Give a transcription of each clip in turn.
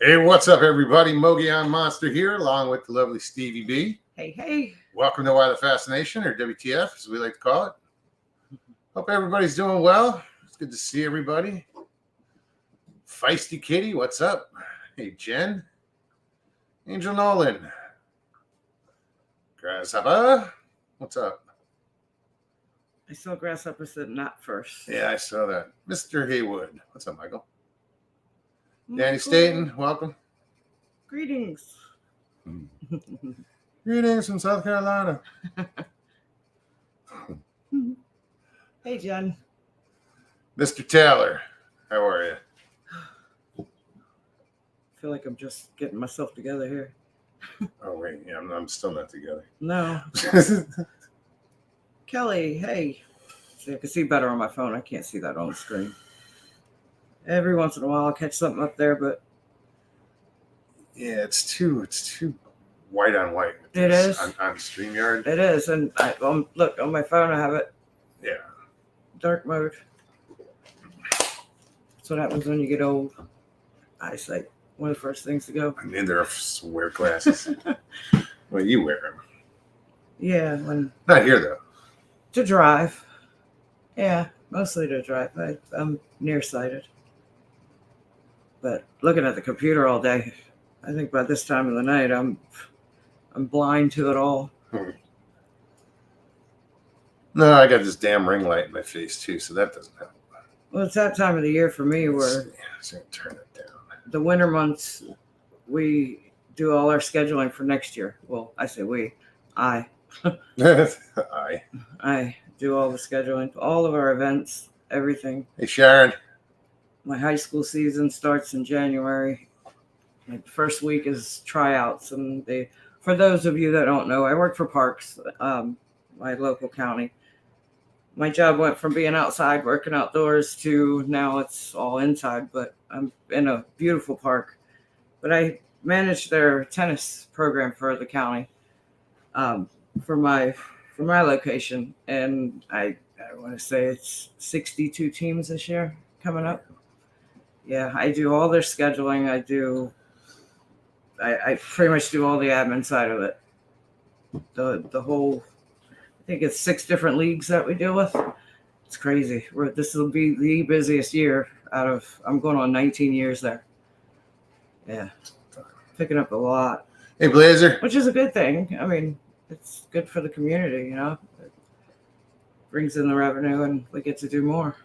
Hey, what's up, everybody? Mogollon Monster here, along with the lovely Stevie B. Hey, hey. Welcome to Why the Fascination, or WTF, as we like to call it. Hope everybody's doing well. It's good to see everybody. Feisty Kitty, what's up? Hey, Jen. Angel Nolan. Grasshopper, what's up? I saw Grasshopper said not first. Yeah, I saw that. Mr. Haywood, what's up, Michael? Danny Staten, welcome. Greetings. Greetings from South Carolina. Hey, Jen. Mr. Taylor, how are you? I feel like I'm just getting myself together here. Oh, wait, yeah, I'm still not together. No. Kelly, hey. See, I can see better on my phone. I can't see that on the screen. Every once in a while, I'll catch something up there, but yeah, it's too white on white. It is on StreamYard. It is, and look on my phone. I have it. Yeah. Dark mode. That's what happens when you get old. Eyesight, one of the first things to go. I mean, they're wear glasses. Well, you wear them. Yeah, Not here though. To drive. Yeah, mostly to drive. I'm nearsighted. But looking at the computer all day, I think by this time of the night, I'm blind to it all. No, I got this damn ring light in my face too, so that doesn't help. Well, it's that time of the year for me where So turn it down. the winter months, we do all our scheduling for next year. Well, I say we. I do all the scheduling, all of our events, everything. Hey, Sharon. My high school season starts in January. My first week is tryouts, and for those of you that don't know, I work for Parks, my local county. My job went from being outside working outdoors to now it's all inside, but I'm in a beautiful park. But I manage their tennis program for the county, for my location, and I want to say it's 62 teams this year coming up. Yeah, I do all their scheduling. I pretty much do all the admin side of it. The whole, I think it's 6 different leagues that we deal with. It's crazy. This will be the busiest year I'm going on 19 years there. Yeah, picking up a lot. Hey, Blazer. Which is a good thing. I mean, it's good for the community, you know. It brings in the revenue, and we get to do more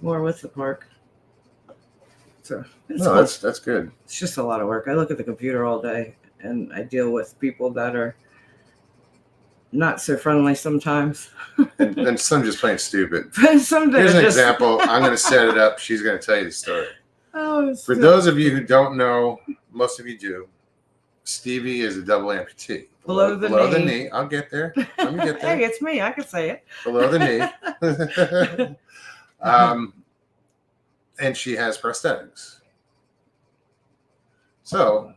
with the park. So No, that's good. It's just a lot of work. I look at the computer all day, and I deal with people that are not so friendly sometimes. and some just plain stupid. Here's an example. I'm going to set it up. She's going to tell you the story. For those of you who don't know, most of you do, Stevie is a double amputee. Below the knee. I'll get there. Let me get there. Hey, it's me. I can say it. Below the knee. And she has prosthetics. So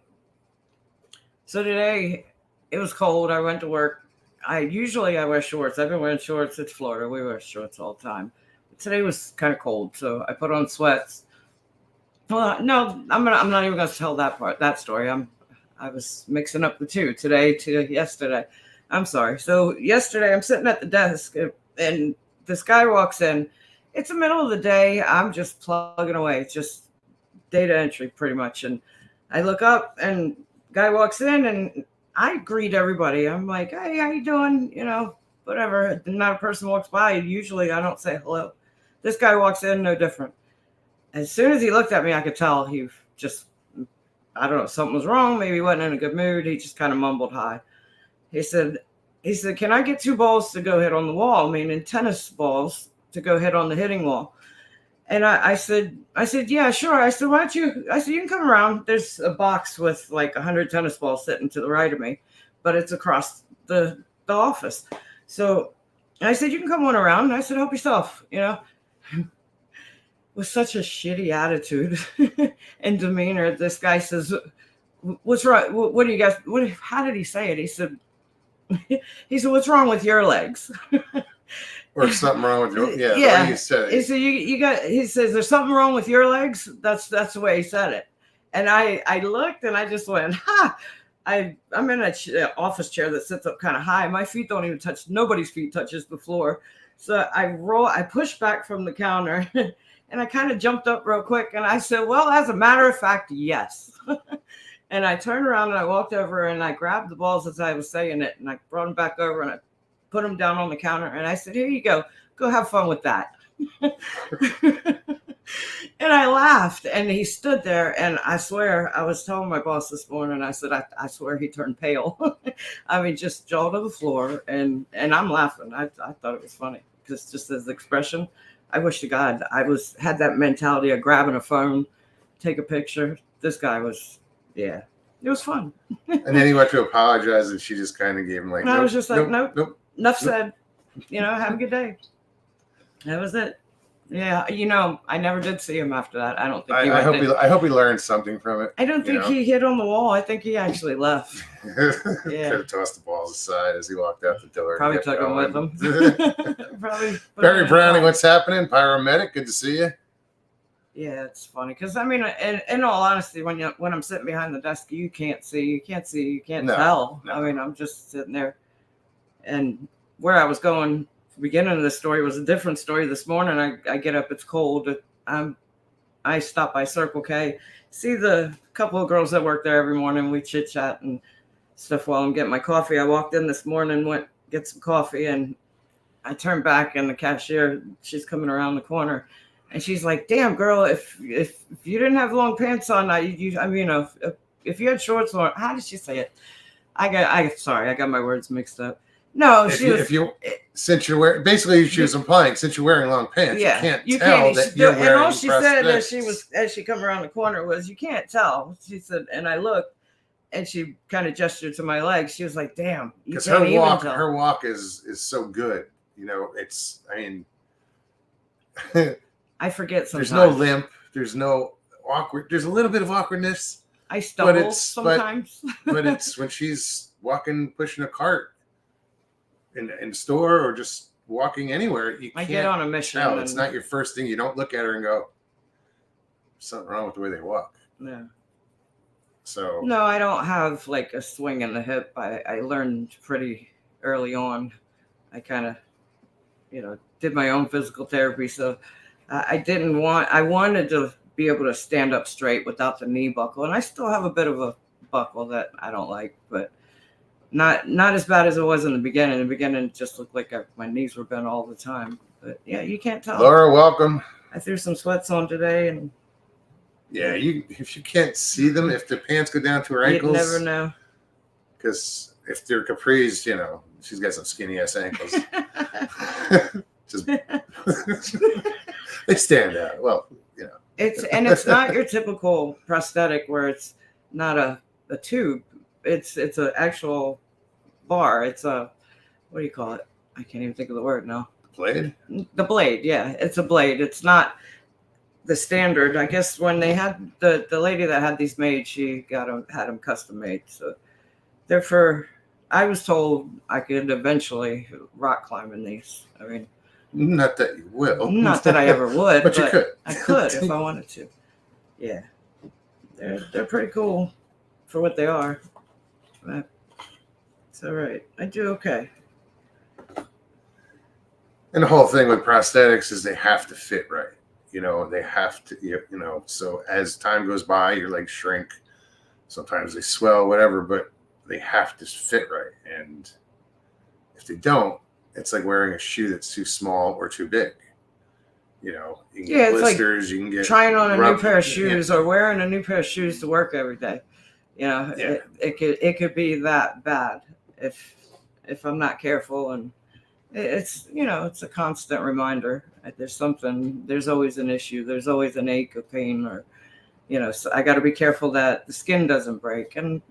today it was cold. I went to work. Usually I wear shorts. I've been wearing shorts. It's Florida. We wear shorts all the time. But today was kind of cold, so I put on sweats. Well, no, I'm not even going to tell that story. I was mixing up the two, today to yesterday. I'm sorry. So yesterday I'm sitting at the desk, and this guy walks in. It's the middle of the day. I'm just plugging away. It's just data entry pretty much. And I look up, and guy walks in, and I greet everybody. I'm like, hey, how you doing? You know, whatever. Not a person walks by. Usually I don't say hello. This guy walks in, no different. As soon as he looked at me, I could tell he just, I don't know, something was wrong. Maybe he wasn't in a good mood. He just kind of mumbled hi. He said, can I get 2 balls to go hit on the wall? Meaning tennis balls to go hit on the hitting wall. And I said, yeah, sure. I said, you can come around. There's a box with like 100 tennis balls sitting to the right of me, but it's across the office. So I said, you can come on around. And I said, help yourself, you know. With such a shitty attitude and demeanor, this guy says, what's wrong? What do you guys, how did he say it? He said, what's wrong with your legs? Or something wrong with your the way you said He it. said, you got, he says, there's something wrong with your legs. That's the way he said it. And I looked and I just went, ha. I'm in a office chair that sits up kind of high. My feet don't even touch, nobody's feet touches the floor. So I pushed back from the counter and I kind of jumped up real quick and I said, well, as a matter of fact, yes. And I turned around and I walked over and I grabbed the balls as I was saying it and I brought them back over and I put them down on the counter and I said, here you go have fun with that. And I laughed and he stood there and I swear, I was telling my boss this morning, I said, I swear he turned pale. I mean, just jaw to the floor and I'm laughing. I thought it was funny because just his expression, I wish to God I had that mentality of grabbing a phone, take a picture. This guy was, yeah, it was fun. And then he went to apologize and she just kind of gave him like, and I was just like, nope. Enough Nope. said. Have a good day. That was it. Yeah, I never did see him after that. I don't think he I hope he learned something from it. I don't think he hit on the wall. I think he actually left. Could have tossed the balls aside as he walked out the door. Probably took him with him. Probably. Barry Browning, what's happening? Pyromedic, good to see you. Yeah, it's funny because I mean, in all honesty, when I'm sitting behind the desk, you can't tell. No. I mean, I'm just sitting there, and where I was going. Beginning of the story was a different story this morning. I get up, it's cold. I stop by Circle K, see the couple of girls that work there every morning. We chit chat and stuff while I'm getting my coffee. I walked in this morning, went get some coffee, and I turned back and the cashier, she's coming around the corner and she's like, damn girl, if you didn't have long pants on, if you had shorts on, how did she say it? I got my words mixed up. No, since you're wearing, basically she was implying since you're wearing long pants, you can't tell that you're wearing. And all she said as she come around the corner was, you can't tell. She said, and I looked, and she kind of gestured to my legs. She was like, "Damn," because her walk is so good. It's. I mean, I forget sometimes. There's no limp. There's no awkward. There's a little bit of awkwardness. I stumble sometimes. But it's when she's walking, pushing a cart in store or just walking anywhere. I get on a mission. No, it's not your first thing. You don't look at her and go, something wrong with the way they walk. Yeah. So no, I don't have like a swing in the hip. I learned pretty early on. I kind of, did my own physical therapy. So I wanted to be able to stand up straight without the knee buckle. And I still have a bit of a buckle that I don't like, but not as bad as it was in the beginning. In the beginning, it just looked like my knees were bent all the time. But yeah, you can't tell. Laura, welcome. I threw some sweats on today, and yeah, if you can't see them, if the pants go down to her ankles, you never know. Because if they're capris, she's got some skinny ass ankles. Just they stand out. Well, It's not your typical prosthetic where it's not a tube. It's an actual bar. It's a, what do you call it? I can't even think of the word now. Blade? The blade, yeah. It's a blade. It's not the standard. I guess when they had the lady that had these made, she had them custom made. So I was told I could eventually rock climb in these. I mean, not that you will. Not that I ever would, but you could. I could if I wanted to. Yeah. They're pretty cool for what they are. But it's all right. I do okay. And the whole thing with prosthetics is they have to fit right. They have to, so as time goes by, your legs shrink. Sometimes they swell, whatever, but they have to fit right. And if they don't, it's like wearing a shoe that's too small or too big. You can get blisters, you can get trying on a new pair of shoes or wearing a new pair of shoes to work every day. It could be that bad if I'm not careful, and it's it's a constant reminder. There's always an issue. There's always an ache or pain, or so I got to be careful that the skin doesn't break. And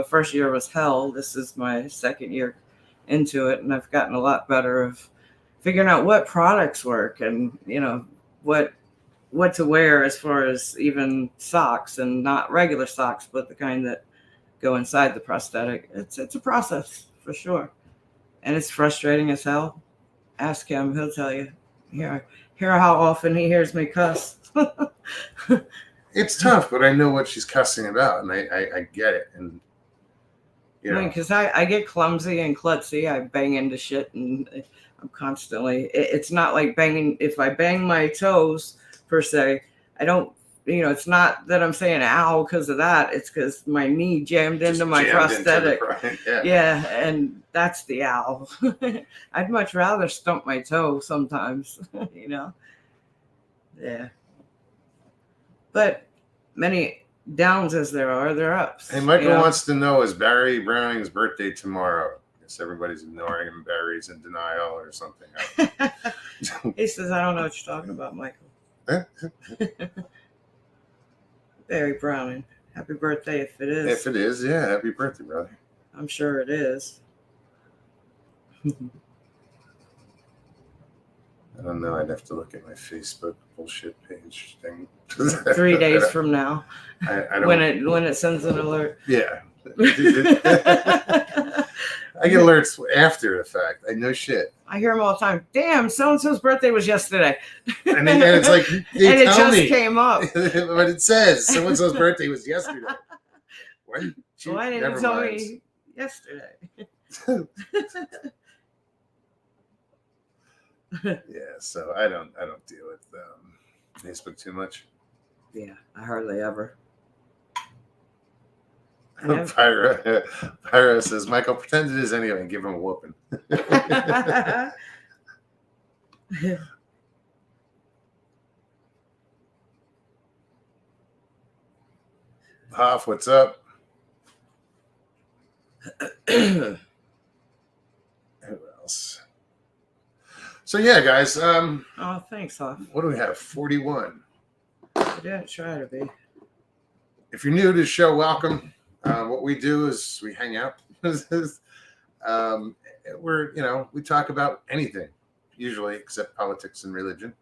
first year was hell. This is my second year into it, and I've gotten a lot better of figuring out what products work and what to wear as far as even socks, and not regular socks, but the kind that go inside the prosthetic. It's a process for sure. And it's frustrating as hell. Ask him; he'll tell you. Hear how often he hears me cuss. It's tough, but I know what she's cussing about, and I get it. And you know, because I get clumsy and klutzy. I bang into shit, and I'm constantly. It's not like banging. If I bang my toes per se, I don't. It's not that I'm saying ow because of that. It's because my knee jammed into my prosthetic. Yeah, and that's the ow. I'd much rather stump my toe sometimes, Yeah. But many downs as there are ups. Hey, Michael wants to know, is Barry Browning's birthday tomorrow? I guess everybody's ignoring him. Barry's in denial or something. He says, I don't know what you're talking about, Michael. Barry Browning. Happy birthday if it is. If it is, yeah. Happy birthday, brother. I'm sure it is. I don't know. I'd have to look at my Facebook bullshit page thing. 3 days from now. I don't. When it sends an alert. Yeah. I get alerts after the fact. I know shit. I hear them all the time. Damn, so-and-so's birthday was yesterday. And it's like, they and tell it just me. Came up. But it says so-and-so's birthday was yesterday. Why didn't you tell me yesterday? Yeah, so I don't deal with Facebook too much. Yeah, I hardly ever. Pyro says, Michael, pretend it is anyway and give him a whooping. Hoff, what's up? Who else? So yeah, guys. Oh, thanks, Hoff. What do we have? 41. I didn't try to be. If you're new to the show, welcome. What we do is we hang out. We talk about anything, usually except politics and religion.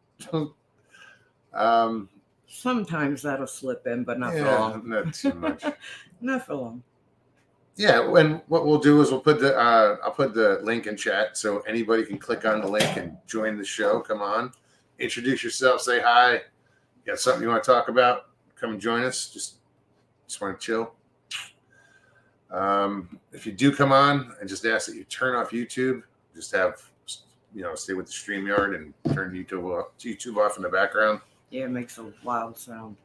Sometimes that'll slip in, but not for long. Not too much. Not for long. Yeah, and what we'll do is I'll put the link in chat so anybody can click on the link and join the show. Come on, introduce yourself, say hi. You got something you want to talk about? Come and join us. Just want to chill. If you do come on, I just ask that you turn off YouTube. Just have, stay with the StreamYard and turn YouTube off in the background. Yeah, it makes a wild sound.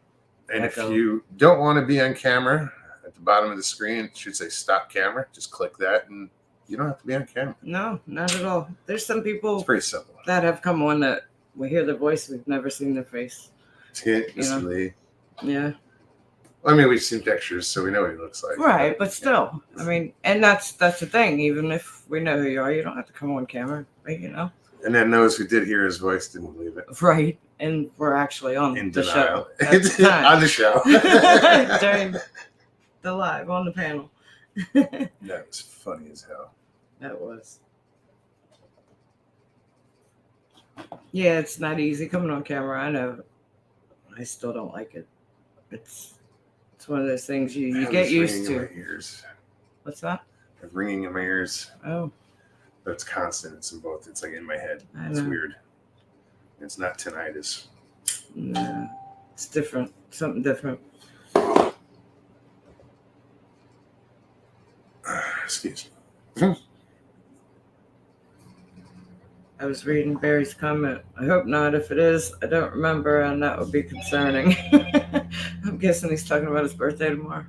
And if you don't want to be on camera, at the bottom of the screen, it should say stop camera. Just click that and you don't have to be on camera. No, not at all. There's some people it's pretty simple that have come on that we hear their voice, we've never seen their face. Lee. Yeah. I mean, we've seen pictures, so we know what he looks like. Right, but still, I mean, and that's the thing. Even if we know who you are, you don't have to come on camera, right? And then those who did hear his voice didn't believe it. Right, and we're actually on in the denial. show. On the show. During the live on the panel. That was funny as hell. That was. Yeah, it's not easy coming on camera. I know. I still don't like it. It's one of those things you get used to. In my ears. What's that? Ringing in my ears. Oh. But it's constant. It's in both. It's like in my head. It's weird. It's not tinnitus. No, it's different. Something different. Excuse me. I was reading Barry's comment. I hope not. If it is, I don't remember, and that would be concerning. I'm guessing he's talking about his birthday tomorrow.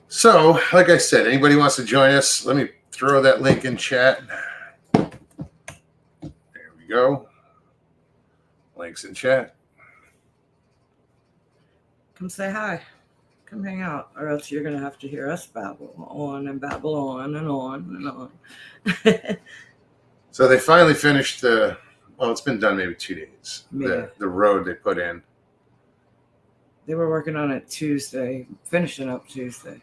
So, like I said, anybody wants to join us, let me throw that link in chat. There we go. Links in chat. Come say hi. Come hang out, or else you're going to have to hear us babble on and babble on and on and on. So they finally finished it's been done maybe 2 days. Yeah. The road they put in. They were working on it Tuesday, finishing up Tuesday.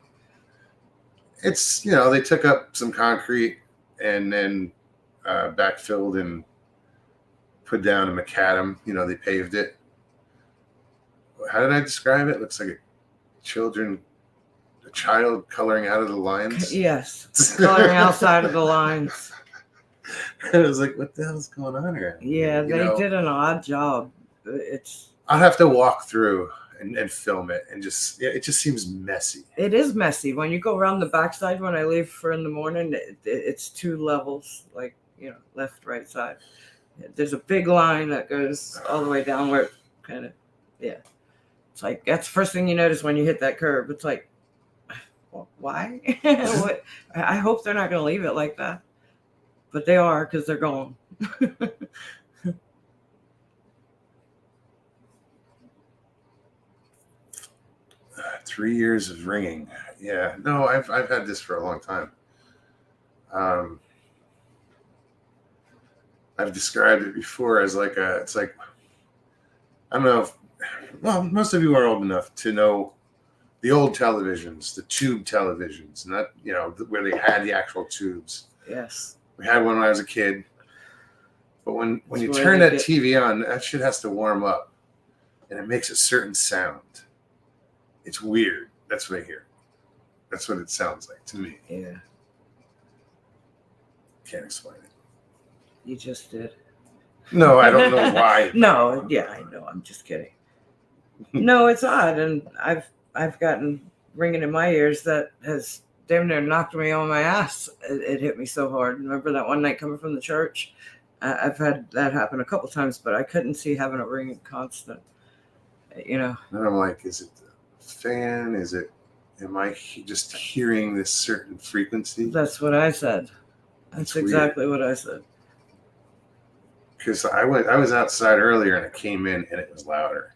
It's, they took up some concrete and then backfilled and put down a macadam. They paved it. How did I describe it? Looks like a children a child coloring out of the lines. Yes, coloring outside of the lines. I was like, what the hell's going on here? Yeah, You they know, did an odd job. It's I'll have to walk through and film it, and it just seems messy. It is messy. When you go around the backside when I leave for in the morning, it's 2 levels, like, left, right side. There's a big line that goes all the way down where it kind of, yeah. It's like, that's the first thing you notice when you hit that curb. It's like, well, why? What? I hope they're not going to leave it like that. But they are, because they're gone. 3 years of ringing. Yeah, no, I've had this for a long time. I've described it before as like it's like, I don't know if, well, most of you are old enough to know the old televisions, the tube televisions, not, where they had the actual tubes. Yes. We had one when I was a kid. But when That's you where turn they that get- TV on, that shit has to warm up. And it makes a certain sound. It's weird. That's what I hear. That's what it sounds like to me. Yeah, Can't explain it. you just did. No, I don't know why. No, yeah, I know. I'm just kidding. No, it's odd, and I've gotten ringing in my ears that has damn near knocked me on my ass. It hit me so hard. Remember that one night coming from the church? I've had that happen a couple times, but I couldn't see having a ringing constant. And I'm like, is it the fan? Am I just hearing this certain frequency? That's what I said. That's weird. exactly what I said. Because I was outside earlier and it came in and it was louder.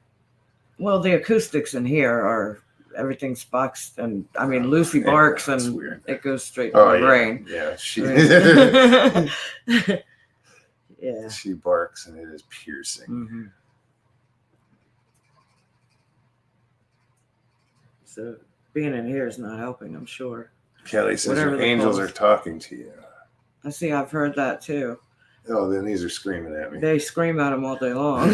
Well, the acoustics in here are everything's boxed, and I mean Lucy barks, That's and weird. it goes straight to my brain. Yeah, she Yeah. she barks and it is piercing. Mm-hmm. So being in here is not helping, I'm sure. Kelly says Whatever your the angels cause. are talking to you. I see. I've heard that too. Oh, then these are screaming at me. They scream at them all day long.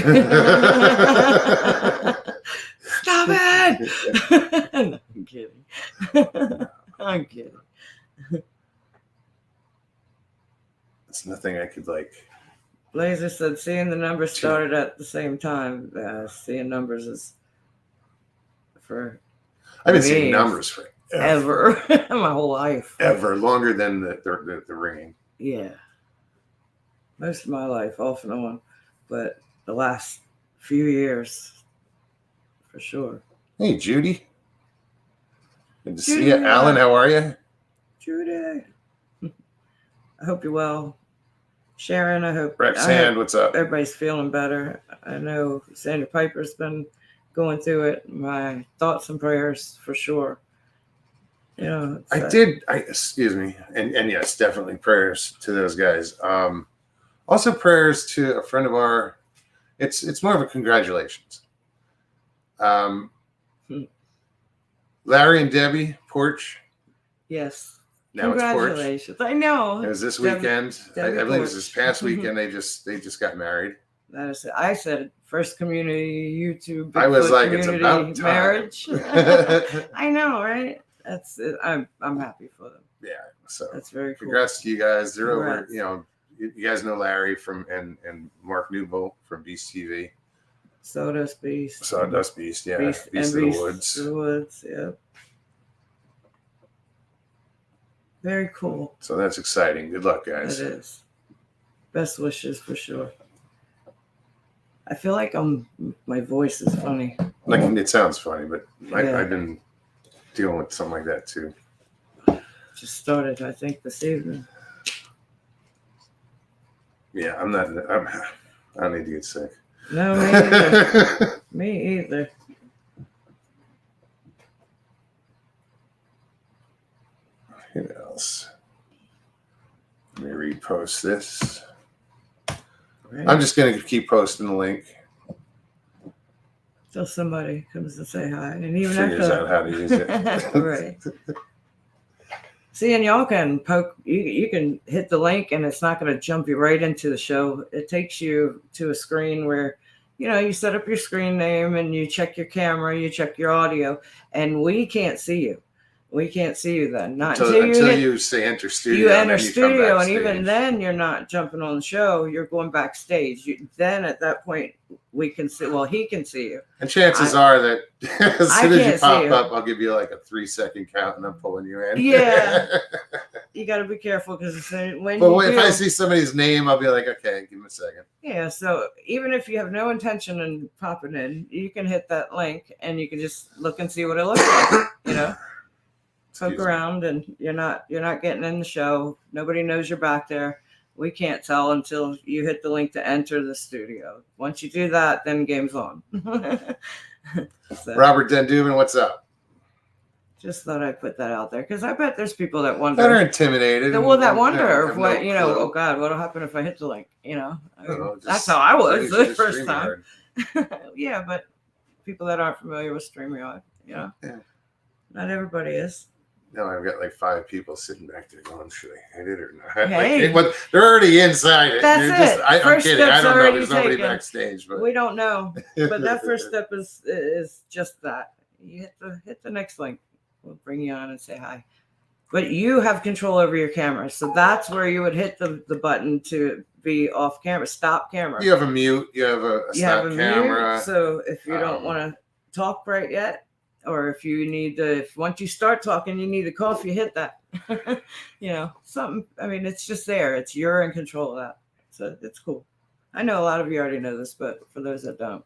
Stop it! No, I'm kidding. I'm kidding. It's nothing I could like. Blazer said seeing the numbers started at the same time. Seeing numbers is for I've been me, seeing numbers for ever my whole life. ever longer than the ringing. Yeah. Most of my life, off and on. But the last few years, for sure. Hey, Judy. Good to see Judy, you. Alan, how are you? Judy. I hope you're well. Sharon, I hope Rexhand, what's up? everybody's feeling better. I know Sandra Piper's been going through it. My thoughts and prayers for sure. Excuse me. And yes, definitely prayers to those guys. Also prayers to a friend of ours. It's more of a congratulations. Larry and Debbie Porch. Yes. Now it's Porch. Congratulations. I know. It was this Debbie- weekend. Debbie I believe it was this Porch. past weekend. They just got married. That is it. I said first community YouTube. I was Bigfoot like, it's community about time. marriage. I know, right? That's it. I'm happy for them. Yeah. So That's very cool. congrats to you guys. They're over. Congrats. You guys know Larry from and Mark Newbolt from Beast TV. Sawdust Beast. Sawdust Beast, yeah. Beast Beast of and the Beast Woods. of the Woods, yeah. Very cool. So that's exciting. Good luck, guys. It is. Best wishes for sure. I feel like my voice is funny. Like it sounds funny, but Yeah. I've been dealing with something like that too. Just started, I think, this evening. Yeah, I don't need to get sick. No, me either. Me either. What else? Let me repost this. Right? I'm just gonna keep posting the link. Till somebody comes to say hi, and even Figures out after. how to use it. Right. See, and y'all can poke. You can hit the link, and it's not going to jump you right into the show. It takes you to a screen where, you set up your screen name and you check your camera, you check your audio, and we can't see you. We can't see you then. Not until until you say enter studio. you enter and then you come studio, and even backstage. then, you're not jumping on the show. You're going backstage. Then at that point, we can see. Well, he can see you. And chances are that as I soon as you can't see pop you. up, I'll give you like a 3-second count, and I'm pulling you in. Yeah. You got to be careful because when But you if do, I see somebody's name, I'll be like, okay, give me a second. yeah. So even if you have no intention in popping in, you can hit that link and you can just look and see what it looks like. You know, poke Excuse me. around, and you're not getting in the show. Nobody knows you're back there. We can't tell until you hit the link to enter the studio. Once you do that, then game's on. So, Robert Dendubin, what's up? just thought I'd put that out there because I bet there's people that That are wonder. intimidated. Well, that and wonder have of what, no oh clue. God, what'll happen if I hit the link? I I don't know, that's just how I was use the your first time. StreamYard. Yeah, but people that aren't familiar with StreamYard, Yeah. not everybody is. No, I've got like 5 people sitting back there going, should I hit it or not? Hey. But they're already inside it. That's You're it. I'm First kidding. I step's don't know. already There's nobody taken. backstage. But We don't know, but that first step is just that. You hit the next link. We'll bring you on and say hi. But you have control over your camera, so that's where you would hit the button to be off camera, stop camera. you have a mute. You have a You stop have a camera. mute, so if you don't um, want to talk right yet, or if you need to, if once you start talking, you need a coffee, hit that. Something. I mean, it's just there. It's you're in control of that, so it's cool. I know a lot of you already know this, but for those that don't,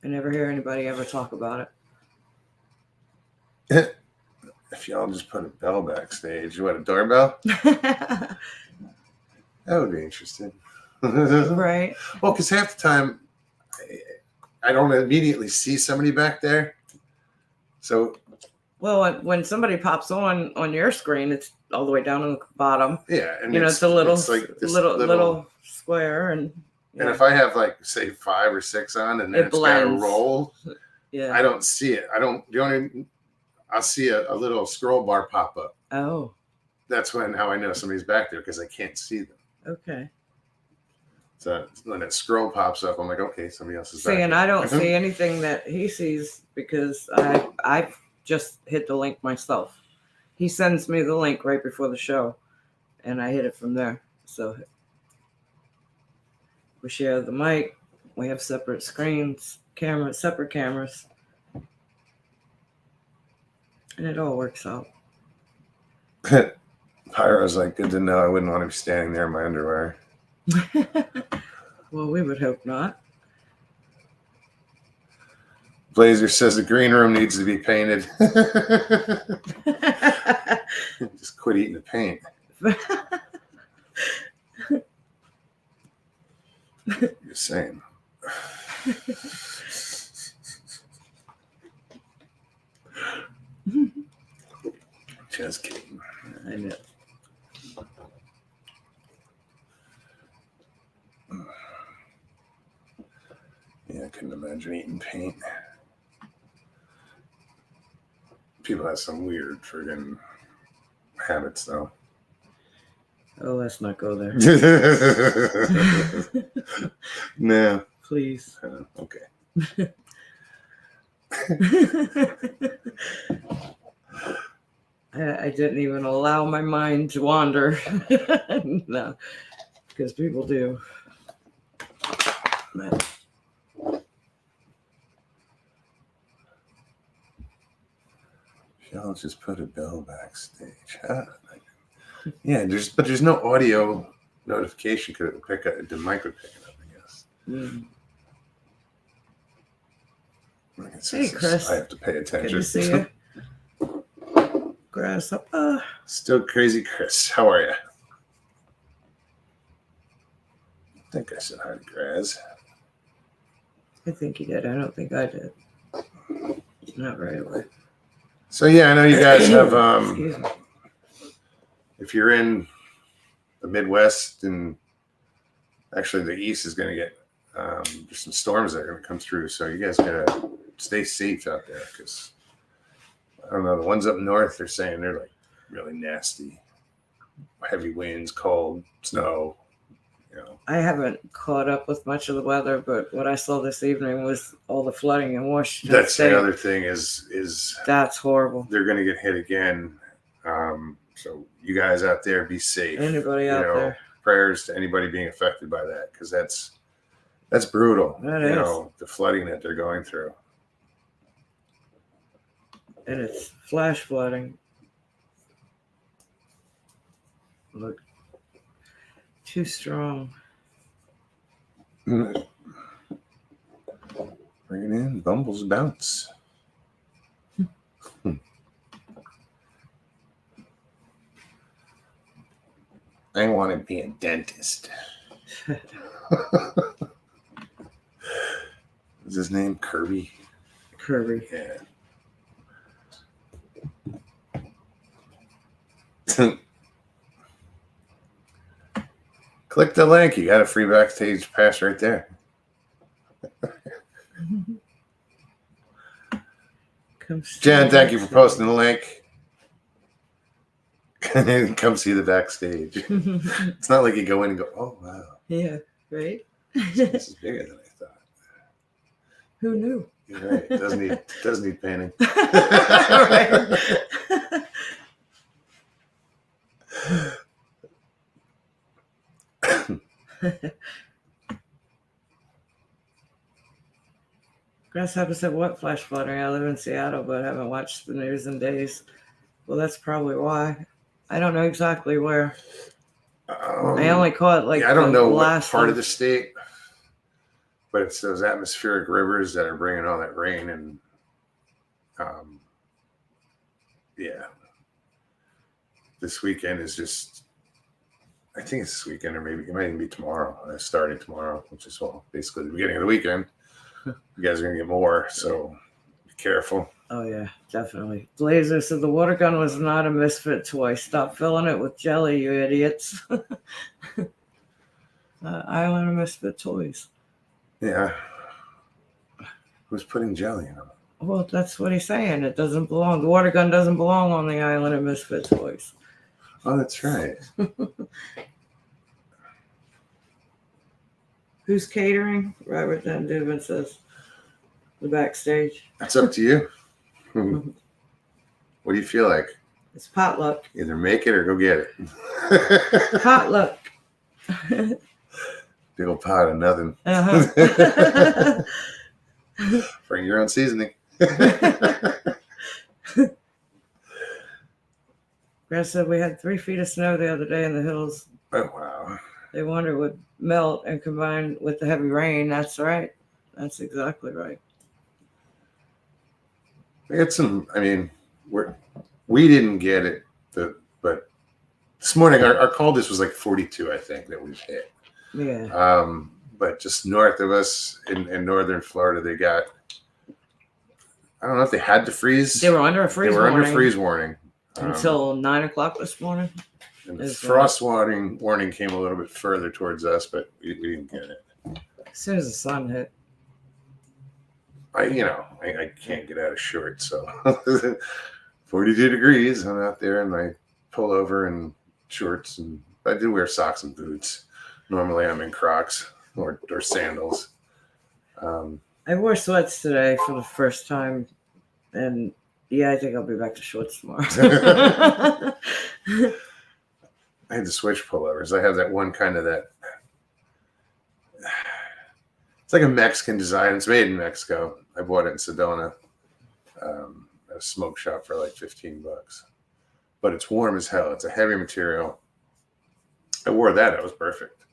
I never hear anybody ever talk about it. If y'all just put a bell backstage, what, a doorbell? That would be interesting. Right. Well, because half the time, I don't immediately see somebody back there. So Well, when somebody pops on your screen, it's all the way down on the bottom. yeah, and It's a little it's like this little square, and And if I have like say 5 or 6 on, and then it's got to blends. roll, yeah. I don't see it. I'll see a little scroll bar pop up. Oh, That's how I know somebody's back there because I can't see them. okay. So when that scroll pops up, I'm like, okay, somebody else is back See, and there. I don't see anything that he sees because I've just hit the link myself. He sends me the link right before the show, and I hit it from there. So we share the mic. We have separate screens, separate cameras, and it all works out. Pyro's like, good to know. I wouldn't want to be standing there in my underwear. Well, we would hope not. Blazer says the green room needs to be painted. Just quit eating the paint. Just saying. Just kidding. I know. Yeah, I couldn't imagine eating paint. People have some weird friggin' habits, though. Oh, let's not go there. No. Please. Okay. I didn't even allow my mind to wander. No, because people do. But Y'all just put a bell backstage. Yeah, there's no audio notification because it pick up the mic would pick it up, I guess. Like it says, Hey, Chris. I have to pay good attention. to see you. Grasshopper. Still crazy, Chris. How are you? I think I said hi to Graz. I think you did. I don't think I did. Not right away. So yeah, I know you guys have Excuse me. if you're in the Midwest and actually the East is going to get there's some storms that are going to come through. So you guys got to stay safe out there because I don't know, the ones up north, they're saying they're like really nasty, heavy winds, cold, snow, I haven't caught up with much of the weather, but what I saw this evening was all the flooding in Washington That's State. the other thing is That's horrible. they're going to get hit again. So you guys out there, be safe. Anybody out there? Prayers to anybody being affected by that, because that's brutal. That is. The flooding that they're going through. And it's flash flooding. Look, too strong. Bring it in, Bumbles bounce. I want to be a dentist. Is his name Kirby? Kirby. Yeah. Click the link. You got a free backstage pass right there. Jen, thank you for posting the link. Come see the backstage. It's not like you go in and go, oh, wow. Yeah, right? This is bigger than I thought. Who knew? You're right. It does need painting. Grasshopper said, what flash flooding? I live in Seattle, but haven't watched the news in days. Well, that's probably why. I don't know exactly where. I only caught I don't know what part of the state, but it's those atmospheric rivers that are bringing all that rain. And this weekend is just, I think it's this weekend, or maybe it might even be tomorrow. Starting tomorrow, which is basically the beginning of the weekend. You guys are going to get more, so be careful. Oh, yeah, definitely. Blazer said the water gun was not a misfit toy. Stop filling it with jelly, you idiots. Island of Misfit Toys. Yeah. Who's putting jelly in them? Well, that's what he's saying. It doesn't belong. The water gun doesn't belong on the Island of Misfit Toys. Oh, that's right. Who's catering? Robert Van Duven says the backstage. That's up to you. What do you feel like? It's potluck. Either make it or go get it. Potluck. Big old pot of nothing. Uh-huh. Bring your own seasoning. Grass said we had 3 feet of snow the other day in the hills. Oh, wow. They wonder would melt and combine with the heavy rain. That's right. That's exactly right. We had some, we didn't get it, but this morning our coldest was like 42, I think, that we've hit. Yeah. But just north of us in northern Florida, they got, I don't know if they had to freeze. They were under a freeze warning. Under freeze warning. Until 9 o'clock this morning. And the frost warning came a little bit further towards us, but we didn't get it. As soon as the sun hit. I can't get out of shorts, so 42 degrees. I'm out there in my pullover and shorts, and I do wear socks and boots. Normally, I'm in Crocs or sandals. I wore sweats today for the first time, and I think I'll be back to shorts tomorrow. I had to switch pullovers. I have that one kind of that. It's like a Mexican design. It's made in Mexico. I bought it in Sedona, at a smoke shop for like $15. But it's warm as hell. It's a heavy material. I wore that. It was perfect.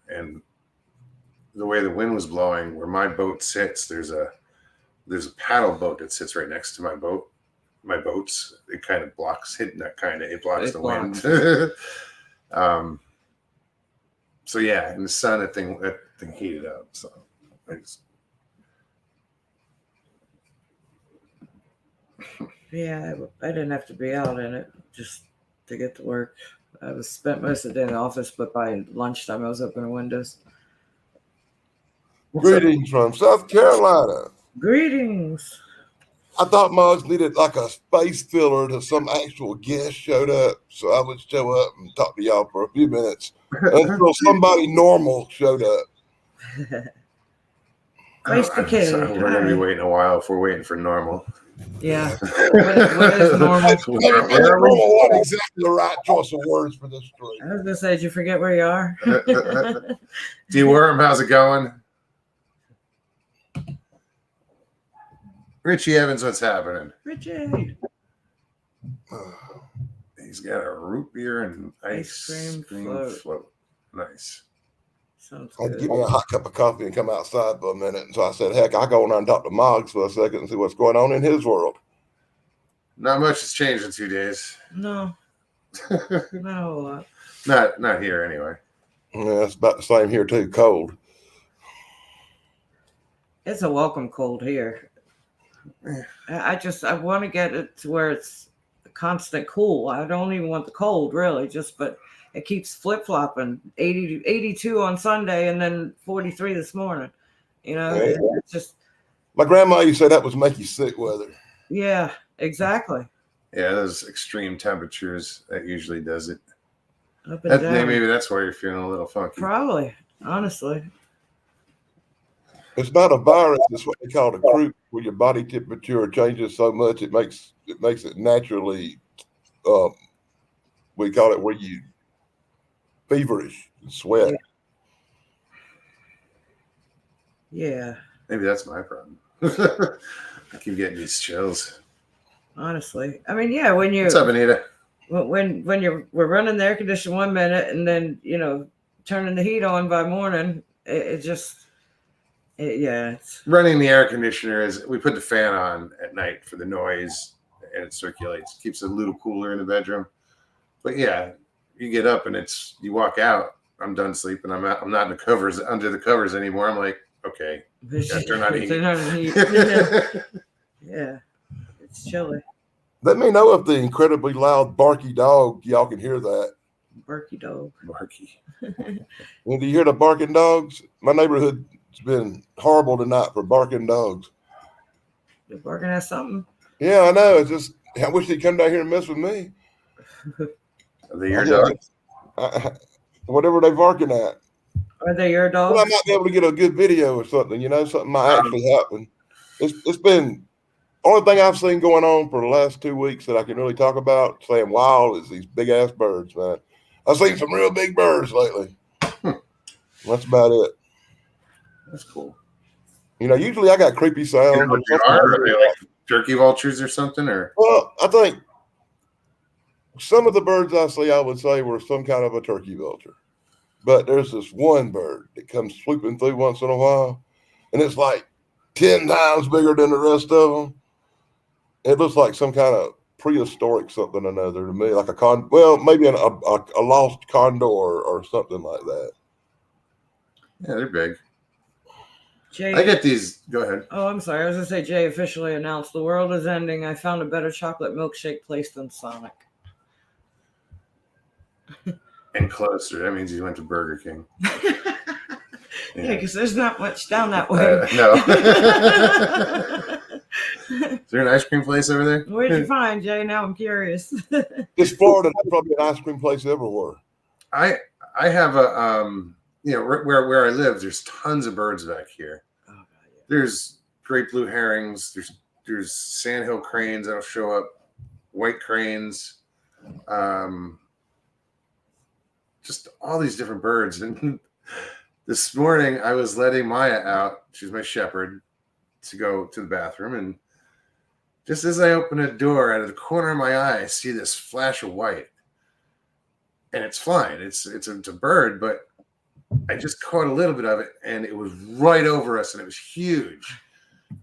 And the way the wind was blowing, where my boat sits, there's a paddle boat that sits right next to my boat. My boats, it kind of blocks it blocks the wind. So yeah, in the sun, that thing heated up. So I didn't have to be out in it just to get to work. I was spent most of the day in the office, but by lunchtime I was opening windows. Greetings from South Carolina. Greetings. I thought Muggs needed like a space filler till some actual guest showed up, so I would show up and talk to y'all for a few minutes. until somebody normal showed up. Feisty Kitty. We're gonna be Hi. waiting a while if we're waiting for normal. Yeah. What is normal? Normal wasn't exactly the right choice of words for this story. I was gonna say, did you forget where you are? D-Worm, how's it going? Richie Evans, what's happening? Richie. He's got a root beer and Ice cream float. Nice. Sounds I'd good. give me a hot cup of coffee and come outside for a minute. And so I said, heck, I'll go in and talk to Moggs for a second and see what's going on in his world. Not much has changed in 2 days. No, not a whole lot. Not here anyway. Yeah, it's about the same here too, cold. It's a welcome cold here. I want to get it to where it's a constant cool. I don't even want the cold really, but it keeps flip flopping. 82 on Sunday and then 43 this morning. You know, Yeah. it's just My grandma used to say that was make you sick weather. yeah, exactly. Yeah, those extreme temperatures, that usually does it. Up and down. Maybe that's why you're feeling a little funky. Probably, honestly. It's not a virus. It's what they call the croup, where your body temperature changes so much it makes it naturally. We call it where you feverish and sweat. Yeah, Maybe that's my problem. I keep getting these chills. honestly. I mean, yeah, when you What's up, Anita? when we're running the air conditioner 1 minute and then turning the heat on by morning, it's Running the air conditioner is we put the fan on at night for the noise and it circulates, keeps it a little cooler in the bedroom. But yeah, you get up and you walk out. I'm done sleeping. I'm not in the covers under the covers anymore. I'm like, okay, gotta turn on the heat. Turn on the heat. Yeah, it's chilly. Let me know if the incredibly loud barky dog, y'all can hear that. Barky dog. Barky. When do you hear the barking dogs? My neighborhood's been horrible tonight for barking dogs. They're barking at something. Yeah, I know. It's just I wish they'd come down here and mess with me. Are they your dogs? Whatever they're barking at. Are they your Well, I dogs? might be able to get a good video or something. Something might actually happen. It's been only thing I've seen going on for the last 2 weeks that I can really talk about saying wow is these big ass birds, man. I've seen some real big birds lately. That's about it. That's cool. Usually I got creepy sounds. You know what they are? Are they like turkey vultures or something? Or Well, I think some of the birds I see, I would say, were some kind of a turkey vulture. But there's this one bird that comes swooping through once in a while, and it's like 10 times bigger than the rest of them. It looks like some kind of prehistoric something or another to me, like maybe a lost condor or something like that. yeah, they're big. Jay. I get these. Go ahead. Oh, I'm sorry. I was gonna say Jay officially announced the world is ending. I found a better chocolate milkshake place than Sonic. And closer. That means you went to Burger King. Yeah, because there's not much down that way. No. Is there an ice cream place over there? Where'd you find, Jay? Now I'm curious. This Florida is probably an ice cream place everywhere. I have a where I live. There's tons of birds back here. Oh, God, yeah. There's great blue herrings. There's sandhill cranes that'll show up. White cranes. Just all these different birds. And this morning I was letting Maya out. She's my shepherd to go to the bathroom, and just as I open a door, out of the corner of my eye, I see this flash of white, and it's flying. It's a bird, but I just caught a little bit of it, and it was right over us, and it was huge.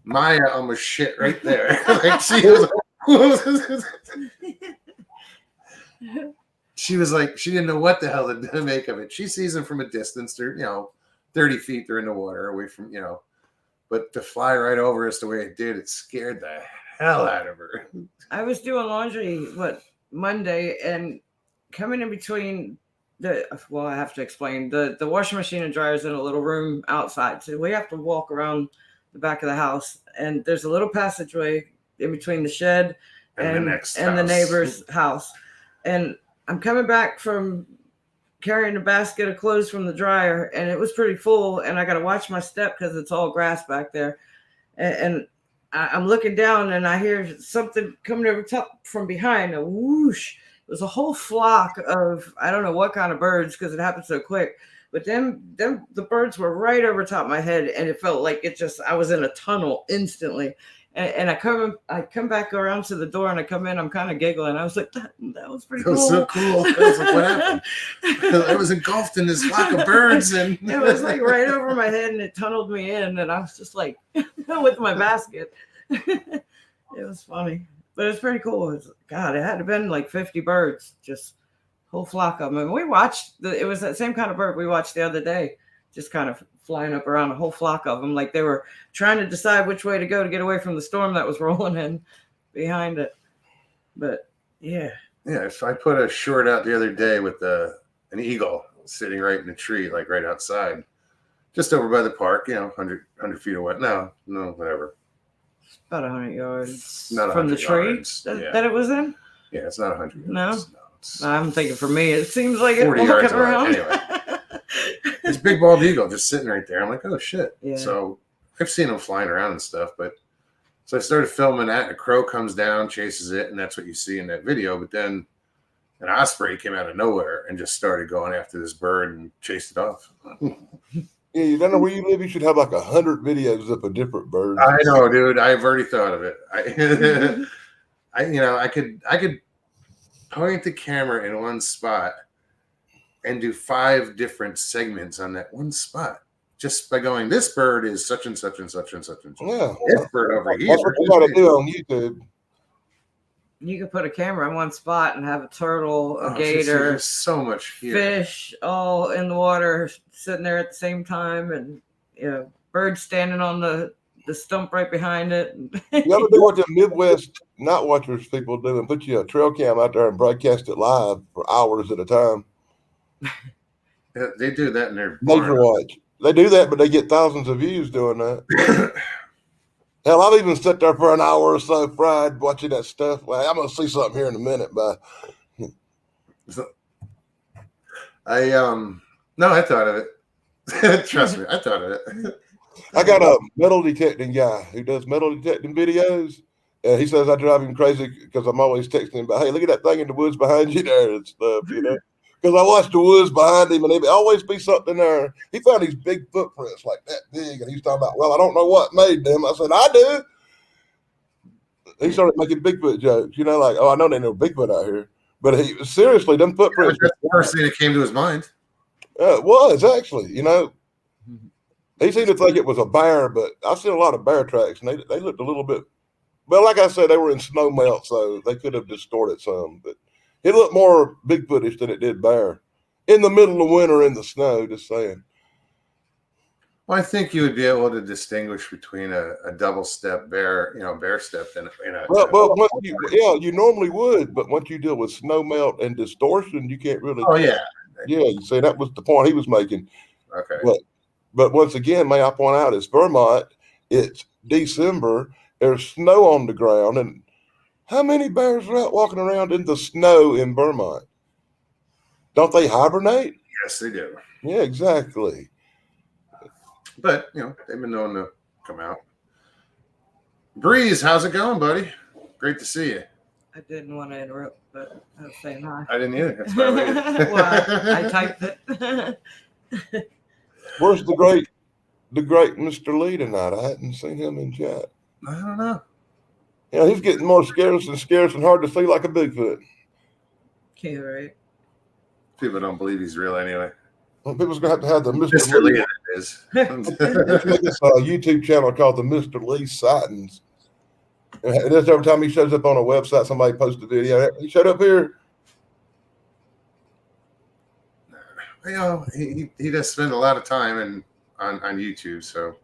Maya almost shit right there. Like she was like, she didn't know what the hell to make of it. She sees them from a distance. They're 30 feet. They're in the water, away from but to fly right over us the way it did, it scared the hell out of her. I was doing laundry Monday, and coming in between I have to explain the washing machine and dryer is in a little room outside, so we have to walk around the back of the house, and there's a little passageway in between the shed and the neighbor's house, and I'm coming back from carrying a basket of clothes from the dryer, and it was pretty full, and I got to watch my step because it's all grass back there. And I'm looking down, and I hear something coming over top from behind, a whoosh. It was a whole flock of, I don't know what kind of birds because it happened so quick. But then the birds were right over top of my head, and it felt like I was in a tunnel instantly. And I come back around to the door, and I come in. I'm kind of giggling. I was like, that was pretty cool. That was so cool. I was like, what happened? I was engulfed in this flock of birds, and it was like right over my head, and it tunneled me in. And I was just like, with my basket. It was funny, but it's pretty cool. God, it had to have been like 50 birds, just whole flock of them. And we watched it was that same kind of bird we watched the other day, just kind of flying up around, a whole flock of them, like they were trying to decide which way to go to get away from the storm that was rolling in behind it. But yeah, so I put a short out the other day with an eagle sitting right in the tree, like right outside, just over by the park, 100 feet away. No, whatever. About 100 yards Not from the 100 tree yards. that it was in. Yeah, it's not 100 No? yards. No, it's I'm thinking for me, it seems like 40 it yards walking away. around. Anyway. This big bald eagle just sitting right there. I'm like, oh shit. Yeah. So I've seen them flying around and stuff, but so I started filming that, and a crow comes down, chases it, and that's what you see in that video. But then an osprey came out of nowhere and just started going after this bird and chased it off. Yeah, you don't know where you live. You should have like 100 videos of a different bird. I know, dude. I've already thought of it. I could point the camera in one spot and do 5 different segments on that one spot, just by going, this bird is such and such and such and such and such. Yeah, This bird over here. that's what you got to do on YouTube. You could put a camera in one spot and have a turtle, a gator, There's so much here. fish all in the water sitting there at the same time, and birds standing on the stump right behind it. You ever do what the Midwest night watchers people do and put you a trail cam out there and broadcast it live for hours at a time? Yeah, they do that in their Nature barn. watch. They do that, but they get thousands of views doing that. Hell, I've even sat there for an hour or so fried watching that stuff. Well, I'm going to see something here in a minute, but I thought of it. Trust me, I thought of it. I got a metal detecting guy who does metal detecting videos. And he says I drive him crazy because I'm always texting him about, hey, look at that thing in the woods behind you there and stuff, Because I watched the woods behind him, and there'd always be something there. He found these big footprints like that big, and he's talking about, well, I don't know what made them. I said, I do. He started making Bigfoot jokes, like, oh, I know there's no Bigfoot out here. But he seriously, them footprints. That's the first thing that came to his mind. It was actually, He seemed to think it was a bear, but I've seen a lot of bear tracks, and they looked a little bit. Well, like I said, they were in snow melt, so they could have distorted some, but it looked more Bigfootish than it did bear. In the middle of winter in the snow, just saying. Well, I think you would be able to distinguish between a double step bear, bear step and a. Well, you normally would, but once you deal with snow melt and distortion, you can't really. Oh yeah. Yeah, you see, that was the point he was making. Okay. But once again, may I point out, it's Vermont. It's December. There's snow on the ground, and how many bears are out walking around in the snow in Vermont? Don't they hibernate? Yes, they do. Yeah, exactly. But they've been known to come out. Breeze, how's it going, buddy? Great to see you. I didn't want to interrupt, but I was saying hi. I didn't either. That's why I waited. Well, I typed it. Where's the great Mr. Lee tonight? I hadn't seen him in chat. I don't know. He's getting more scarce and hard to see like a Bigfoot. Okay, right. People don't believe he's real anyway. Well, people's going to have the Mr. Mr. Lee, Lee. it is. This YouTube channel called the Mr. Lee Sightings. And that's every time he shows up on a website, somebody posts a video. He showed up here. He does spend a lot of time on YouTube, so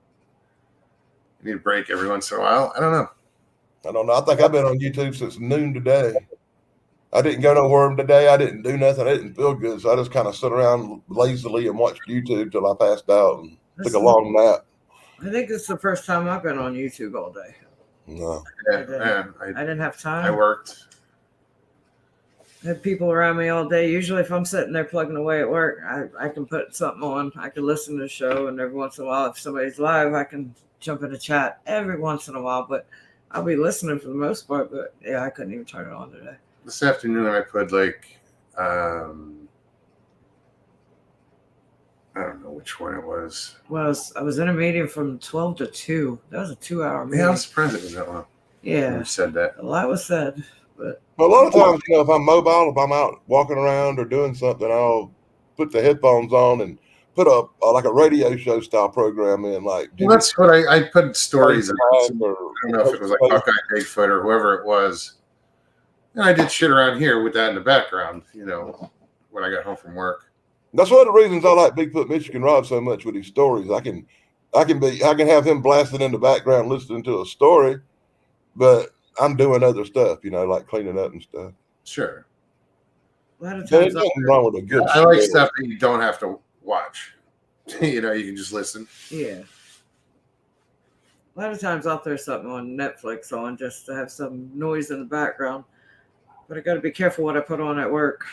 you need a break every once in a while. I don't know. I think I've been on YouTube since noon today. I didn't go nowhere today. I didn't do nothing. I didn't feel good, so I just kind of sat around lazily and watched YouTube till I passed out and took a long nap. I think this is the first time I've been on YouTube all day. No. Yeah, I didn't have time. I worked. Have people around me all day. Usually, if I'm sitting there plugging away at work, I can put something on. I can listen to the show, and every once in a while, if somebody's live, I can jump in a chat every once in a while. But I'll be listening for the most part. But yeah, I couldn't even turn it on today. This afternoon, I put like, I don't know which one it was. Well, I was in a meeting from 12 to 2. That was a 2-hour meeting. Yeah, I'm surprised it was that long. Yeah, You said that. a lot was said, but A lot of times, if I'm mobile, if I'm out walking around or doing something, I'll put the headphones on and put like a radio show style program in, like. Well, that's what I put stories. Or, I don't know if it was like Hawkeye, Bigfoot, or whoever it was. And I did shit around here with that in the background, when I got home from work. That's one of the reasons I like Bigfoot Michigan Rod so much with his stories. I can have him blasting in the background listening to a story, but I'm doing other stuff, like cleaning up and stuff. Sure. a lot of There's times nothing wrong with a good I like story. stuff that you don't have to watch. You can just listen. yeah. A lot of times I'll throw something on Netflix on just to have some noise in the background. But I got to be careful what I put on at work.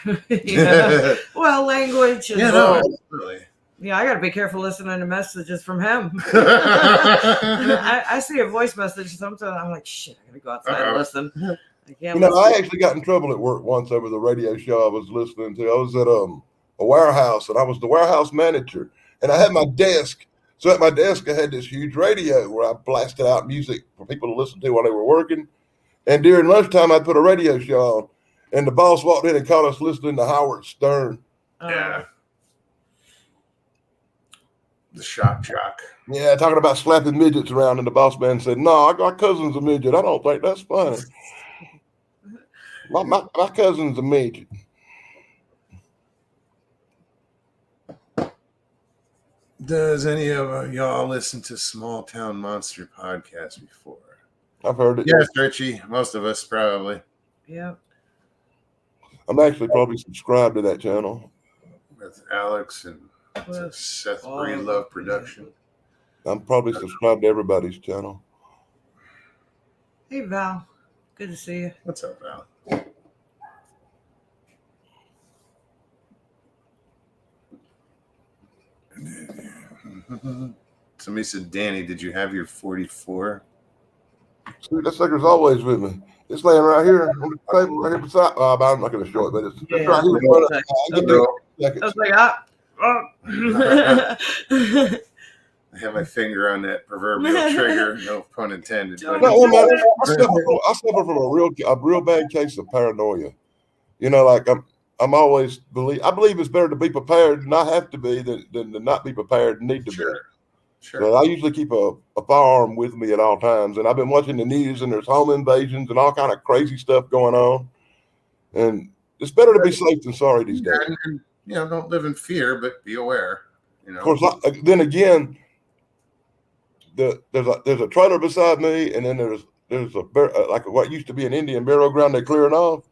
Well, language. And Absolutely. yeah, I got to be careful listening to messages from him. I see a voice message sometimes. I'm like, shit, I got to go outside and listen. I can't listen. I actually got in trouble at work once over the radio show I was listening to. I was at a warehouse, and I was the warehouse manager, and I had my desk. So at my desk, I had this huge radio where I blasted out music for people to listen to while they were working. And during lunchtime, I'd put a radio show on, and the boss walked in and caught us listening to Howard Stern. Yeah. The shock jock. Yeah, talking about slapping midgets around, and the boss man said, "No, I got cousin's a midget. I don't think that's funny. My cousin's a midget." Does any of y'all listen to Small Town Monster podcast before? I've heard it. Yes, Richie. Most of us probably. Yeah. I'm actually probably subscribed to that channel. With Alex and Well, Seth all Breedlove of them. production. I'm probably subscribed to everybody's channel. Hey, Val. Good to see you. What's up, Val? Somebody said, Danny, did you have your 44? See, that sucker's always with me. It's laying right here on the table, right here beside. I'm not going to show it, but it's Yeah. right here. In front of, I can do it in a I second. was like, I have my finger on that proverbial trigger. No pun intended. But No, man, I suffer from a real bad case of paranoia. Like I'm always I believe it's better to be prepared and not have to be than to not be prepared and need to be. Sure. So I usually keep a firearm with me at all times, and I've been watching the news, and there's home invasions and all kind of crazy stuff going on, and it's better to be safe than sorry these days. And, don't live in fear, but be aware. Of course, then again, there's a trailer beside me, and then there's like what used to be an Indian burial ground they're clearing off,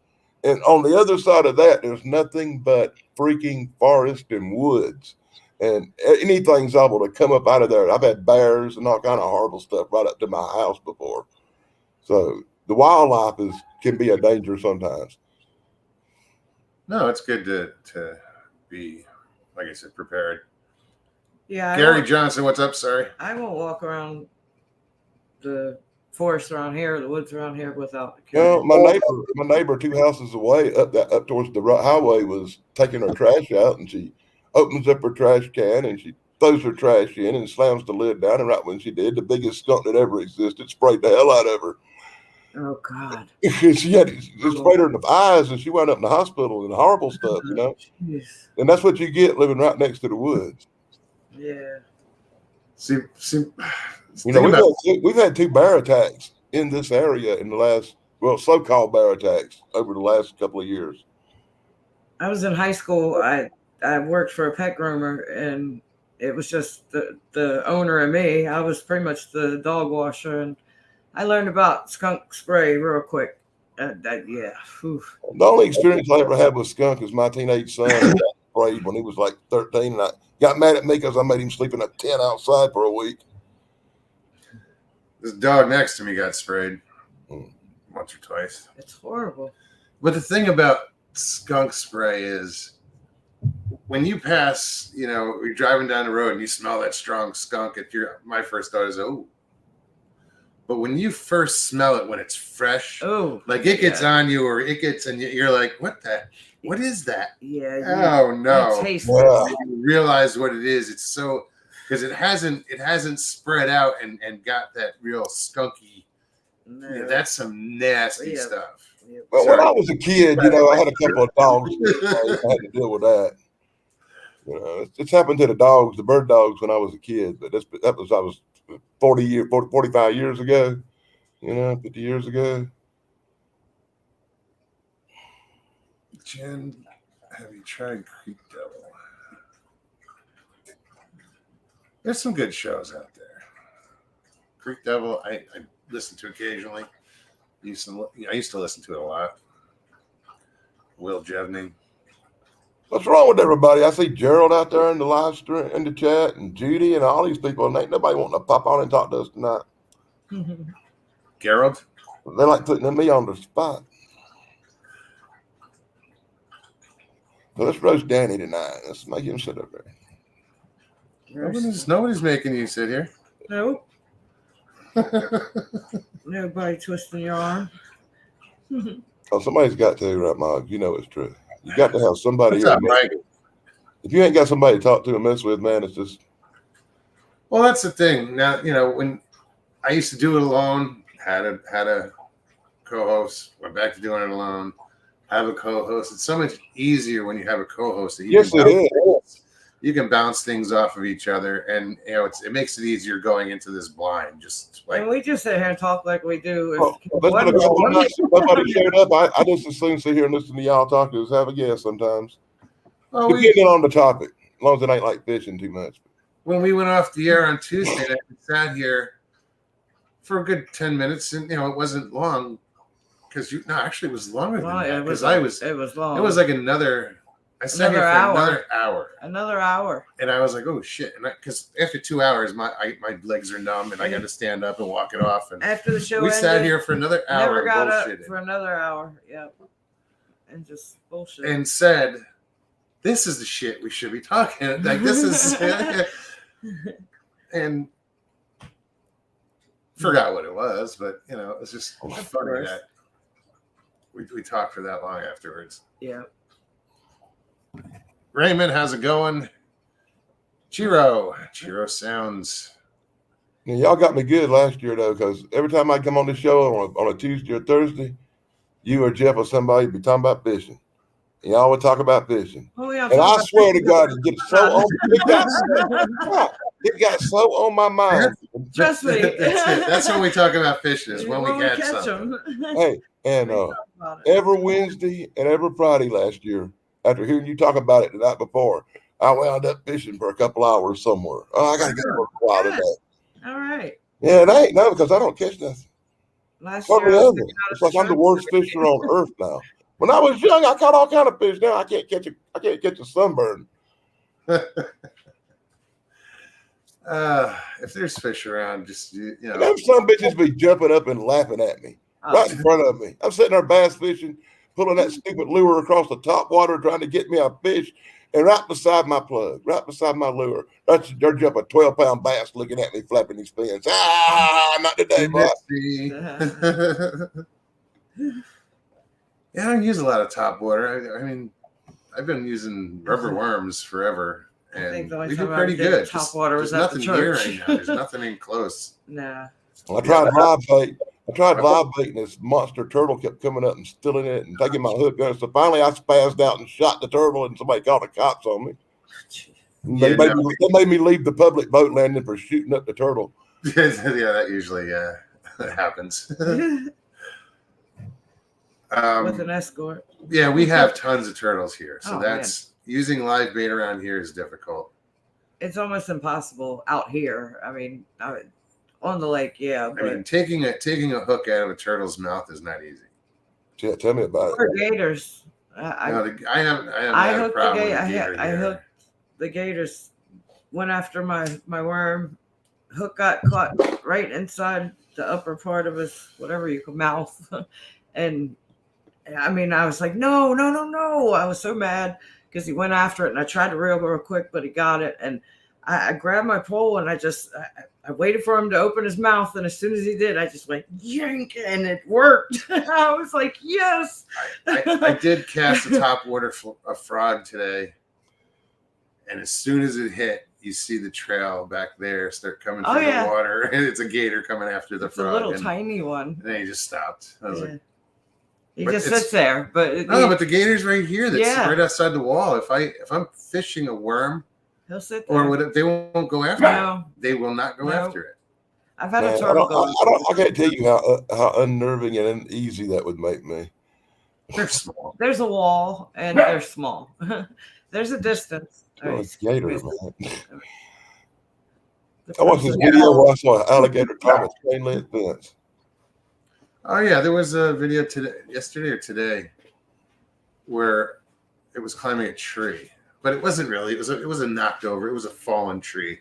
and on the other side of that, there's nothing but freaking forest and woods. And anything's able to come up out of there. I've had bears and all kind of horrible stuff right up to my house before. So the wildlife can be a danger sometimes. No, it's good to be, like I said, prepared. yeah. Gary Johnson, what's up? Sorry. I won't walk around the forest around here, the woods around here without the camera. Well, my neighbor 2 houses away up towards the highway was taking her trash out, and she opens up her trash can and she throws her trash in and slams the lid down. And right when she did, the biggest skunk that ever existed sprayed the hell out of her. Oh God! She had it sprayed her in the eyes, and she wound up in the hospital and horrible stuff, Jeez. And that's what you get living right next to the woods. Yeah. See, We've had 2 bear attacks in this area in the last, so-called bear attacks over the last couple of years. I was in high school. I worked for a pet groomer, and it was just the owner and me. I was pretty much the dog washer, and I learned about skunk spray real quick. Yeah. Whew. The only experience I ever had with skunk is my teenage son got sprayed when he was like 13, and I got mad at me because I made him sleep in a tent outside for a week. this dog next to me got sprayed once or twice. It's horrible. But the thing about skunk spray is when you pass, you're driving down the road and you smell that strong skunk. My first thought is, oh. But when you first smell it when it's fresh, like it gets on you or it gets, and you're like, what is that? Yeah. Oh no. You taste You realize what it is. It's so, because it hasn't spread out and got that real skunky. No. That's some nasty stuff. Well, when I was a kid, I had a couple of dogs. I had to deal with that. It's happened to the bird dogs when I was a kid, but I was 45 years ago, 50 years ago. Jen, have you tried Creek Devil? There's some good shows out there. Creek Devil, I listen to occasionally. I used to listen to it a lot. Will Jevning. What's wrong with everybody? I see Gerald out there in the live stream, in the chat, and Judy and all these people, and ain't nobody wanting to pop on and talk to us tonight. Gerald? They like putting me on the spot. So let's roast Danny tonight. Let's make him sit up there. Nobody's making you sit here. Nope. Nobody twisting your arm. Oh, somebody's got to, right, Mog? It's true. You got to have somebody. What's up, Mike? If you ain't got somebody to talk to and mess with, man, it's just. Well, that's the thing. Now, when I used to do it alone, had a co-host, went back to doing it alone, have a co-host. It's so much easier when you have a co-host. Yes, it is. You can bounce things off of each other, and it makes it easier going into this blind. Just like, and we just sit here and talk like we do. Nobody showed up. I just as soon sit here and listen to y'all talk as have a guess sometimes. Well, depending on the topic, as long as it ain't like fishing too much. When we went off the air on Tuesday, I sat here for a good 10 minutes, and it wasn't long because actually it was longer than that because it was long. It was like another. I sat here for another hour. Another hour. And I was like, oh shit! And because after 2 hours, my legs are numb, and I got to stand up and walk it off. And after the show, we sat here for another hour. Never got up for another hour. Yep. And just bullshit. And said, "This is the shit we should be talking. Like this is." And forgot what it was, but it's just funny that we talked for that long afterwards. Yeah. Raymond, how's it going? Chiro sounds. Yeah, y'all got me good last year though, because every time I come on the show on a Tuesday or Thursday, you or Jeff or somebody be talking about fishing. And y'all would talk about fishing. Oh, yeah, and I swear to God, it got so on my mind. Trust me. That's when we talk about fishing, is when we catch something. Hey, and every Wednesday and every Friday last year, after hearing you talk about it the night before, I wound up fishing for a couple hours somewhere. Oh, I got to get for a while today. All right. Yeah, it ain't no, because I don't catch nothing. Last year, it's like I'm the worst fisher on earth now. When I was young, I caught all kind of fish. Now I can't catch a sunburn. If there's fish around, just them some bitches be jumping up and laughing at me right in front of me. I'm sitting there bass fishing, pulling that stupid lure across the top water, trying to get me a fish, and right beside my plug, right beside my lure, they're jumping 12-pound bass looking at me, flapping his fins. Not today, bro. Yeah, I don't use a lot of top water. I mean, I've been using rubber worms forever, and we do pretty good. Top water was at the nothing church. here right now. There's nothing in close. Nah. Well, I tried live bait. And this monster turtle kept coming up and stealing it and taking my hook. So finally, I spazzed out and shot the turtle, and somebody called the cops on me. They made me leave the public boat landing for shooting up the turtle. Yeah, that usually that happens. With an escort. Yeah, we have tons of turtles here, so using live bait around here is difficult. It's almost impossible out here. I mean, on the lake, yeah. I mean, taking a hook out of a turtle's mouth is not easy. Yeah, tell me about it. Or gators. I hooked the gator. I hooked the gators. Went after my worm. Hook got caught right inside the upper part of his whatever you call mouth, and I mean, I was like, no, no, no, no. I was so mad because he went after it, and I tried to reel real quick, but he got it. And I grabbed my pole, and I waited for him to open his mouth, and as soon as he did, I just went yank, and it worked. I was like, yes. I did cast a topwater a frog today, and as soon as it hit, you see the trail back there start coming through the water, and it's a gator coming after the frog. A little tiny one. And then he just stopped. I was like, he just sits there, but but the gator's right here. That's right outside the wall. If I'm fishing a worm, he'll sit there. Or they won't go after it. They will not go after it. I've had a turtle go. I can't tell you how unnerving and uneasy that would make me. They're small. There's a wall, and they're small. There's a distance. It's gator, man. I watched this video where I saw an alligator climb a chain link fence. Oh yeah, there was a video yesterday or today, where it was climbing a tree, but it wasn't really. It was a knocked over. It was a fallen tree,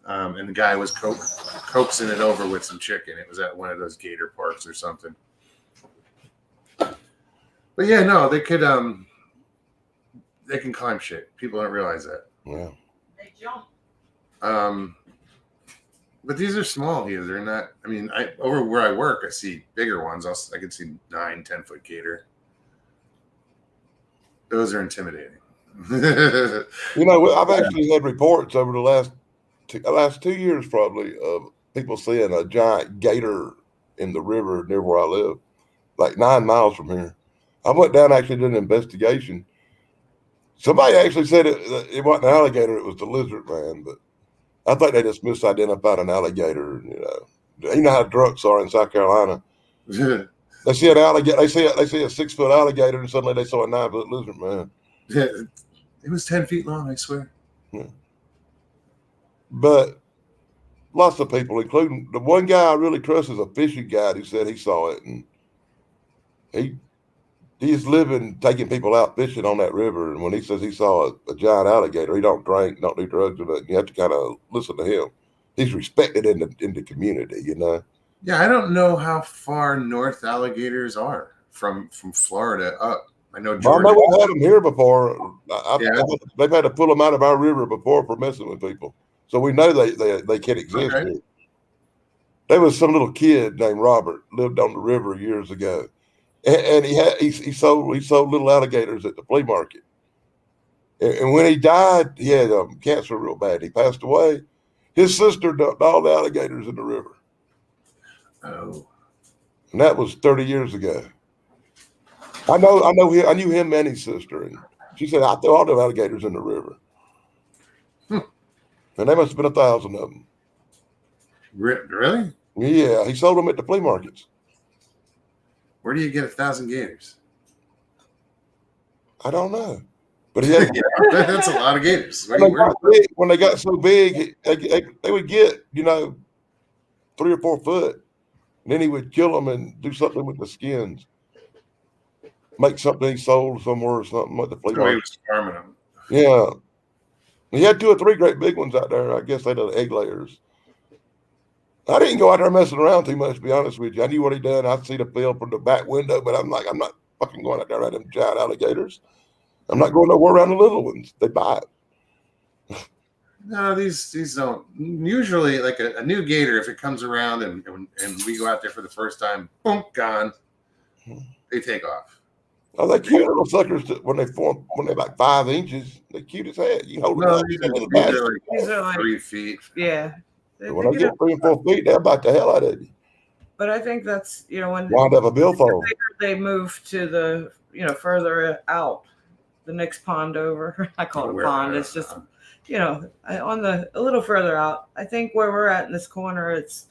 and the guy was coaxing it over with some chicken. It was at one of those gator parks or something. But yeah, no, they could. They can climb shit. People don't realize that. Yeah. They jump. But these are small here. They're not. I mean, over where I work, I see bigger ones. I can see 9-10 foot gator. Those are intimidating. I've actually had reports over the last 2 years, probably, of people seeing a giant gator in the river near where I live, like 9 miles from here. I went down actually did an investigation. Somebody actually said it wasn't an alligator; it was the lizard man. But I think they just misidentified an alligator. You know how drunks are in South Carolina. They see an alligator. They see a 6 foot alligator, and suddenly they saw a 9 foot lizard man. Yeah, it was 10 feet long. I swear. Yeah. But lots of people, including the one guy I really trust, is a fishing guide who said he saw it, and he's living taking people out fishing on that river. And when he says he saw a giant alligator, he don't drink, don't do drugs, and you have to kind of listen to him. He's respected in the community, Yeah, I don't know how far north alligators are from Florida up. I know Georgia. I know we've had them here before. They've had to pull them out of our river before for messing with people, so we know they can exist. Okay. Here. There was some little kid named Robert lived on the river years ago. And he sold little alligators at the flea market. And when he died, he had cancer real bad. He passed away. His sister dumped all the alligators in the river. Oh. And that was 30 years ago. I knew him and his sister, and she said, I threw all the alligators in the river. And there must have been 1,000 of them. Really? Yeah, he sold them at the flea markets. Where do you get 1,000 gators? I don't know, but he had. That's a lot of gators. When they got so big, they would get 3 or 4 foot, and then he would kill them and do something with the skins, make something he sold somewhere or something at the flea market. He was farming them. Yeah, he had 2 or 3 great big ones out there. I guess they did egg layers. I didn't go out there messing around too much, to be honest with you. I knew what he done. I'd see the field from the back window, but I'm not fucking going out there around them giant alligators. I'm not going nowhere around the little ones. They bite. No, these don't. Usually, like a new gator, if it comes around and we go out there for the first time, boom, gone. They take off. Oh, they're cute little suckers when they're like 5 inches. They're cute as hell. You hold them these are like 3 feet. Yeah. When they get 3 and 4 feet, they'll bite the hell out of you. But I think that's when wind up a billfold. They move to the further out, the next pond over. I call it a pond. It's just on a little further out. I think where we're at in this corner, it's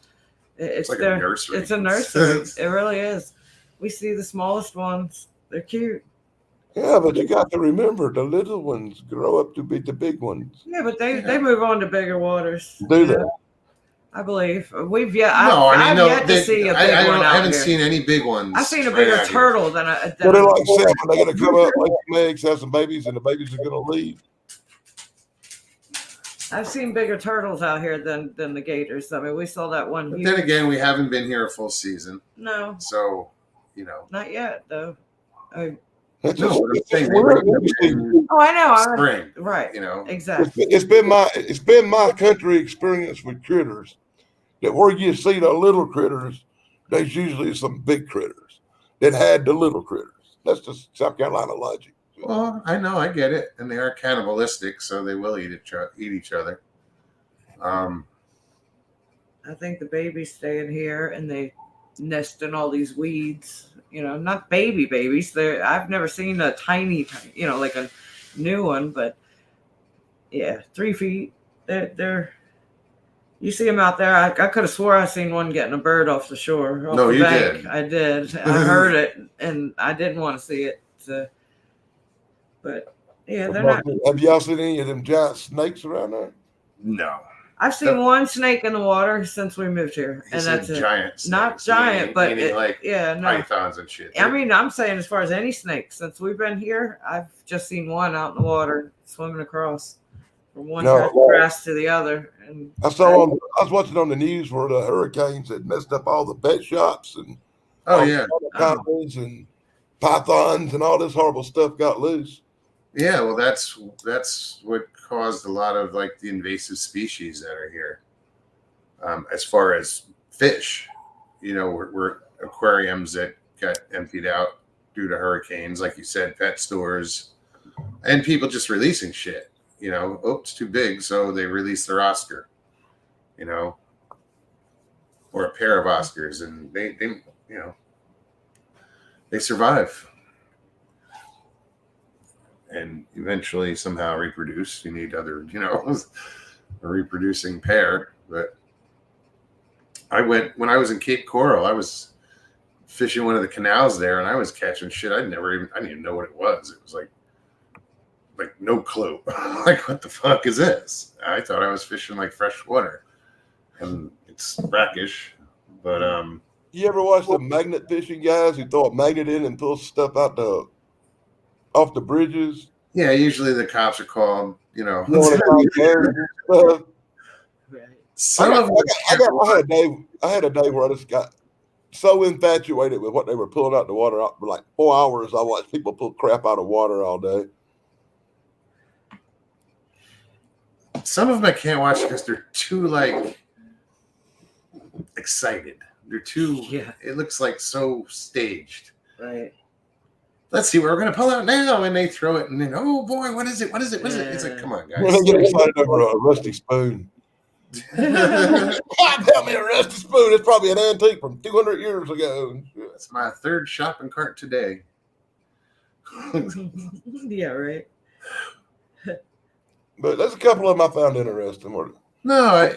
like a nursery. It's a nursery. It really is. We see the smallest ones. They're cute. Yeah, but you got to remember the little ones grow up to be the big ones. Yeah, but they move on to bigger waters. Do they? I believe I've yet to see a big one. I haven't seen any big ones. I've seen a bigger turtle than a. They're like salmon. They're going to come up, lay some eggs, have some babies, and the babies are going to leave. I've seen bigger turtles out here than the gators. I mean, we saw that one. But then again, we haven't been here a full season. No. So, Not yet, though. That's No, just, what I'm it's saying, just they weird. bring them in Oh, I know. spring, Right. you know. Exactly. It's been my country experience with critters that where you see the little critters, there's usually some big critters that had the little critters. That's just South Carolina logic. Well, I know, I get it, and they are cannibalistic, so they will eat each other. I think the babies stay in here and they nest in all these weeds. You know, not babies. I've never seen a tiny, like a new one, but yeah, 3 feet. They're you see them out there. I could have swore I seen one getting a bird off the shore. Off No, the you bank. did. I did. I heard it, and I didn't want to see it. So, but yeah, they're not. Have y'all seen any of them giant snakes around there? No. I've seen one snake in the water since we moved here, He and said that's it. giant snakes, Not giant, but meaning like yeah, no. pythons and shit. I mean, I'm saying as far as any snakes, since we've been here, I've just seen one out in the water swimming across from one patch of grass to the other. And I was watching on the news where the hurricanes had messed up all the pet shops and commons and pythons and all this horrible stuff got loose. Yeah, well, that's what caused a lot of like the invasive species that are here. As far as fish, you know, we're aquariums that got emptied out due to hurricanes, like you said, pet stores, and people just releasing shit. You know, oh, it's too big, so they release their Oscar, you know, or a pair of Oscars, and they you know, they survive. And eventually somehow reproduce. You need other, you know, a reproducing pair. But when I was in Cape Coral, I was fishing one of the canals there, and I was catching shit. I didn't even know what it was. It was like no clue. Like, what the fuck is this? I thought I was fishing like fresh water, and it's brackish. But you ever watch the magnet fishing guys who throw a magnet in and pull stuff out off the bridges? Yeah, usually the cops are called, you know. I had a day where I just got so infatuated with what they were pulling out the water. For like 4 hours, I watched people pull crap out of water all day. Some of them I can't watch because they're too like excited. They're too. Yeah. It looks like so staged. Right. Let's see what we're gonna pull out now, and they throw it, and then oh boy, what is it? What is it? What is it? It's like, come on, guys. They get excited over a rusty spoon. God, tell me a rusty spoon. It's probably an antique from 200 years ago. That's my third shopping cart today. Yeah, right. But there's a couple of them I found interesting. No,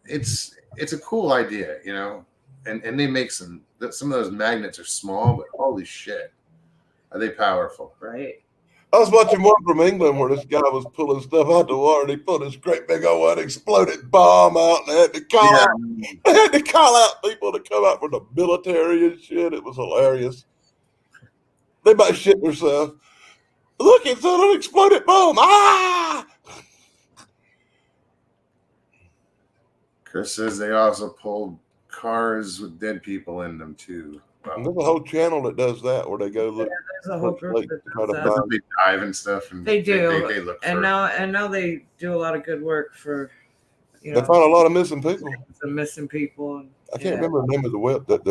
it's a cool idea, you know, and they make some of those magnets are small, but holy shit, are they powerful? Right. I was watching one from England where this guy was pulling stuff out the water, and he pulled this great big old unexploded bomb out, and they had to call out people to come out from the military and shit. It was hilarious. They might shit themselves. Look, it's an unexploded bomb. Ah! Chris says they also pulled cars with dead people in them too. Wow. There's a whole channel that does that where they go look. Yeah, there's a whole group that does that. They dive and stuff, and they do. They look and for, now they do a lot of good work for. You know, they find a lot of missing people. Some missing people. I can't remember the name of the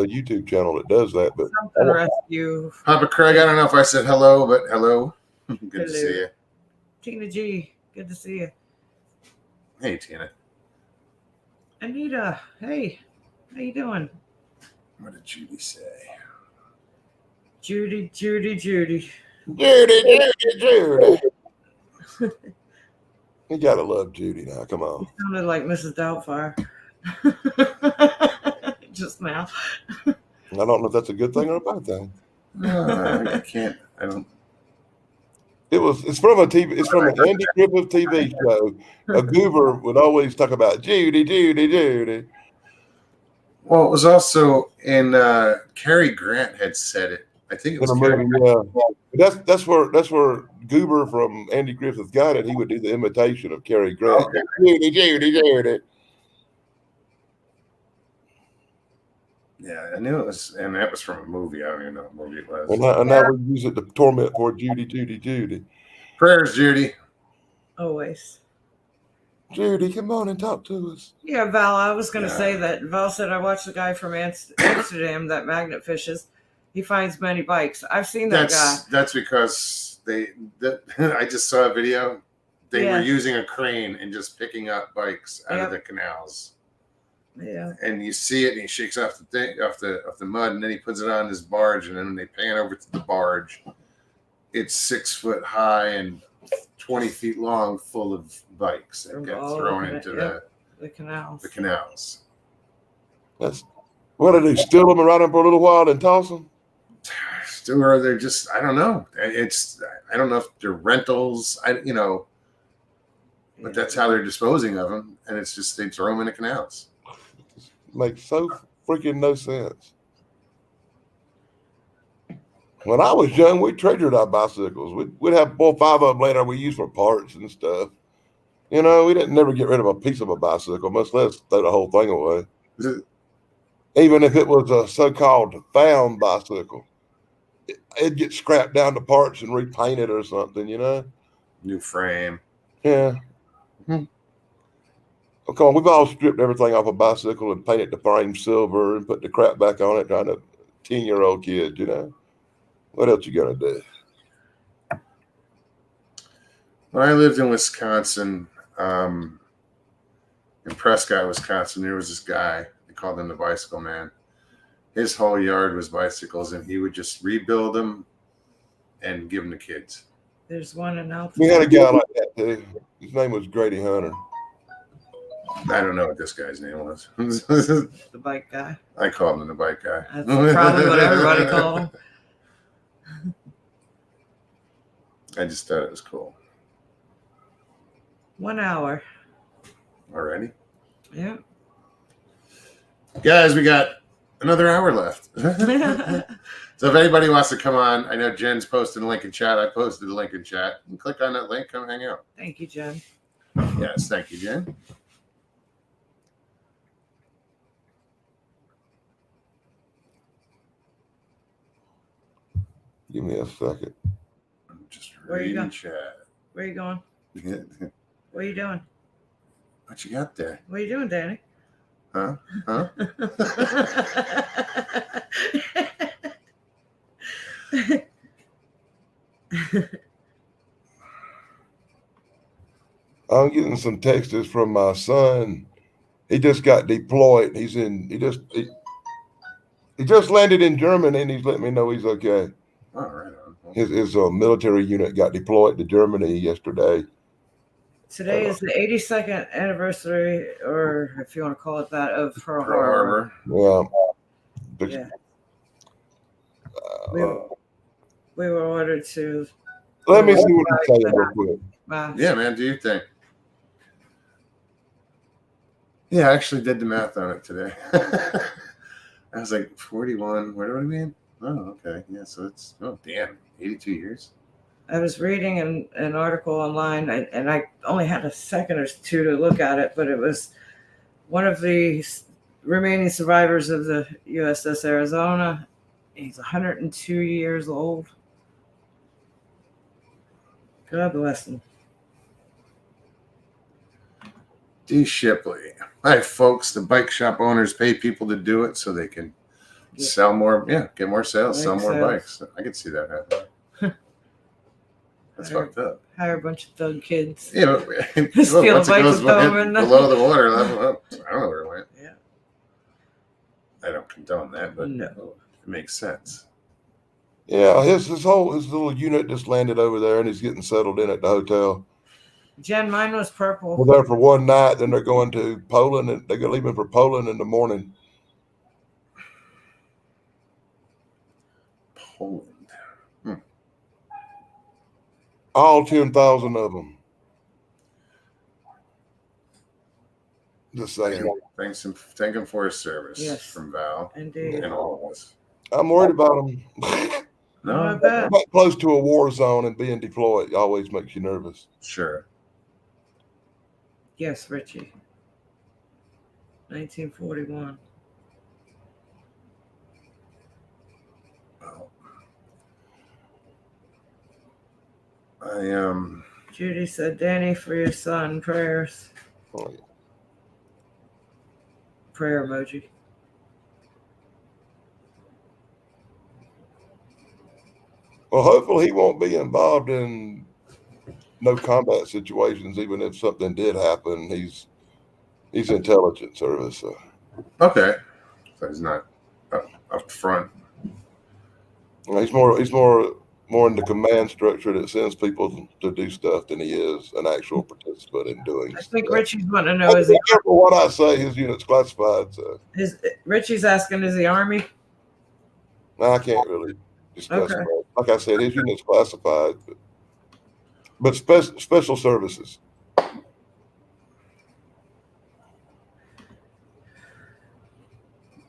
YouTube channel that does that, but Something rescue. Papa Craig. I don't know if I said hello, but hello. Good to see you. Tina G. Good to see you. Hey, Tina. Anita. Hey. How you doing? What did Judy say? Judy. Judy. You gotta love Judy now. Come on. You sounded like Mrs. Doubtfire. Just now. I don't know if that's a good thing or a bad thing. No, I can't. I don't. It's from a TV. It's from an Andy Griffith TV show. A goober would always talk about Judy. Well, it was also in Cary Grant had said it. I think it was Cary Grant. Yeah. That's where Goober from Andy Griffith got it. He would do the imitation of Cary Grant. Okay. Judy. Yeah, I knew it was, and that was from a movie. I don't even know what movie it was. And now we use it to torment poor Judy, Judy, Judy. Prayers, Judy. Always. Judy, come on and talk to us. Yeah, Val, I was going to Yeah. say that. Val said, I watched the guy from Amsterdam that magnet fishes. He finds many bikes. I've seen that guy. That's because I just saw a video. They were Yeah. using a crane and just picking up bikes out Yep. of the canals. Yeah. And you see it, and he shakes off the thing, off the mud, and then he puts it on his barge, and then when they pan over to the barge, it's 6 foot high and 20 feet long, full of bikes that get thrown into the canals. the canals. What do they steal them and ride them for a little while and toss them? Still, are they just? I don't know. I don't know if they're rentals. But that's how they're disposing of them, and it's just they throw them in the canals. Makes so freaking no sense. When I was young, we treasured our bicycles. We'd have 4 or 5 of them later we used for parts and stuff. We didn't never get rid of a piece of a bicycle, much less throw the whole thing away. Even if it was a so-called found bicycle, it'd get scrapped down to parts and repainted or something, New frame. Yeah. Oh, come on, we've all stripped everything off a bicycle and painted the frame silver and put the crap back on it, trying to 10-year-old kid, What else you gonna do? When I lived in Wisconsin, in Prescott, Wisconsin, there was this guy. They called him the Bicycle Man. His whole yard was bicycles, and he would just rebuild them and give them to kids. There's one in Alpha. We had a guy like that too. His name was Grady Hunter. I don't know what this guy's name was. The bike guy. I called him the bike guy. That's probably what everybody called him. I just thought it was cool. 1 hour. Already? Yeah. Guys, we got another hour left. So if anybody wants to come on, I know Jen's posted a link in chat. I posted a link in chat. And click on that link, come hang out. Thank you, Jen. Yes, thank you, Jen. Give me a second. I'm just Where you reading going? chat. Where you going? What are you doing? What you got there? What are you doing, Danny? Huh? I'm getting some texts from my son. He just got deployed. He just landed in Germany, and he's letting me know he's okay. Oh, right on. His military unit got deployed to Germany yesterday. Today is the 82nd anniversary, or if you want to call it that, of Pearl Pearl Harbor. Harbor. Yeah. Yeah. We were ordered to. Let me see what he's saying real quick. Yeah, man, do you think? Yeah, I actually did the math on it today. I was like, 41. What do I mean? Oh, okay. Yeah, so it's, oh, damn, 82 years. I was reading an article online, and I only had a second or two to look at it, but it was one of the remaining survivors of the USS Arizona. He's 102 years old. God bless him. D. Shipley. Hi, folks. The bike shop owners pay people to do it so they can sell more, get more sales, sell more bikes. I can see that happening. That's fucked up. Hire a bunch of thug kids. Yeah, but Steal once it bikes goes and throw them in below the water level, I don't know where it went. Yeah. I don't condone that, but No. it makes sense. Yeah, his little unit just landed over there, and he's getting settled in at the hotel. Jen, mine was purple. We're there for one night, then they're going to Poland, and they're leaving for Poland in the morning. Poland. All 10,000 of them. Just saying. Thank him for his service. Yes. From Val Indeed. and all of us. I'm worried about them. No, I No, bet. Close to a war zone and being deployed always makes you nervous. sure. Yes, Richie. 1941. Judy said, Danny, for your son, prayers. Oh, yeah. Prayer emoji. Well, hopefully he won't be involved in no combat situations, even if something did happen. He's intelligence service. So. Okay. So he's not up front. He's more in the command structure that sends people to do stuff than he is an actual participant in doing I stuff. think Richie's wanting to know, is Be careful what I say. His unit's classified, so Richie's asking, is he Army? no, I can't really discuss Okay. that. Like I said, his unit's classified, but special services.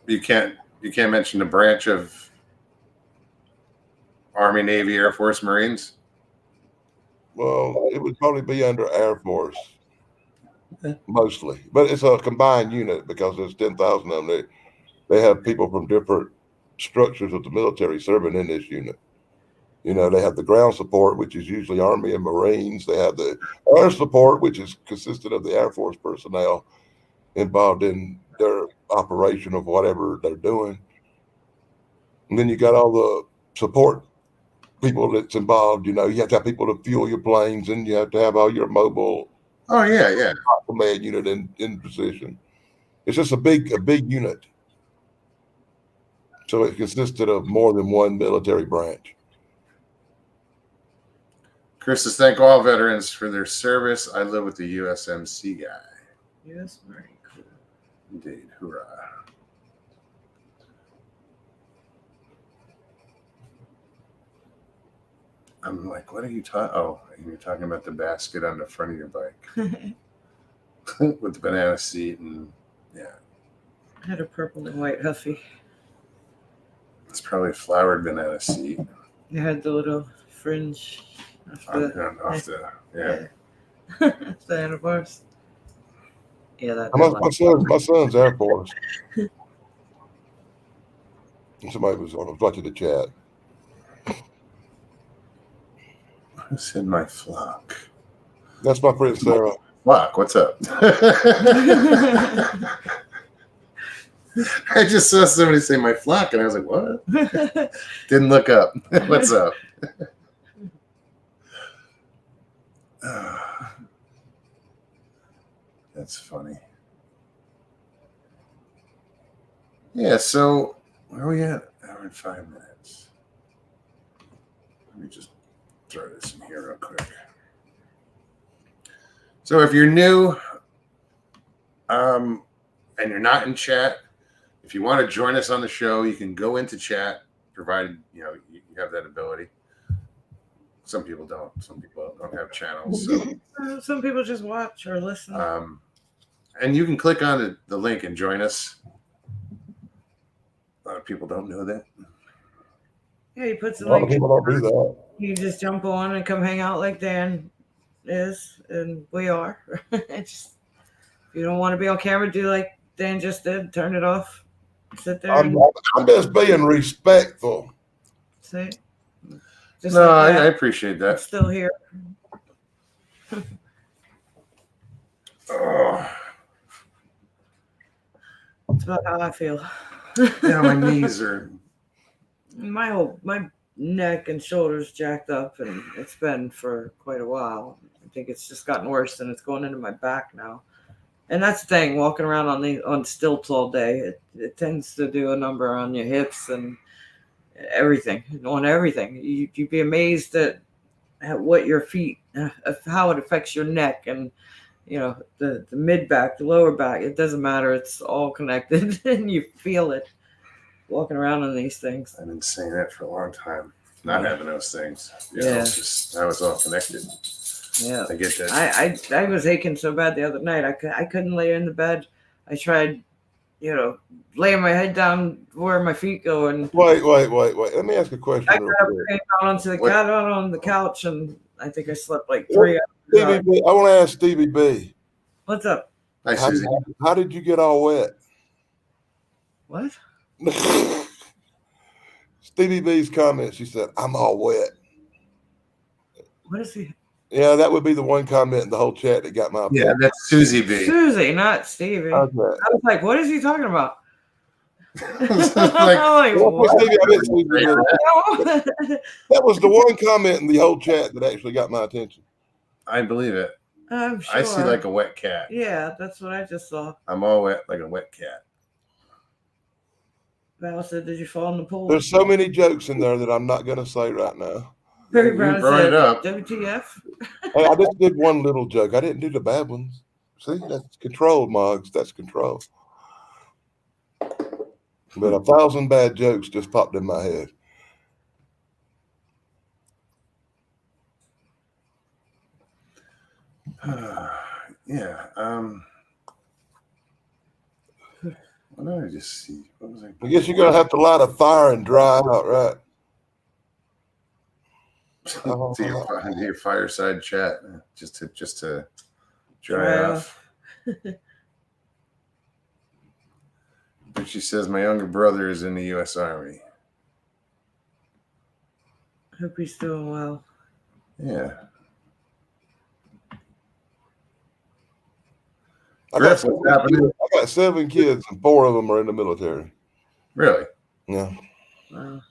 You can't mention the branch of Army, Navy, Air Force, Marines. Well, it would probably be under Air Force, mostly, but it's a combined unit because there's 10,000 of them. They have people from different structures of the military serving in this unit. You know, they have the ground support, which is usually Army and Marines. They have the air support, which is consisted of the Air Force personnel involved in their operation of whatever they're doing. And then you got all the support people that's involved. You know, you have to have people to fuel your planes, and you have to have all your mobile Oh yeah. command unit in position. It's just a big unit. So it consisted of more than one military branch. Chris says, thank all veterans for their service. I live with the USMC guy. Yes, very cool. Indeed. Hoorah. I'm like, what are you talking? Oh, you're talking about the basket on the front of your bike with the banana seat, and yeah, I had a purple and white Huffy. it's probably a flowered banana seat. You had the little fringe Off the the handlebars. Yeah, that. My son's Air Force. Somebody was watching the chat. Who's in my flock? That's my friend Sarah. Flock, what's up? I just saw somebody say my flock, and I was like, what? Didn't look up. What's up? That's funny. Yeah, so where are we at? Hour and 5 minutes. Let me just throw this in here real quick. So if you're new and you're not in chat, if you want to join us on the show, you can go into chat, provided you have that ability. Some people don't. Some people don't have channels. So. Some people just watch or listen. And you can click on the link and join us. A lot of people don't know that. Yeah, he puts the A lot of link. people don't do that. You just jump on and come hang out like Dan is, and we are. It's just, if you don't want to be on camera, do like Dan just did. Turn it off. Sit there and I'm just being respectful. say. Just No, like that. I appreciate I'm that. still here. Oh, That's about how I feel. yeah, my knees are. My neck and shoulders jacked up, and it's been for quite a while. I think it's just gotten worse, and it's going into my back now. And that's the thing, walking around on stilts all day, it tends to do a number on your hips and everything, on everything. You'd be amazed at what your feet, how it affects your neck and the mid back, the lower back. It doesn't matter. It's all connected, and you feel it walking around on these things. I've been saying that for a long time. Not having those things. Yeah. It's just how it's all connected. Yeah. I get that. I was aching so bad the other night. I couldn't lay in the bed. I tried, laying my head down where my feet go, and Wait. Let me ask a question. I got up and got on the couch, and I think I slept like 3 hours. Stevie B, I want to ask Stevie B. What's up? Hi, Susie. How did you get all wet? What? Stevie B's comment, she said, I'm all wet. What is he? Yeah, that would be the one comment in the whole chat that got my Yeah, attention. that's Susie B. Susie, not Stevie. Okay. I was like, what is he talking about? Like, I'm like, Well, what? Stevie, I meant Susie B. No. That was the one comment in the whole chat that actually got my attention. I believe it. I'm sure. I see like a wet cat. Yeah, that's what I just saw. I'm all wet like a wet cat. Val said, "Did you fall in the pool?" There's so many jokes in there that I'm not going to say right now. Barry You Brown brought said, it up. "WTF?" Hey, I just did one little joke. I didn't do the bad ones. See, that's control, Moggs. That's control. But 1,000 bad jokes just popped in my head. Yeah. What did I just see? What was I guess you're going to have to light a fire and dry out, right? to your fireside chat just to dry Dry off. But she says my younger brother is in the U.S. Army. Hope he's doing well. Yeah. I Griff, what's happening? got 7 kids and 4 of them are in the military. Really? Yeah. Wow.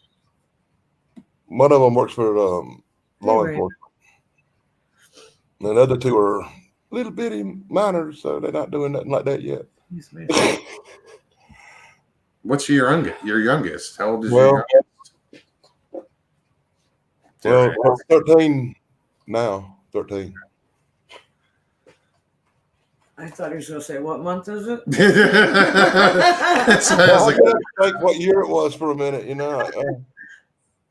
One of them works for law Right. enforcement. And the other 2 are little bitty minors, so they're not doing nothing like that yet. He's made- What's your youngest? How old is Well, your youngest? Well, 13 now. 13. I thought he was going to say, "What month is it?" That's why I Well, was like, I had to think what year it was for a minute, you know.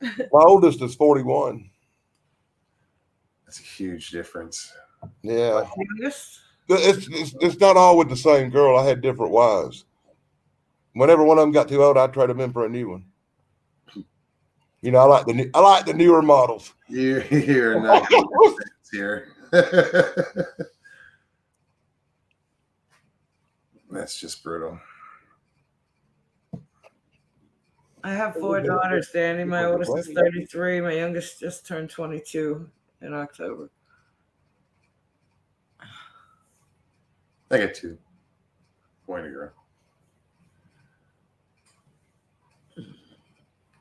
My oldest is 41. that's a huge difference. Yeah. Youngest? It's not all with the same girl. I had different wives. Whenever one of them got too old, I'd trade them in for a new one. You know, I like the newer models. You're not here. That's just brutal. I have 4 daughters, Danny. My oldest is 33. My youngest just turned 22 in October. I get 2. Boy and a girl.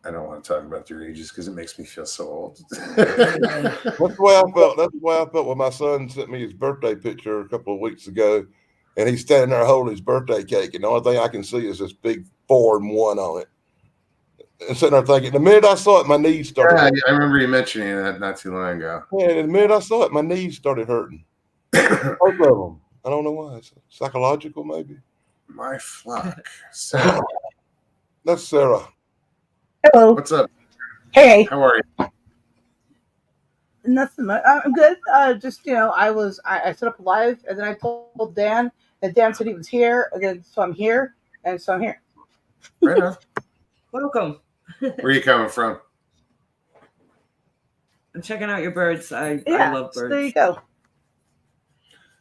I don't want to talk about their ages because it makes me feel so old. That's the way I felt. That's the way I felt when my son sent me his birthday picture a couple of weeks ago, and he's standing there holding his birthday cake, and the only thing I can see is this big 4 and 1 on it. And sitting there thinking, the minute I saw it, my knees started hurting. I remember you mentioning that not too long ago. Yeah, and the minute I saw it, my knees started hurting. Both of them. I don't know why. It's psychological, maybe. My flock. Sarah, That's Sarah. Hello. what's up? Hey. How are you? Nothing much. I'm good. Just I set up a live, and then I told Dan, and Dan said he was here, and then so I'm here, and so I'm here. Right on. Welcome. Where are you coming from? I'm checking out your birds. I Yeah. love So birds. there you go.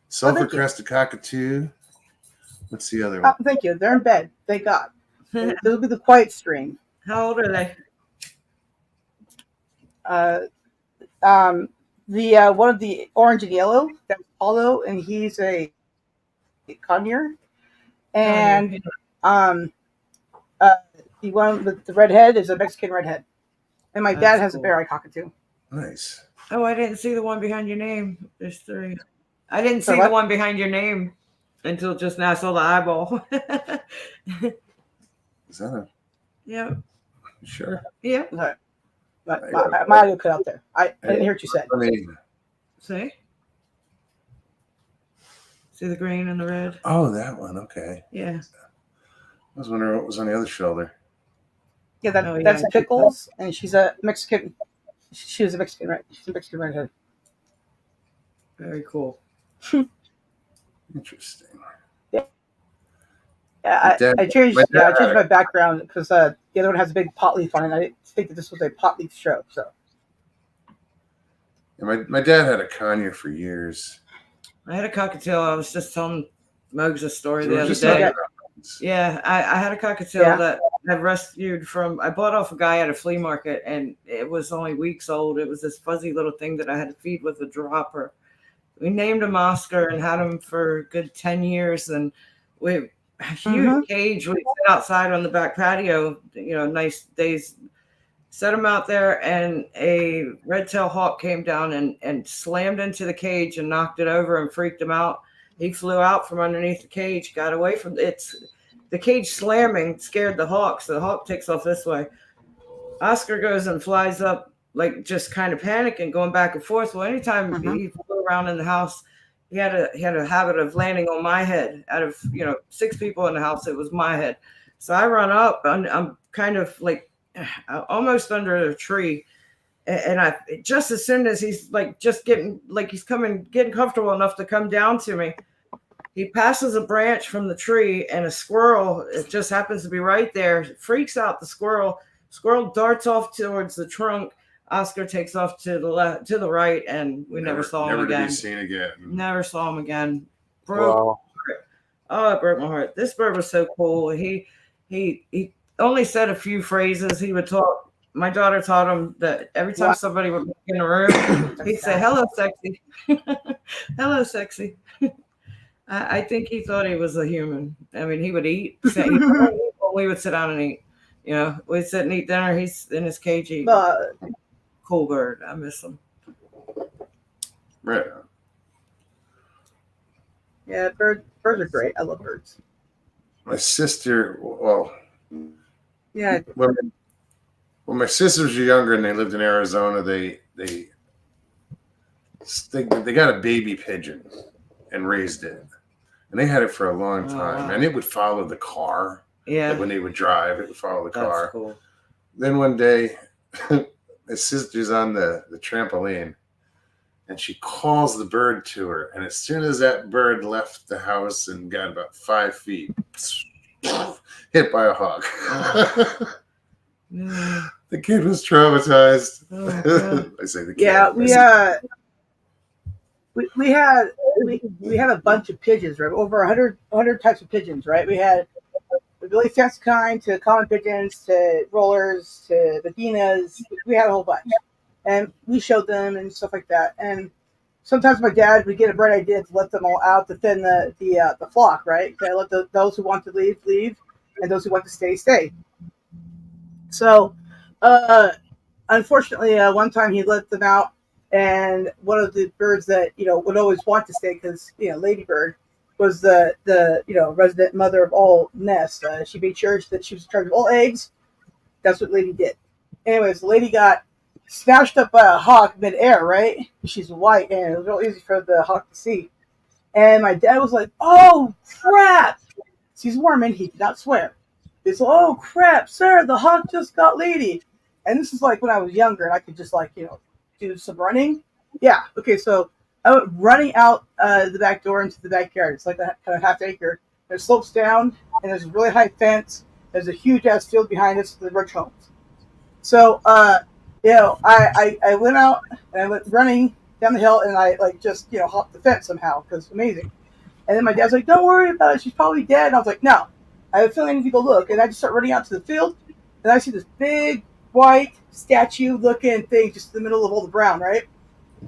Sulphur thank you. crested cockatoo. What's the other one? Thank you. They're in bed. Thank God. They'll be the quiet stream. How old are they? The one of the orange and yellow, that's Apollo, and he's a conure, and the one with the red head is a Mexican redhead, and my dad That's has cool. a Barry cockatoo. Nice. Oh, I didn't see the one behind your name. There's 3. I didn't For see what? the one behind your name until just now. I saw the eyeball. Is that a Yeah. sure? Yeah. Sorry. My audio cut out there. I didn't hear what you said. I mean, See? See the green and the red? oh, that one. Okay. Yeah. I was wondering what was on the other shoulder. Yeah, Oh, yeah. that's Pickles, and she's a Mexican. She was a Mexican, right? She's a Mexican redhead. Very cool. Interesting. Yeah, Dad- I changed. my Yeah, I dad- changed my background because the other one has a big pot leaf on it. And I didn't think that this was a pot leaf show. So Yeah, my dad had a conure for years. I had a cockatiel. I was just telling Mugs a story So the we're other just day. talking about things. Yeah, I had a cockatiel Yeah. that had rescued from. I bought off a guy at a flea market, and it was only weeks old. It was this fuzzy little thing that I had to feed with a dropper. We named him Oscar and had him for a good 10 years. And we a huge cage. We sit outside on the back patio, nice days. Set him out there, and a red-tailed hawk came down and slammed into the cage and knocked it over and freaked him out. He flew out from underneath the cage, got away from the cage slamming, scared the hawk. So the hawk takes off this way. Oscar goes and flies up, like just kind of panicking, going back and forth. Well, anytime he flew around in the house, he had a habit of landing on my head. Out of 6 people in the house, it was my head. So I run up, and I'm kind of like almost under a tree, and I just as soon as he's like just getting comfortable enough to come down to me, he passes a branch from the tree, and a squirrel, it just happens to be right there, freaks out the squirrel. Squirrel darts off towards the trunk. Oscar takes off to the left, to the right, and we never saw him again. Never to be seen again. Never saw him again. Wow. Oh, it broke my heart. This bird was so cool. He only said a few phrases. He would talk. My daughter taught him that every time somebody would walk in the room, he'd say, "Hello, sexy." "Hello, sexy." I think he thought he was a human. I mean, he would eat. We would sit down and eat. We'd sit and eat dinner. He's in his cage eating. Cool bird. I miss him. Right. Yeah, birds are great. I love birds. My sister, well, Yeah. when my sisters were younger and they lived in Arizona, they got a baby pigeon and raised it, and they had it for a long time, and it would follow the car. Yeah. Like when they would drive, it would follow the car. That's cool. Then one day, my sister's on the trampoline, and she calls the bird to her. And as soon as that bird left the house and got about 5 feet, hit by a hawk. The kid was traumatized. I say the kid. Yeah, we had a bunch of pigeons, right? Over 100 types of pigeons, right? We had the really fancy kind to common pigeons to rollers to Medinas. We had a whole bunch, and we showed them and stuff like that. And sometimes my dad would get a bright idea to let them all out to thin the flock, right? To let those who want to leave, and those who want to stay. So, unfortunately, one time he let them out, and one of the birds that would always want to stay, because ladybird was the resident mother of all nests. She made sure that she was in charge of all eggs. That's what Lady did. Anyways, the lady got smashed up by a hawk midair, right? She's white, and it was real easy for the hawk to see. And my dad was like, "Oh crap!" He's Mormon. He did not swear. He's like, "Oh crap, sir! The hawk just got Lady." And this is like when I was younger, and I could just do some running. Yeah. Okay. So I went running out the back door into the backyard. It's like a kind of half acre. It slopes down, and there's a really high fence. There's a huge ass field behind us with the rich homes. So, I went out and I went running down the hill, and I hopped the fence somehow because it's amazing. And then my dad's like, "Don't worry about it. She's probably dead." And I was like, "No, I have a feeling I need to go look." And I just start running out to the field, and I see this big white statue-looking thing just in the middle of all the brown, right?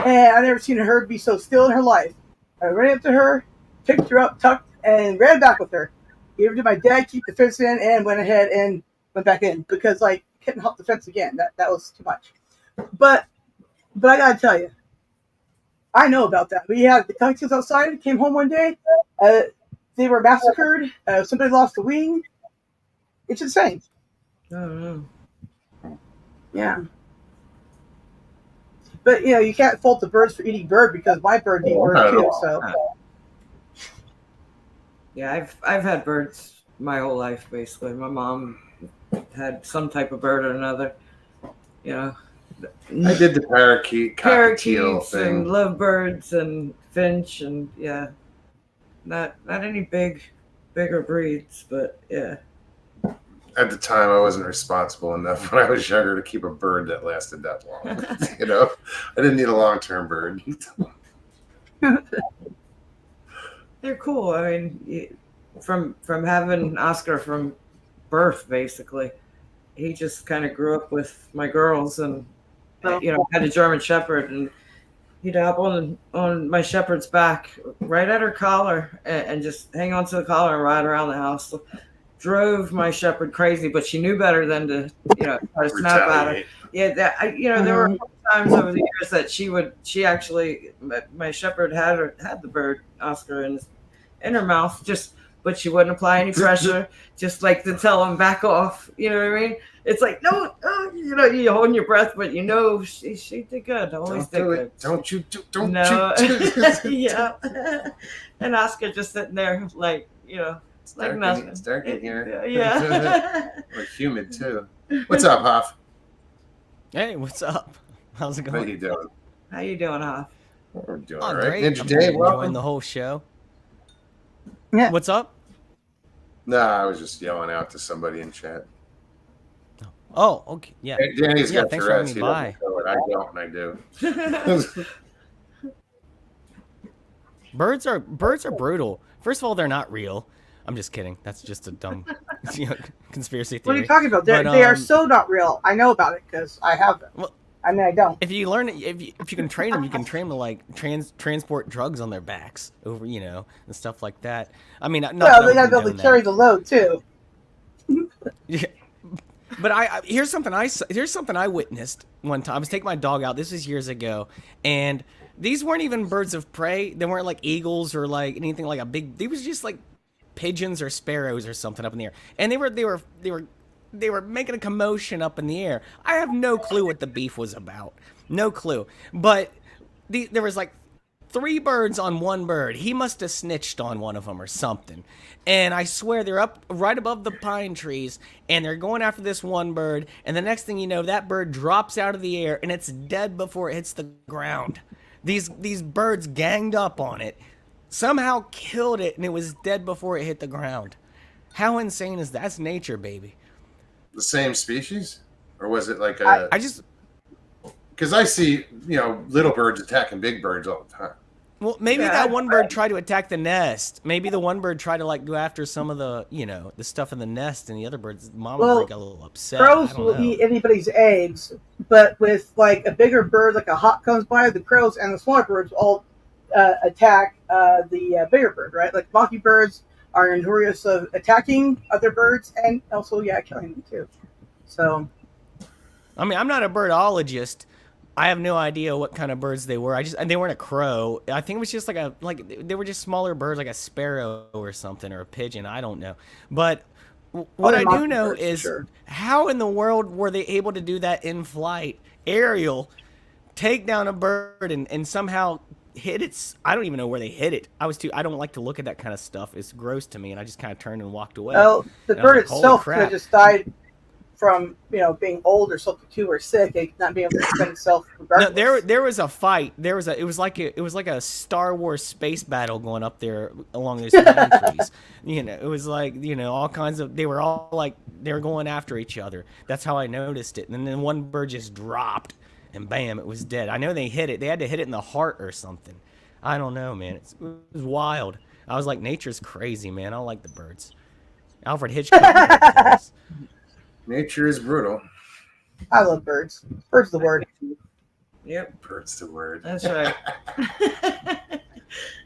And I've never seen a bird be so still in her life. I ran up to her, picked her up, tucked, and ran back with her. Gave her to my dad, keep the fence in, and went ahead and went back in because couldn't hop the fence again. That was too much. But I gotta tell you, I know about that. We had the cousins outside. Came home one day. They were massacred. Somebody lost a wing. It's insane. Oh, Yeah. But you can't fault the birds for eating bird because my bird ate bird too. So yeah, I've had birds my whole life basically. My mom had some type of bird or another. I did the parakeet, cockatiel thing. And lovebirds and finch and not any bigger breeds, but yeah. At the time, I wasn't responsible enough when I was younger to keep a bird that lasted that long. I didn't need a long-term bird. They're cool. I mean, from having Oscar from birth, basically. He just kind of grew up with my girls, and Oh. had a German Shepherd, and he'd hop on my shepherd's back, right at her collar, and just hang onto the collar and ride around the house. So, drove my shepherd crazy, but she knew better than to try to snap at her. Retaliate. Yeah, there were a couple times over the years that she actually, my shepherd had the bird Oscar in her mouth, but she wouldn't apply any pressure, just like to tell him back off. You know what I mean? It's like, no, you're holding your breath, but she did good. Always did good. Don't you do No, it. yeah. And Oscar just sitting there like, It's like dark nothing. It's dark in here. Yeah. We're humid too. What's up, Hoff? Hey, what's up? How's it How going? you doing? How you doing, Hoff? We're doing Oh, all right. great. Ninja I'm Dave, enjoying welcome. the whole show. Yeah. What's up? No, I was just yelling out to somebody in chat. Oh, okay. Yeah. Hey, Danny's Yeah, got thanks for having Tourette's. me He doesn't by. know it. I don't, and I do. Birds are brutal. First of all, they're not real. I'm just kidding. That's just a dumb conspiracy What are theory. you talking about? They are so not real. I know about it because I have them. Well, I mean, I don't. If you learn, if you can train them, you can train them to like transport drugs on their backs over, and stuff like that. I mean, not Well, they got to be able to carry the load too. Yeah. But here's something I witnessed one time. I was taking my dog out. This was years ago, and these weren't even birds of prey. They weren't like eagles or like anything like a big. They was just like pigeons or sparrows or something up in the air, and they were making a commotion up in the air. I have no clue what the beef was about. No clue. But there was like 3 birds on one bird. He must have snitched on one of them or something. And I swear they're up right above the pine trees, and they're going after this one bird. And the next thing you know, that bird drops out of the air, and it's dead before it hits the ground. These birds ganged up on it, somehow killed it, and it was dead before it hit the ground. How insane is that? That's nature, baby. The same species, or was it like I just because I see little birds attacking big birds all the time. Well, maybe Yeah, that one bird tried to attack the nest. Maybe the one bird tried to like go after some of the, the stuff in the nest, and the other bird's mama bird got a little upset. Crows I don't will know. eat anybody's eggs, but with like a bigger bird, like a hawk comes by, the crows and the smaller birds all attack the bigger bird, right? Like mockingbirds are notorious of attacking other birds and also, killing them too. So, I mean, I'm not a birdologist. I have no idea what kind of birds they were. They weren't a crow. I think it was just they were just smaller birds, like a sparrow or something, or a pigeon. I don't know. But what they're I do know mockingbirds, for is sure. how in the world were they able to do that in flight? Aerial, take down a bird and somehow hit it. I don't even know where they hit it. I don't like to look at that kind of stuff. It's gross to me, and I just kind of turned and walked away. well, the And I was bird like, holy itself could crap. have just died from being old or something too, or sick, and not being able to defend itself. No, Regardless. there was a fight. It was like a Star Wars space battle going up there along those pine trees. It was like all kinds of. They were all like they were going after each other. That's how I noticed it. And then one bird just dropped, and bam, it was dead. I know they hit it. They had to hit it in the heart or something. I don't know, man. It was wild. I was like, nature's crazy, man. I don't like the birds. Alfred Hitchcock. Nature is brutal. I love birds. Birds the word. Yep, Bird's the word. that's right.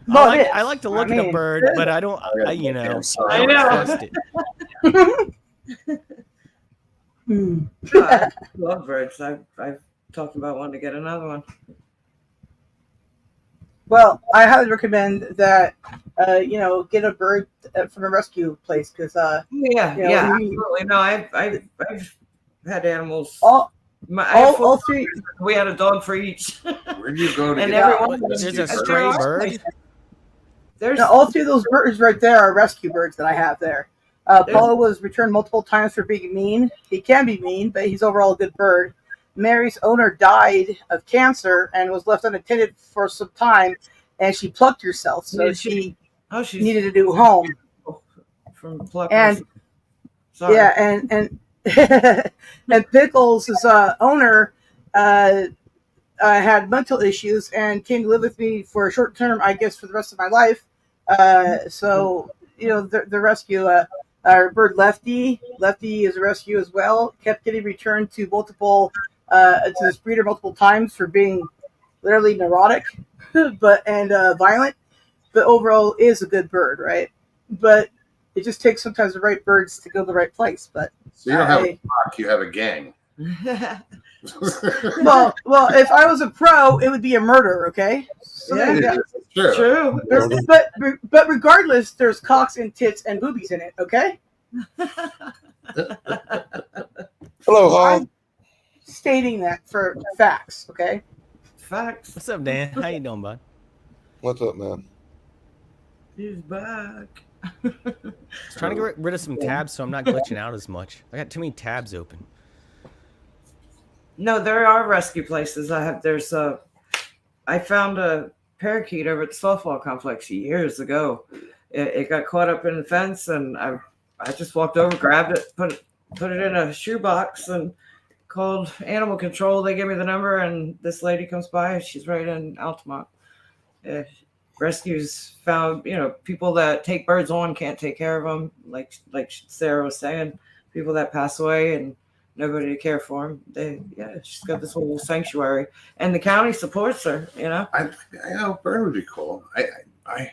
Well, it is. I like to look I at a mean, bird, but I don't. I'm sorry. I know. trust it. Hmm. I love birds. I've talked about wanting to get another one. Well, I highly recommend that get a bird from a rescue place because Yeah, You know, yeah, we- absolutely. No, I've had animals. all I have four all three. dogs. We had a dog for each. Where do you go to And get everyone- that? There's a That's stray right. bird. There's Now, all three of those birds right there are rescue birds that I have there. Paulo was returned multiple times for being mean. He can be mean, but he's overall a good bird. Mary's owner died of cancer and was left unattended for some time, and she plucked herself, so Did she she's needed a new home. from Pluckers. And Sorry. yeah, and and Pickles' owner had mental issues and came to live with me for a short term, I guess, for the rest of my life. So the rescue Our bird Lefty. Lefty is a rescue as well. Kept getting returned to to this breeder multiple times for being literally neurotic, and violent. But overall, is a good bird, right? But it just takes sometimes the right birds to go to the right place. But So you don't have a flock, you have a gang. well, if I was a pro, it would be a murder. Okay. So there you go. True. True. But regardless, there's cocks and tits and boobies in it. Okay. Hello, Hog. I'm stating that for facts. Okay. Facts. What's up, Dan? How you doing, bud? What's up, man? He's back. Trying to get rid of some tabs so I'm not glitching out as much. I got too many tabs open. No, there are rescue places. I found a parakeet over at the softball complex years ago. It got caught up in the fence, and I just walked over, grabbed it, put it in a shoebox, and called animal control. They gave me the number, and this lady comes by. She's right in Altamont. Rescues found, people that take birds on can't take care of them. Like Sarah was saying, people that pass away and nobody to care for them. She's got this whole sanctuary, and the county supports her. I know bird would be cool. I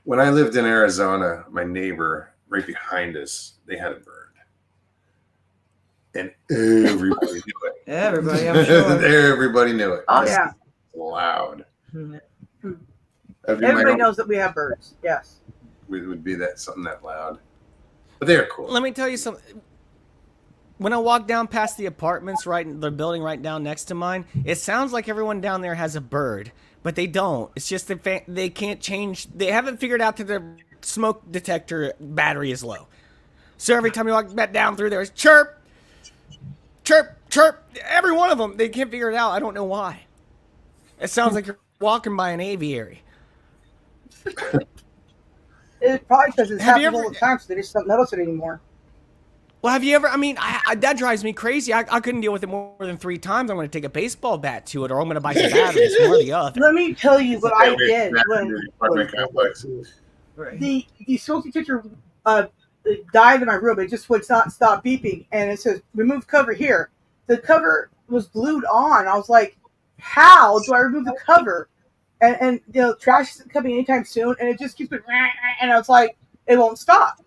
when I lived in Arizona, my neighbor right behind us, they had a bird, and everybody knew it. Everybody, I'm sure. Everybody knew it. Oh yeah. Loud. Everybody knows that we have birds. Yes. It would be something that loud, but they're cool. Let me tell you something. When I walk down past the apartments, the building right down next to mine, it sounds like everyone down there has a bird, but they don't. It's just they can't change. They haven't figured out that their smoke detector battery is low. So every time you walk back down through there, it's chirp, chirp, chirp. Every one of them, they can't figure it out. I don't know why. It sounds like you're walking by an aviary. It's probably because it's happening all the time, so they just don't notice it anymore. Well, have you ever? I mean, that drives me crazy. I couldn't deal with it more than 3 times. I'm going to take a baseball bat to it, or I'm going to buy some batteries, one or the other. Let me tell you what I did when apartment complex. the smoke detector died in my room. It just would not stop beeping, and it says remove cover here. The cover was glued on. I was like, how do I remove the cover? And trash isn't coming anytime soon, and it just keeps going, and I was like, it won't stop.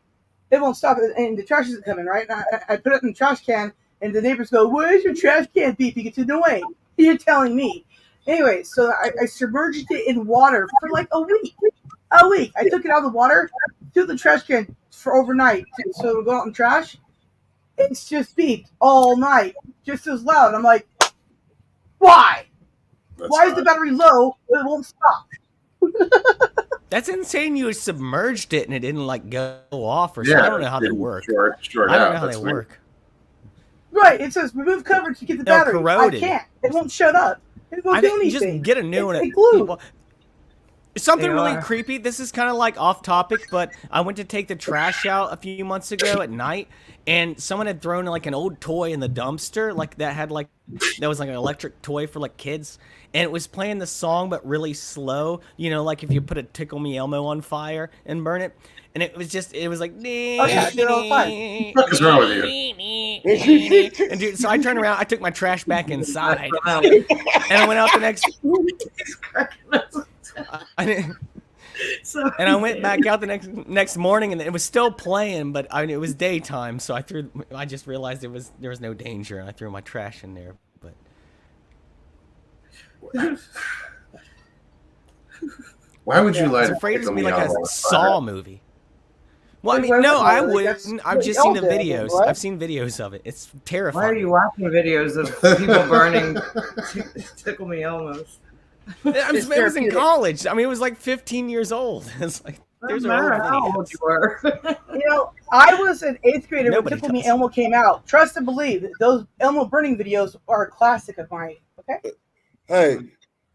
It won't stop, and the trash isn't coming, right? And I put it in the trash can, and the neighbors go, why is your trash can beeping? It's annoying. You're telling me. Anyway, so I submerged it in water for like a week. I took it out of the water, filled the trash can for overnight, so it'll go out in trash. It's just beeped all night, just as loud. I'm like, why? Why is the battery low, but it won't stop? That's insane. You submerged it and it didn't go off or something. I don't know how they work. Short I don't know out. how That's they weird. work. Right, it says remove cover to get the battery. Corroded. I can't. It won't shut up. It won't do anything. Just get a new one. It's glued. People- Something They really are. creepy. This is kind of off topic, but I went to take the trash out a few months ago at night, and someone had thrown an old toy in the dumpster, that was an electric toy for kids, and it was playing the song but really slow. Like if you put a Tickle Me Elmo on fire and burn it, and it was like. Oh yeah, I do it all the time. What is wrong with you? And dude, so I turned around, I took my trash back inside, and I went out the next. And I went back out the next morning, and it was still playing, but it was daytime, so I just realized there was no danger, and I threw my trash in there. But Why would you I light was a afraid it was Tickle gonna be Me like Elmo a on Saw fire? movie. Well, I Wait, mean, no, wait, I wait, wouldn't. I've what just seen the y'all did, videos. what? I've seen videos of it. It's Why are terrifying. you watching videos of people burning Tickle Me Elmos? It was in therapeutic. college. I mean, it was 15 years old. It's there's Doesn't our matter old how old videos. you were. I was an 8th grader when Nobody Tickle Me does. Elmo came out. Trust and believe, those Elmo burning videos are a classic of mine. Okay. Hey,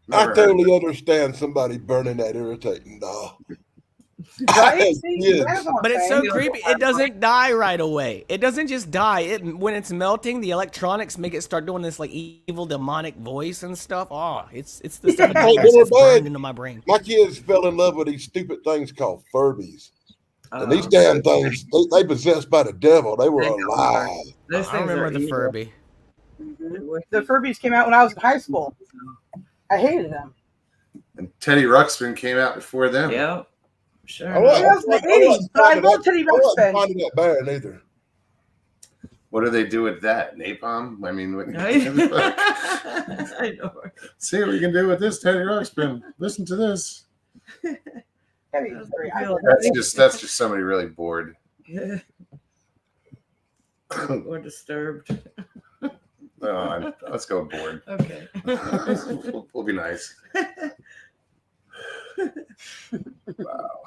Never I heard totally understand somebody burning that irritating dog. Right? See, Yes. that's what I'm But it's saying. so creepy. It doesn't die right away. It doesn't just die. When it's melting, the electronics make it start doing this evil demonic voice and stuff. Oh, it's the stuff Hey, that's little burned bud. into my brain. My kids fell in love with these stupid things called Furbies. And these damn things, they possessed by the devil. They were They are. alive. Those I things remember are the evil. Furby. The Furbies came out when I was in high school. I hated them. And Teddy Ruxpin came out before them. Yeah, sure. I wasn't- That was in the 80s, but I love Teddy I wasn't Ruxpin. fond of that band either. What do they do with that? Napalm? I mean, what, I know. see what we can do with this Teddy Ruxpin. Listen to this. Teddy was very- I- That's just somebody really bored. Or disturbed. Let's go bored. Okay. We'll be nice. Wow.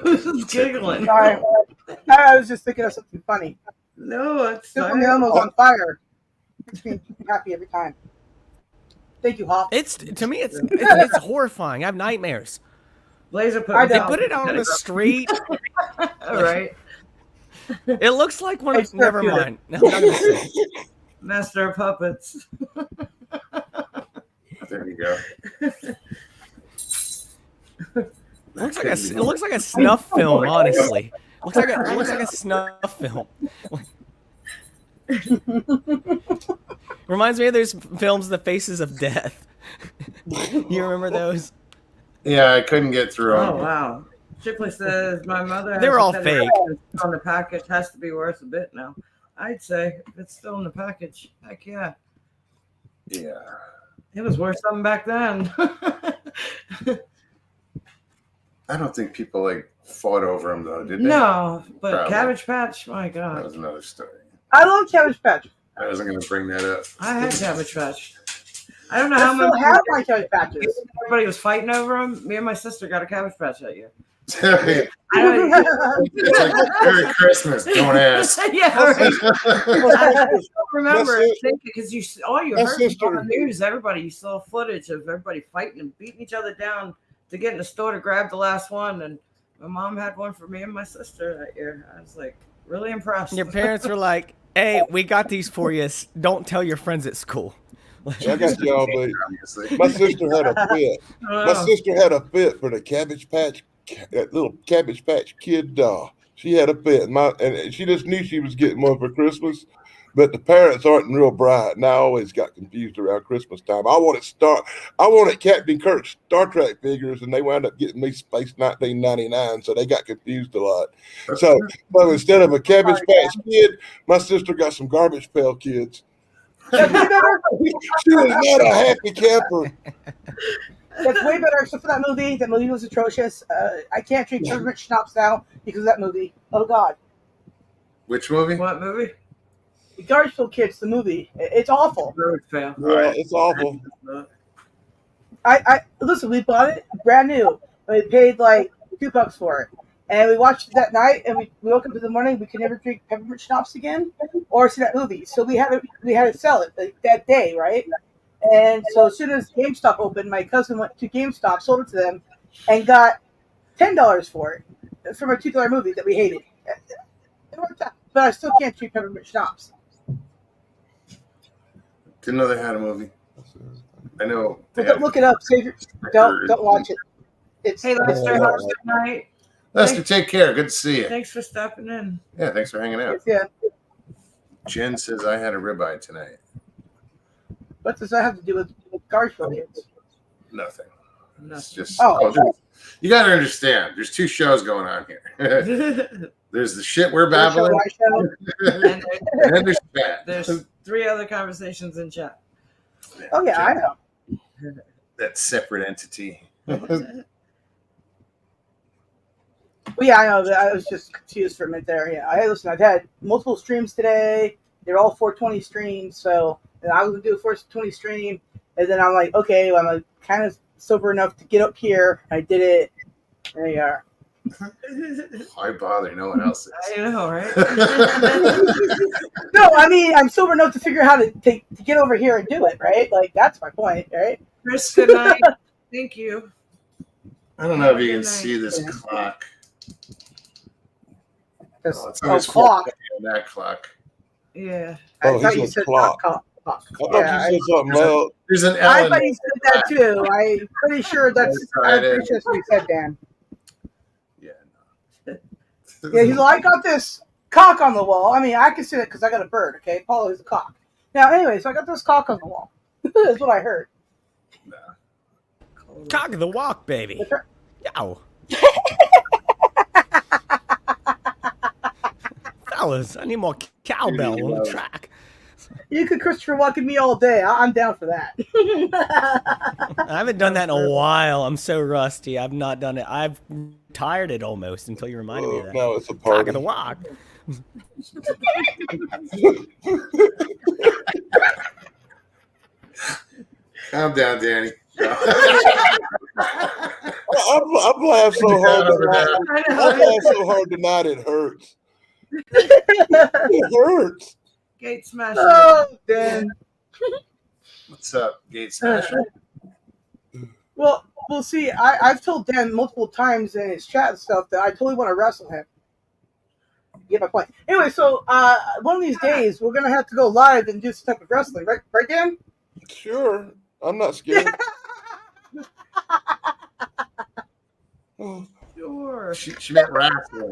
Who's giggling? Sorry. I was just thinking of something funny. No, it's Super fine. Elmo's on fire. Makes me happy every time. Thank you, Hawk. It's to me, it's horrifying. I have nightmares. Blazer put I They know. put it out on the street. All right. It looks like one. It's Never therapeutic. mind. No, I'm not gonna say. Master of Puppets. There you go. It looks like a snuff film. Honestly, it looks like a snuff film. Reminds me of those films, The Faces of Death. You remember those? Yeah, I couldn't get through Oh them. wow. Shipley says my mother. They were has all a fake. On the package has to be worth a bit now. I'd say if it's still in the package, heck yeah, Yeah. it was worth something back then. I don't think people like fought over them though, did they? No, but Probably. Cabbage Patch, my That God, was another story. I love Cabbage Patch. I wasn't going to bring that up. I had Cabbage Patch. I don't know I how still many. have my Cabbage Patches. Everybody was fighting over them. Me and my sister got a Cabbage Patch that year. It's I don't, like Merry Christmas. Don't ask. yeah, right. I don't remember My sis- because you all you my heard was on sister- the news. Everybody, you saw footage of everybody fighting and beating each other down to get in the store to grab the last one. And my mom had one for me and my sister that year. I was like really impressed. Your parents were like, "Hey, we got these for you. Don't tell your friends at school." I got y'all, but Obviously. my sister had a fit. Oh, My sister had a fit for the Cabbage Patch, that little Cabbage Patch Kid doll. She had a fit, and she just knew she was getting one for Christmas. But the parents aren't real bright, and I always got confused around Christmas time. I wanted Captain Kirk Star Trek figures, and they wound up getting me Space 1999, so they got confused a lot. So instead of a Cabbage Patch Kid, my sister got some Garbage Pail Kids. That's way better. She was not a happy camper. That's way better, except for that movie. That movie was atrocious. I can't drink peppermint schnapps now because of that movie. Oh God, Which movie? what movie? the Garfield Kids, the movie. It's awful. Road fail. Yeah, it's awful. I listen. We bought it brand new. We paid like $2 for it, and we watched it that night. And we woke up in the morning. We could never drink peppermint schnapps again, or see that movie. So we had to sell it that day, right? And so as soon as GameStop opened, my cousin went to GameStop, sold it to them, and got $10 for it from a $2 movie that we hated. It worked out, but I still can't drink peppermint schnapps. Didn't know they had a movie. I know. They Look, have look it up. Save your, don't watch it. It's Hey, Lester, have a good night. Lester, take care. Good to see you. Thanks for stopping in. Yeah, thanks for hanging out. yeah. Jen says I had a ribeye tonight. What does that have to do with Garfield Kids? Nothing. It's Nothing. just. Oh. You got to understand. There's two shows going on here. There's the shit we're babbling, And and then there's that. there's 3 other conversations in chat. Oh yeah, I know. That separate entity. Well, yeah, I know. I was just confused for a minute there. Yeah, I've had multiple streams today. They're all 420 streams, so I was gonna do a 420 stream, and then I'm like, okay, well, I'm kind of sober enough to get up here. I did it. There you are. Why bother? No one else I know, right? is. No, I mean I'm sober enough to figure out how to get over here and do it. Right? Like that's my point. Right? Chris, good night. Thank you. I don't know if you can Good night. see this clock. Just, It's always clock. 4:20 on that clock. Yeah. I Oh, thought he you said said clock. clock. Cock. I thought Yeah, you said something else. There's an I Ellen. thought he said that too. I'm pretty sure that's what he said, Dan. Yeah. Yeah, he's like, I got this cock on the wall. I mean, I can see it because I got a bird, okay? Paulo is a cock. Now, anyway, so I got this cock on the wall. That's what I heard. Cock of the walk, baby. That's right. Yow. Fellas, I need more cowbell on the track. You could Christopher Walken me all day. I'm down for that. I haven't done that in a while. I'm so rusty. I've not done it. I've tired it almost until you reminded me of that. No, it's a Cock party. of the walk. Calm down, Danny. I've laughed so hard. I've laughed so hard tonight it hurts. It hurts. Gate smash. Oh, Dan. What's up, Gate Smasher? Well, see, I've told Dan multiple times in his chat and stuff that I totally want to wrestle him. You get my point. Anyway, so one of these days we're gonna have to go live and do some type of wrestling, right? Right, Dan? Sure, I'm not scared. Oh, Sure. She meant wrestling.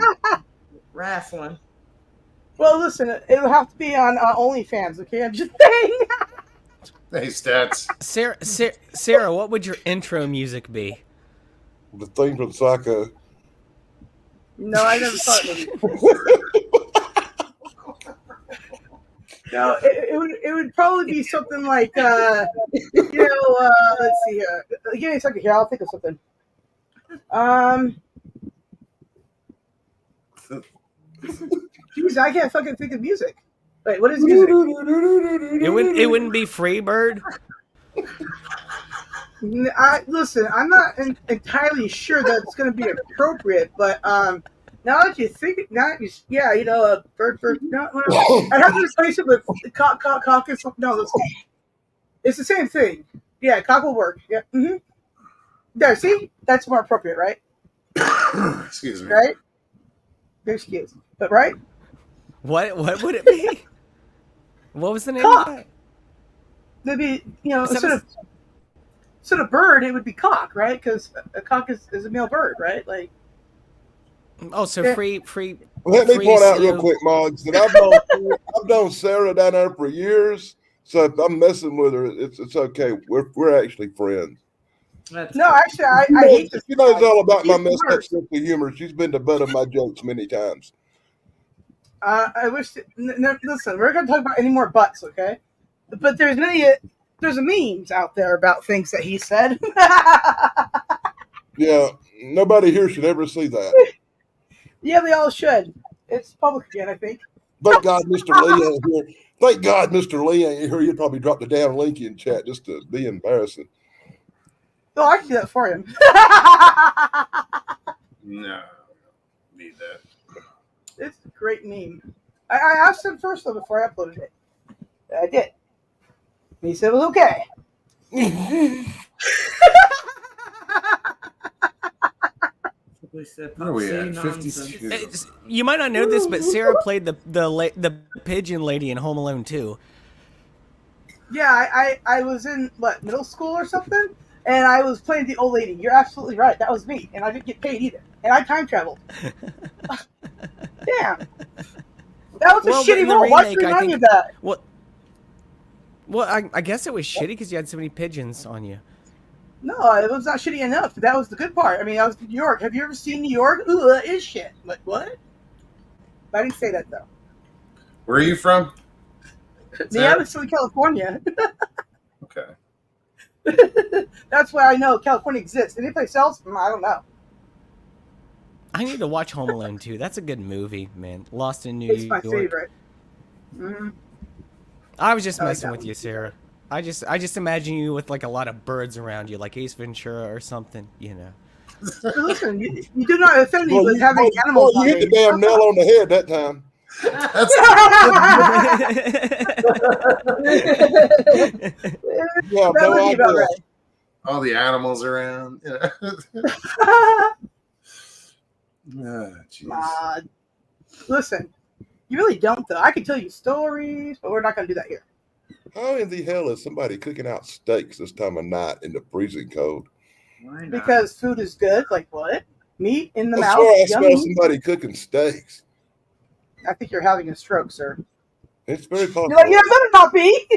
Wrestling. Well, listen, it'll have to be on OnlyFans, okay? I'm just saying. Hey, Stats. Sarah, what would your intro music be? the thing from Psycho. No, I never saw it. No, it would probably be something like let's see here. Give me a second here. I'll think of something. Jeez, I can't fucking think of music. Wait, what is music? It wouldn't be Freebird. Listen, I'm not entirely sure that it's going to be appropriate, but now that you think, a bird. No, I'd have to replace it with cock or something. No, it's the same thing. Yeah, cock will work. Yeah. Mm-hmm. There, see, that's more appropriate, right? Excuse me. Right? Excuse, but right? What would it be? What was the name Cock. of that? Maybe instead of bird, it would be cock, right? Because a cock is a male bird, right? Like. Oh, so Yeah. free. Let me point out real you. quick, Moggs, that I've known Sarah down there for years. So if I'm messing with her, it's okay. We're actually friends. That's No, actually, I hate this. She knows all about my He's messed up worse. sense of humor. She's been the butt of my jokes many times. I wish. Listen, we're going to talk about any more butts, okay? But there's memes out there about things that he said. Yeah, nobody here should ever see that. Yeah, they all should. It's public again, I think. Thank God Mr. Lee ain't here. Thank God Mr. Lee ain't here. You'd probably drop the damn link in chat just to be embarrassing. Oh, I can do that for him. No, need that. It's a great meme. I asked him first though before I uploaded it. I did. And he said it was okay. we said. Where are we at? nonsense. 52. You might not know this, but Sarah played the pigeon lady in Home Alone 2. Yeah, I was in middle school or something, and I was playing the old lady. You're absolutely right. That was me, and I didn't get paid either. And I time traveled. Damn. That was a Well, but shitty in the role. Why did remake, you I remind me think- of that? Well, I guess it was shitty because you had so many pigeons on you. No, it was not shitty enough. That was the good part. I mean, I was in New York. Have you ever seen New York? Ooh, that is shit. Like, what? I didn't say that, though. Where are you from? Yeah, I'm in Southern California. Okay. That's why I know California exists. Any place else? I don't know. I need to watch Home Alone 2. That's a good movie, man. Lost in New It's my York. favorite. Mm-hmm. I was just I like messing that with you, Sarah. I just imagine you with like a lot of birds around you, like Ace Ventura or something, you know. But listen, you do not offend me Well, with you, having well, animals you on hit me. the damn nail on the head that time. That's You have That no would be about idea. right. all the animals around. Yeah. Jeez. Listen, you really don't, though. I can tell you stories, but we're not going to do that here. How in the hell is somebody cooking out steaks this time of night in the freezing cold? Why not? Because food is good. Like what? Meat in the I mouth. swear I smell Yummy. somebody cooking steaks. I think you're having a stroke, sir. It's very possible. You're like, yeah, better not be.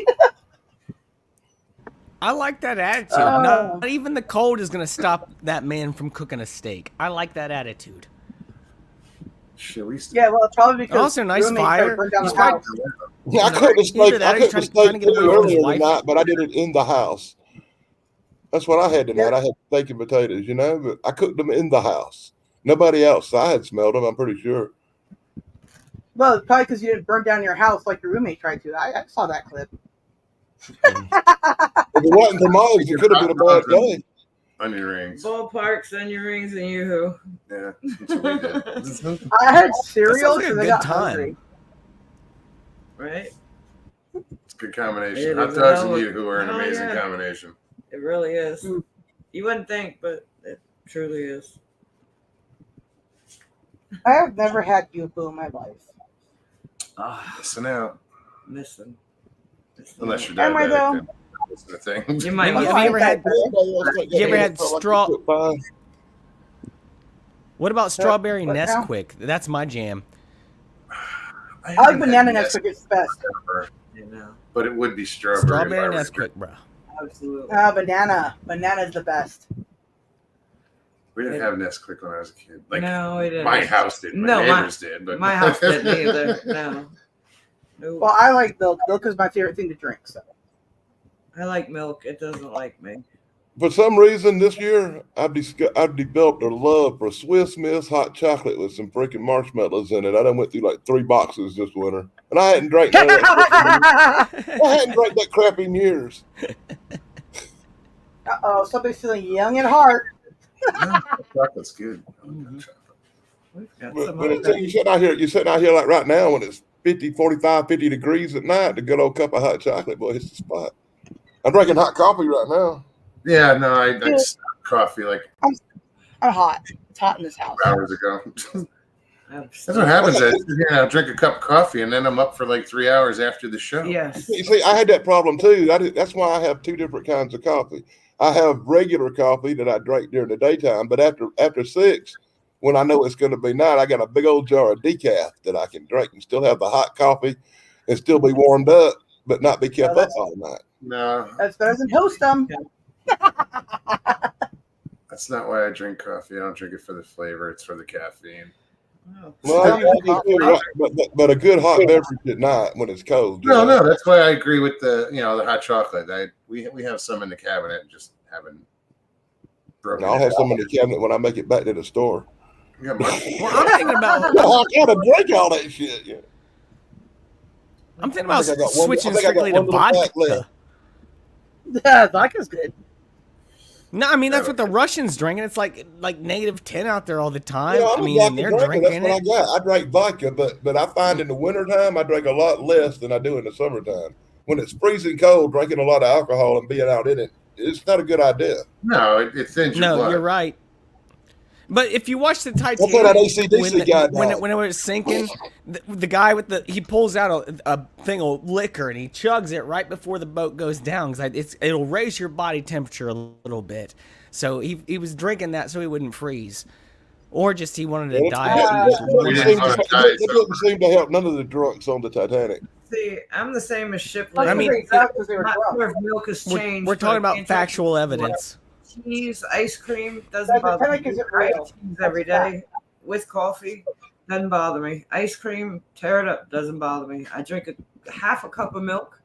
I like that attitude. Oh. Not even the cold is going to stop that man from cooking a steak. I like that attitude. Shit, we used to- Yeah, well, it's probably because Also, nice roommate tried to fire. burn down He's the probably- house. Yeah, I cooked the steak. Either that I or he's cooked the trying to steak get away from his earlier wife. tonight, but I did it in the house. That's what I had tonight. Yeah. I had steak and potatoes, you know, but I cooked them in the house. Nobody outside smelled them. I'm pretty sure. Well, it's probably because you didn't burn down your house like your roommate tried to. I saw that clip. If it wasn't for Molly's, it could have been a bad day. onion rings. Ballparks, onion rings, and yoo-hoo. Yeah, that's what we did. I had cereal like a because I good got time. hungry. Right? It's a good combination. It Hot is. dogs and Hell, yoo-hoo are an hell amazing yeah. combination. It really is. Mm. You wouldn't think, but it truly is. I have never had yoo-hoo in my life. Ah, Listen out. missing. Unless you're Am I diabetic, though? then that's the thing. You might Have be. you ever had- You ever had straw- What about strawberry what now? Nesquik? That's my jam. I like banana Nesquik. It's the best. You know, But it would be strawberry. Strawberry if I were to- Nesquik, bro. absolutely. Banana. Banana's the best. We didn't have Nesquik when I was a kid. Like no, it didn't. my house did. My No, neighbors did. But My house didn't either. No. Nope. Well, I like milk. Milk is my favorite thing to drink. So I like milk. It doesn't like me. For some reason this year, I've developed a love for Swiss Miss hot chocolate with some freaking marshmallows in it. I done went through like 3 boxes this winter, and I hadn't drank none of that. I hadn't drank that crap in years. oh, somebody's feeling young at heart. Chocolate's good. Mhm. We've got But, some but of until that. you're sitting out here like right now when it's 50, 45, 50 degrees at night, the good old cup of hot chocolate, boy, it's the spot. I'm drinking hot coffee right now. Yeah, no, I stopped coffee like I'm hot. It's hot in this house. hours ago. I'm That's what happens. I sit here and I'll drink a cup of coffee and then I'm up for like 3 hours after the show. Yes. You see, I had that problem too. That's why I have 2 different kinds of coffee. I have regular coffee that I drink during the daytime, but after 6, when I know it's going to be night, I got a big old jar of decaf that I can drink and still have the hot coffee and still be warmed up, but not be kept up all night. No, That's better than toast them. that's not why I drink coffee. I don't drink it for the flavor. It's for the caffeine. Oh. Well, but a good hot beverage at night when it's cold. you No, know. no, that's why I agree with the the hot chocolate. We have some in the cabinet and just haven't broken. I'll it have out. some in the cabinet when I make it back to the store. You got my- Well, I'm thinking about I gotta drink all that shit. Yeah. I'm thinking I about think I got one- switching I think I got strictly to one little pack vodka. left. Yeah, vodka's good. No, I mean that's what the Russians drink, and it's like -10 out there all the time. Yeah, I I'm a mean, vodka and they're drinker. drinking That's it. what I got. I drink vodka, but I find in the wintertime I drink a lot less than I do in the summertime. When it's freezing cold, drinking a lot of alcohol and being out in it, it's not a good idea. No, it thins your No, blood. you're right. But if you watch the That's Titanic, what that AC/DC guy when died. it was sinking, the guy with he pulls out a thing of liquor and he chugs it right before the boat goes down because it'll raise your body temperature a little bit. So he was drinking that so he wouldn't freeze, or just he wanted to die. That didn't seem to help none of the drunks on the Titanic. See, I'm the same as Shipley. I mean, because they were not drunk. sure if milk has changed. We're talking but about can't factual tell- evidence. Cheese, ice cream doesn't That bother Titanic me. isn't I real. eat cheese every day with coffee. Doesn't bother me. Ice cream, tear it up. Doesn't bother me. I drink half a cup of milk.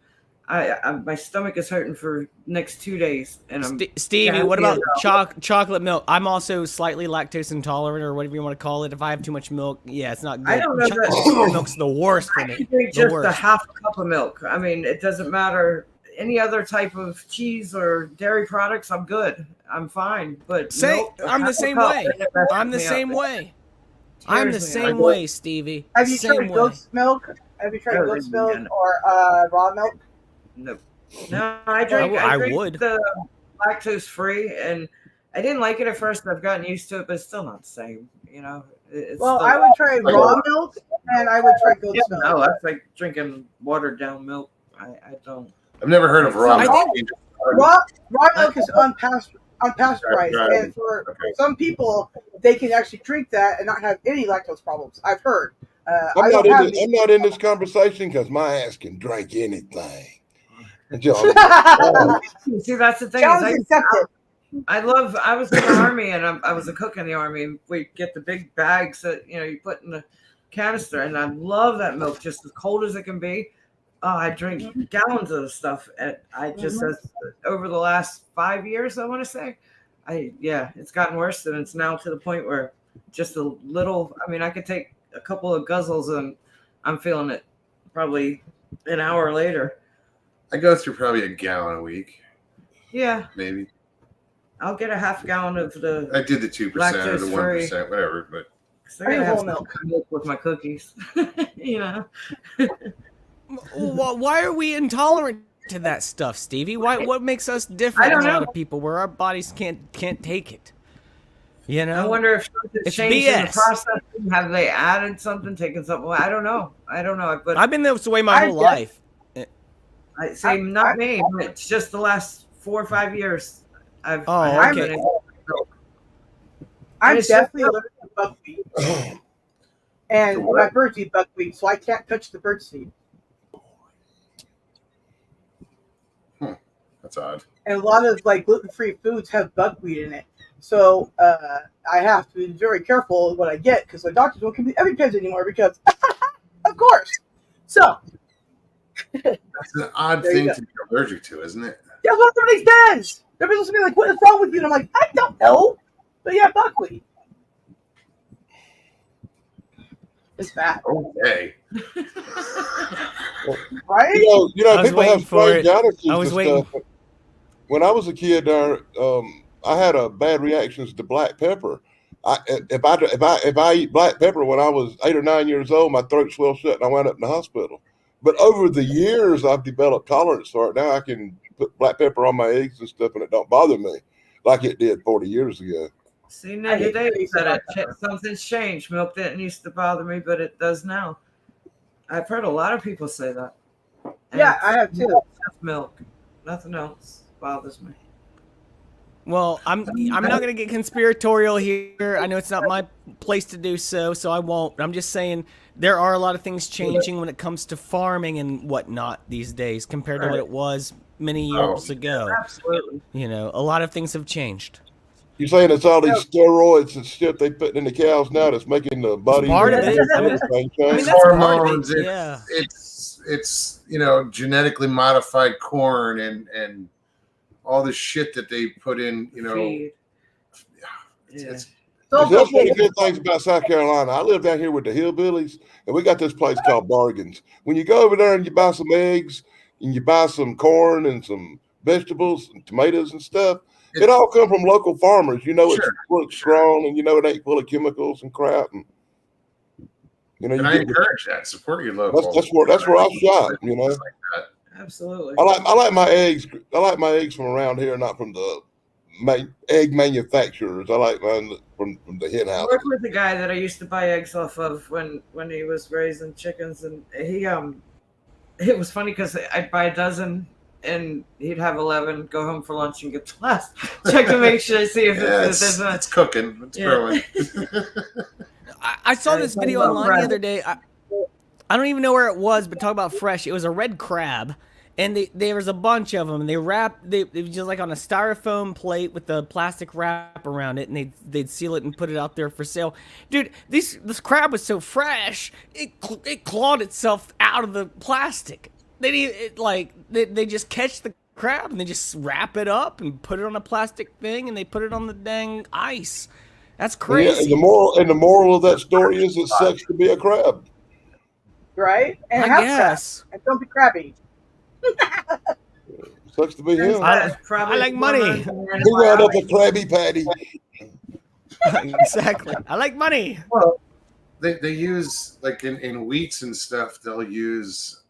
My stomach is hurting for next 2 days, and I'm Stevie, Yeah, what about yeah. chocolate milk? I'm also slightly lactose intolerant, or whatever you want to call it. If I have too much milk, yeah, it's not good. I don't know Chocolate that- milk's the worst for I me. can drink The just a worst. half a cup of milk. I mean, it doesn't matter any other type of cheese or dairy products. I'm good. I'm fine. But milk, I'm the half a same cup, way. it messes I'm the me up. same It way. I'm the tears me up. same way, Stevie. Have you Same tried way. goat's milk? Have you tried Never goat's even milk done it. or raw milk? No, no, I drink. I I drink would. the lactose free, and I didn't like it at first. I've gotten used to it, but it's still not the same. You know, it's Well, still, I would try raw milk and I would try goat's yeah, milk. no, that's like drinking watered down milk. I don't. I've never heard of raw I milk. think- Raw milk is unpasteurized, Right. and for Okay. some people, they can actually drink that and not have any lactose problems. I've heard. I'm I not don't have in this, I'm not in this conversation because my ass can drink anything. Until any. See, that's the thing. Is Challenge accepted. I was in the army and I was a cook in the army. And we get the big bags that you put in the canister, and I love that milk, just as cold as it can be. Oh, I drink gallons of the stuff, and I just over the last 5 years, I want to say, it's gotten worse, and it's now to the point where just a little. I mean, I could take a couple of guzzles and I'm feeling it probably an hour later. I go through probably a gallon a week, Yeah, maybe. I'll get a half gallon of the. I did the 2% or the 1%, whatever. But I gotta have whole some milk with my cookies. Why are we intolerant to that stuff, Stevie? What makes us different I don't than a lot know. of people where our bodies can't take it? You know? I wonder if something's It's changed in the BS. process. Have they added something, taken something? Well, I don't know. But I've been this way my whole life. I say not me. But it's just the last 4 or 5 years. I Oh, haven't okay. been able to- I'm It's definitely just- allergic to buckwheat, and my birds eat buckwheat, so I can't touch the bird seed. that's odd. And a lot of gluten-free foods have buckwheat in it, so I have to be very careful what I get because the doctors won't give me EpiPens anymore because, of course. So That's an odd There you thing go. to be allergic to, isn't it? that's what everybody says. Everybody's gonna be like, "What is wrong with you?" And I'm like, "I don't know, but yeah, buckwheat." It's bad, Okay. right? You know, I was people waiting have for strange it. attitudes I was and waiting. stuff. When I was a kid, I had a bad reactions to black pepper. If I eat black pepper when I was 8 or 9 years old, my throat swelled shut and I wound up in the hospital. But over the years, I've developed tolerance for it. Now I can put black pepper on my eggs and stuff, and it don't bother me like it did 40 years ago. See, Nick Davis said something's changed. Milk didn't used to bother me, but it does now. I've heard a lot of people say that. And Yeah, it's I have too. just milk. Nothing else bothers me. Well, I'm not gonna get conspiratorial here. I know it's not my place to do so, so I won't. I'm just saying there are a lot of things changing when it comes to farming and whatnot these days compared to what it was many years ago. Absolutely. You know, a lot of things have changed. You're saying it's all these steroids and shit they put in the cows now that's making the body part of it. I mean, everything I mean, change? that's part of it, Hormones. yeah. It's genetically modified corn and all the shit that they put in. Feed. Yeah. It's That's one of the good things about South Carolina. I live down here with the hillbillies, and we got this place called Bargains. When you go over there and you buy some eggs and you buy some corn and some vegetables and tomatoes and stuff, it all come from local farmers. You know, Sure. it's grown, and you know it ain't full of chemicals and crap. And you know, and you I get, encourage that. Support your local. that's where I shop. You know, Just like that. Absolutely. I like my eggs. I like my eggs from around here, not from the egg manufacturers. I like mine from the hen I house. worked with a guy that I used to buy eggs off of when he was raising chickens, and it was funny because I'd buy a dozen and he'd have 11, go home for lunch and get the last, check to make sure, see if Yeah, there's not. it's cooking. It's Yeah. growing. I saw And this it's video all online fresh. the other day. I don't even know where it was, but talk about fresh. It was a red crab, and there was a bunch of them. And they was just like on a styrofoam plate with the plastic wrap around it, and they'd seal it and put it out there for sale. Dude, this crab was so fresh, it clawed itself out of the plastic. They just catch the crab and they just wrap it up and put it on a plastic thing, and they put it on the dang ice. That's Yeah, crazy. and the moral of that story is it sucks to be a crab. Right? And I have guess. crab. And don't be crabby. It sucks to be him. Probably I like money. He wound up a Krabby Patty. Exactly. I like money. Well, they use like in wheats and stuff. They'll use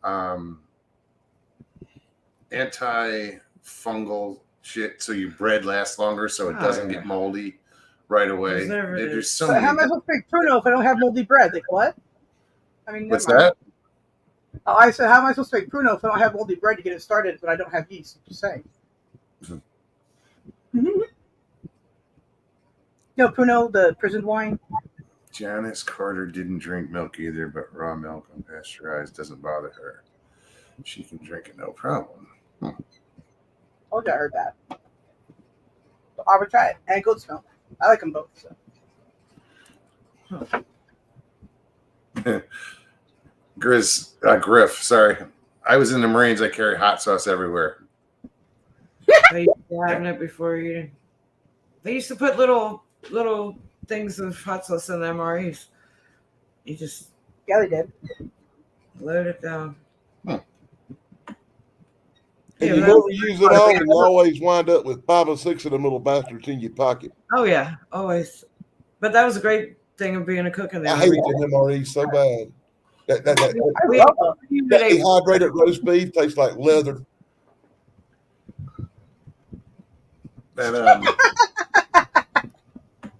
anti-fungal shit so your bread lasts longer, so it Oh, doesn't yeah. get moldy right away. Preservatives. There's so But how am I many. supposed to make pruno if I don't have moldy bread? Like what? I mean, What's never mind. that? Oh, I said, how am I supposed to make pruno if I don't have moldy bread to get it started, but I don't have yeast? Just saying. No, pruno, the prison wine. Janice Carter didn't drink milk either, but raw milk unpasteurized doesn't bother her. She can drink it no problem. Oh, yeah, I heard that. So I would try it. And goat's milk. I like them both. So. Griff, sorry. I was in the Marines. I carry hot sauce everywhere. I used to having it before you. They used to put little things of hot sauce in the MREs. You just Yeah, they did. load it down. And Yeah, you but never use it all, and you always wind up with 5 or 6 of them little bastards in your pocket. Oh yeah, always. But that was a great thing of being a cook in the I hated Army. the MRE so bad. That I We- love them. that dehydrated roast beef tastes like leather. And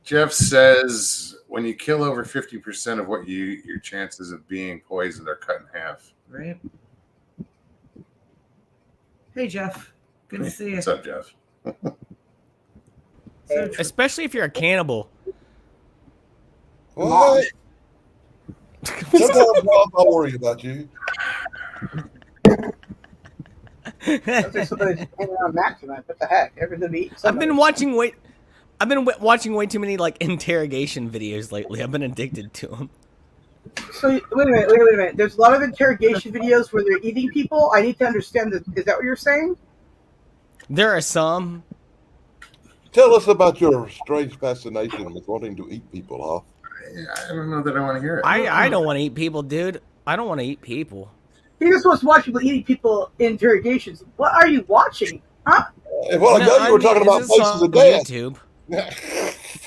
Jeff says when you kill over 50% of what you eat, your chances of being poisoned are cut in half. Right. Hey Jeff, good to see you. What's up, Jeff? So true. Especially if you're a cannibal. What? Sometimes I'll worry about you. I think somebody's hanging around Matt tonight. What the heck? Everything to eat. I've been watching watching way too many like interrogation videos lately. I've been addicted to them. So wait a minute. There's a lot of interrogation videos where they're eating people. I need to understand this. Is that what you're saying? There are some. Tell us about your strange fascination with wanting to eat people off. I don't know that I want to hear it. I don't want to eat people, dude. I don't want to eat people. He just wants to watch people eating people in interrogations. What are you watching? Huh? And while ago, you were talking about this is faces on of death. YouTube.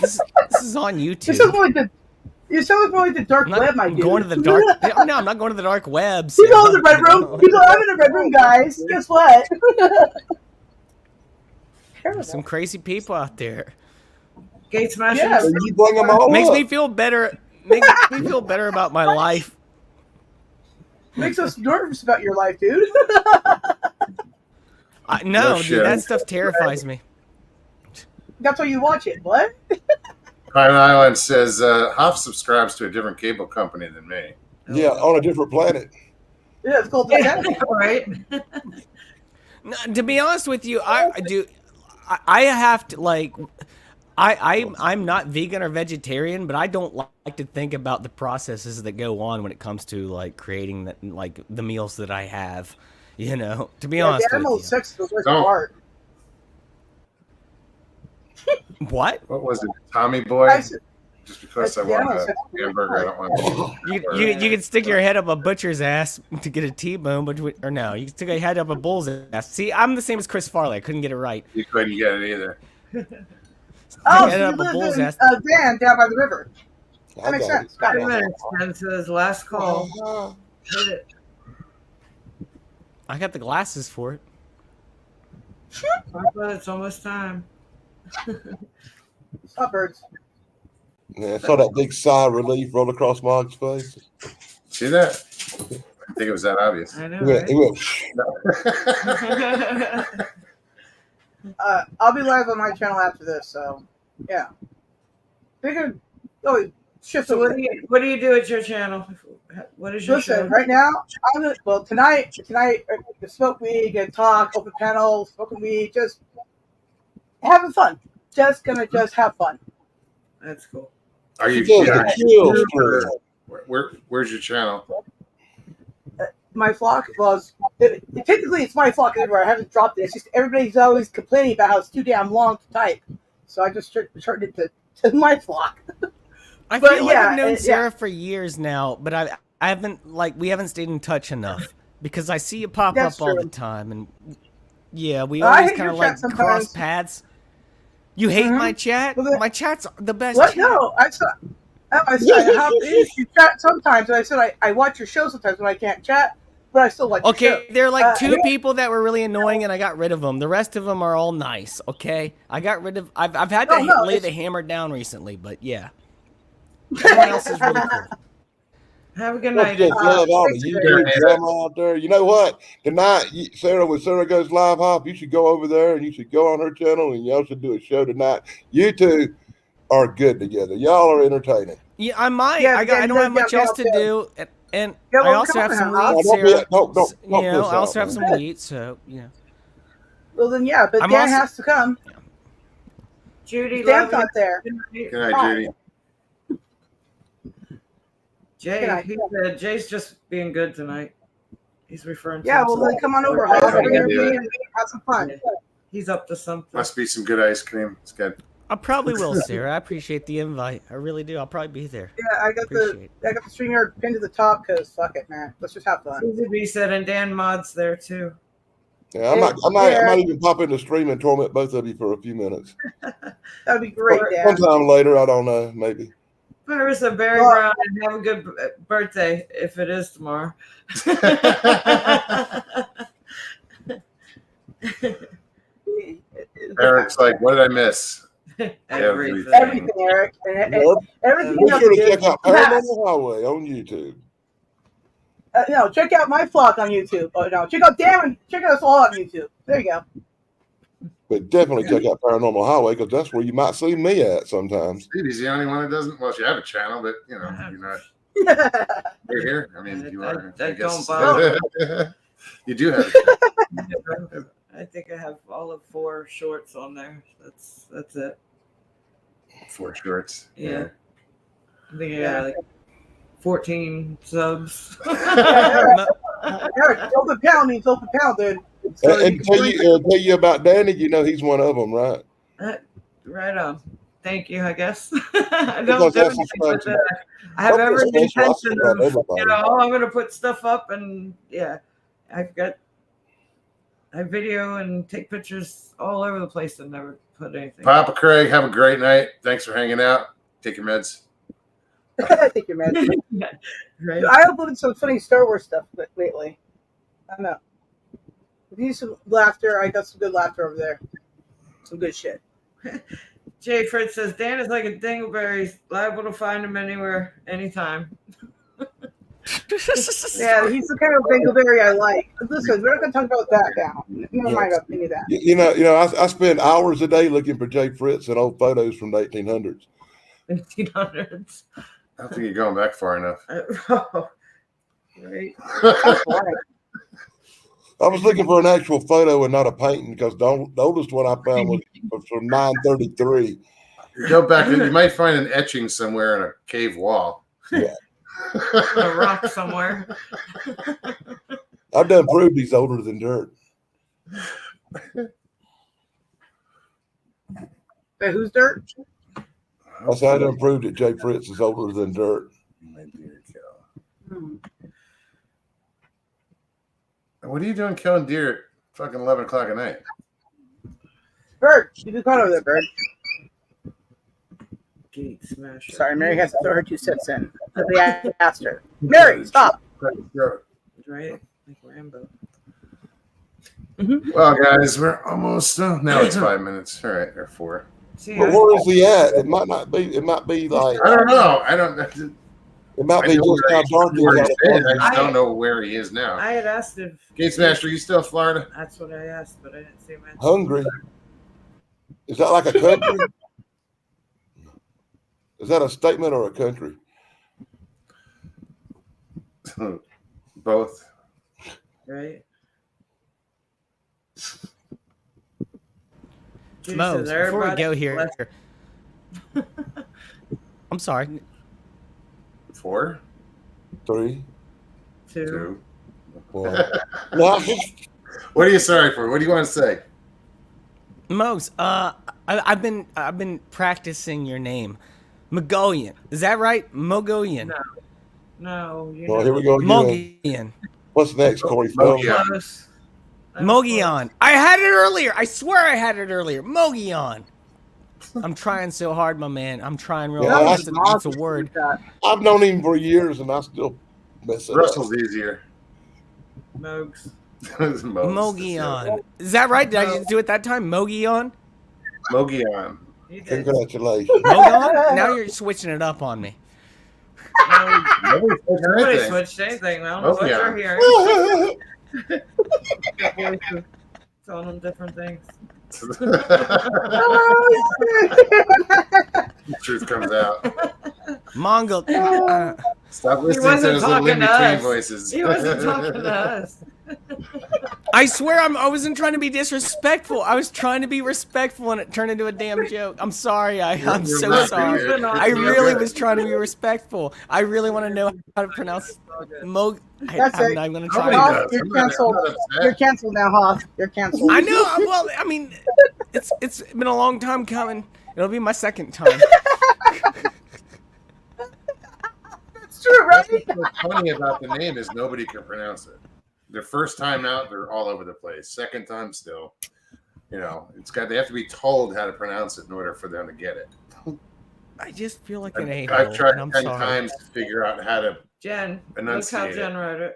This is on YouTube. You sound like the. You sound like the dark I'm not web, my dude. going to the dark. No, I'm not going to the dark web. People in the red room. People, I'm in the red room, guys. Guess what? Some crazy people out there. Gate smashing. Yeah. And you bring them all Makes up. me feel better. Makes me feel better about my life. Makes us nervous about your life, dude. No, shit. dude, that stuff terrifies me. That's why you watch it. What? Pine Island says Hoff subscribes to a different cable company than me. Yeah, on a different planet. Yeah, it's called Titanic. Right. No, to be honest with you, I do. I have to like. I'm not vegan or vegetarian, but I don't like to think about the processes that go on when it comes to like creating the meals that I have. You know, to be honest The animal with you. sex is the worst Don't. part. What? What was it? Tommy Boy? I said- Just because I That's want the a animal hamburger, I don't want You can stick your head up a butcher's ass to get a T-bone, or no, you can stick your head up a bull's ass. See, I'm the same as Chris Farley. I couldn't get it right. You couldn't get it either. Oh, Head so up you a live bull's in ass. Dan down by the river. I That makes got sense. Got 3 it. minutes. Ben says last call. it. Hit it. I got the glasses for it. But it's almost time. Stop, birds. Yeah, I saw that big sigh of relief roll across Mog's face. See that? I think it was that obvious. I know, He went, right? I'll be live on my channel after this, so yeah. They're gonna shift So over. what do you do at your channel? What is your Listen, show? right now, tonight, smoke weed, and talk, open panel, smoking weed, just having fun. Just gonna have fun. That's cool. Are you? She does Yeah, the chill story. where's your channel? My flock was technically it's my flock everywhere. I haven't dropped it. It's just everybody's always complaining about how it's too damn long to type. So I just shortened it to my flock. I But feel like yeah, I've known yeah. Sarah for years now, but I haven't we haven't stayed in touch enough because I see you pop That's up all true. the time, and yeah, we I always hate kind your of chat like sometimes. cross paths. You hate Mhm. my chat? Well, My chat's the best. What? Chat. No, I said how you chat sometimes, and I said I watch your show sometimes when I can't chat, but I still like your Okay, show. there are like two yeah. people that were really annoying, and I got rid of them. The rest of them are all nice. Okay, I got rid of. I've had to lay it's- the hammer down recently, but yeah, everyone else is really cool. Have a good Don't night. just love all the thanks, YouTube Sarah. drama out there. You know what? Tonight, Sarah, when Sarah goes live hop, you should go over there and you should go on her channel and y'all should do a show tonight. You two are good together. Y'all are entertaining. Yeah, I might. Yeah, I but don't then have much down else to there. do, and Yeah, I well, also come have on some now. weed, Don't be- Sarah. don't You know, piss I also off, have man. some weed, so you know. Well, then, yeah, but I'm Dan also- has to come. Judy, Dan's love not there. you. Good night, Judy. Jay, Good night. he said Jay's just being good tonight. He's referring to Yeah, well, himself. then come on over. Yeah, I'll bring yeah, your yeah. beer and have some fun. He's up to something. Must be some good ice cream. It's good. I probably will, Sarah. I appreciate the invite. I really do. I'll probably be there. Yeah, I got Appreciate the StreamYard pinned to the top because fuck it, man. Let's just have fun. Susie B said, and Dan Mod's there too. Yeah, I might even pop in the stream and torment both of you for a few minutes. That'd be great, Dan. Sometime later, I don't know, maybe. Marissa Barry Well- Brown, and have a good birthday if it is tomorrow. Eric's like, what did I miss? Everything. Everything, Eric. And Well, everything be you have sure to to do. check out Paranormal Highway on YouTube. No, check out my flock on YouTube. Oh no, check out Dan. Check out us all on YouTube. There you go. But definitely check out Paranormal Highway because that's where you might see me at sometimes. Stevie's the only one that doesn't. Well, she have a channel, but you know, you're not. You're here. I mean, you are. I guess. don't bother. You do have. A channel. I think I have all of 4 shorts on there. That's it. 4 shorts. Yeah. I think I got like 14 subs. Eric, open pound means open pound, dude. So And you can tell you about Danny, you know he's one of them, right? Right on. Thank you, I guess. I Because don't do that's anything a with special- that. I have That's a every special intention about of, everybody. I'm going to put stuff up and yeah, I video and take pictures all over the place and never put anything. Papa Craig, have a great night. Thanks for hanging out. Take your meds. I think you're mad. Right? I uploaded some funny Star Wars stuff lately. I don't know. If you need some laughter, I got some good laughter over there. Some good shit. Jay Fritz says Dan is like a dingleberry, liable to find him anywhere, anytime. Yeah, he's the kind of dingleberry I like. Listen, we're not going to talk about that now. Never mind about any of that. You know, I spend hours a day looking for Jay Fritz and old photos from the 1800s. 1500s. I don't think you're going back far enough. Right. That's boring. I was looking for an actual photo and not a painting because the oldest one I found was from 933. Go back. You might find an etching somewhere in a cave wall. Yeah. A rock somewhere. I've done proved he's older than dirt. Wait, who's dirt? I said I done proved that Jay Fritz is older than dirt. My dear kill. Hmm. What are you doing killing deer at fucking 11 o'clock at night? Bird. You can come over there, Bird. Gate smasher. Sorry, Mary has to throw her 2 cents in. They asked her. Mary, stop. Right? Like Rambo. Well, guys, we're almost now. It's 5 minutes. All right, or 4. See, But where is he at? It might not be. It might be like. I don't know. I don't. It might be I know just how dark where it he's is. been. I just don't know where he is now. I had asked if Gates Master, you still in Florida? that's what I asked, but I didn't see him answer. Hungry. Is that like a country? Is that a statement or a country? Both. Right? Judy Mose, says before we everybody go here, left- I'm sorry. 4, 3, 2. 2. 1. No, What are you sorry for? What do you want to say? Mose, I've been practicing your name, Mogolian. Is that right, Mogolian? No. No, you well, know. here we go again. Mogian. What's next, Corey? Mogian. Phil? Close. That's Mogion. I had it earlier. I swear I had it earlier. Mogion. I'm trying so hard, my man. I'm trying real Yeah, hard. that's It's a word. I've known him for years, and I still mess it up. Russell's easier. Mogs. Most. Mogion. Is that right? Did I just do it that time? Mogion? Mogion. You did. Congratulations. Mogon? Now you're switching it up on me. Nobody said Nobody anything. switched anything. I don't know Oh, what yeah. you're hearing. The voices telling them different things. Truth comes out. Mongo. Stop He listening to wasn't those little talking to in-between us. voices. He wasn't talking to us. I swear I wasn't trying to be disrespectful. I was trying to be respectful and it turned into a damn joke. I'm sorry. I'm You're so not sorry. good. I You're really good. was trying to be respectful. I really want to know how to pronounce Mo. That's I'm it. not going to Nobody try. does. You're I'm not canceled. upset. You're canceled now, Hoth. You're canceled. I know. Well, I mean, it's been a long time coming. It'll be my second time. It's true, right? What's funny about the name is nobody can pronounce it. Their first time out, they're all over the place. Second time, still, they have to be told how to pronounce it in order for them to get it. I just feel like an a-hole. I've tried and I'm 10 sorry. times to figure out how to Jen, look how enunciate Jen it. wrote it.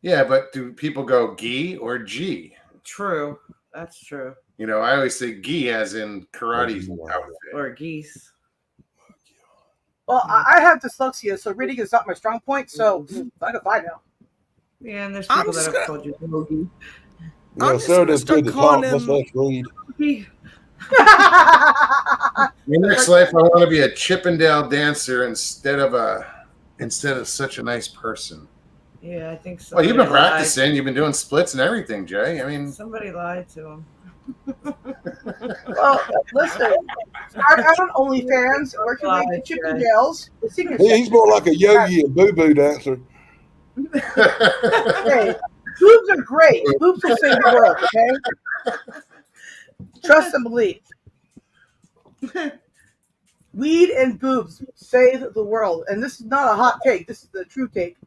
Yeah, but do people go gi or G? True. That's true. I always say gi as in karate outfit. Or geese. Well, I have dyslexia, so reading is not my strong point. So I can find out. Yeah, and there's I'm people that just have told you boogie. I'm just Sarah gonna does start good to calling talk. Let's him- let us read. In next life, I want to be a Chippendale dancer instead of such a nice person. Yeah, I think so. Well, you've been practicing. You've been doing splits and everything, Jay. I mean, Somebody lied to him. Well, listen, start out on OnlyFans, work your way to Chippendales. The senior He's more like a yogi and boo-boo dancer. Hey, boobs are great. Boobs will save the world, okay? Trust and believe. Weed and boobs save the world. And this is not a hot take. This is the true take.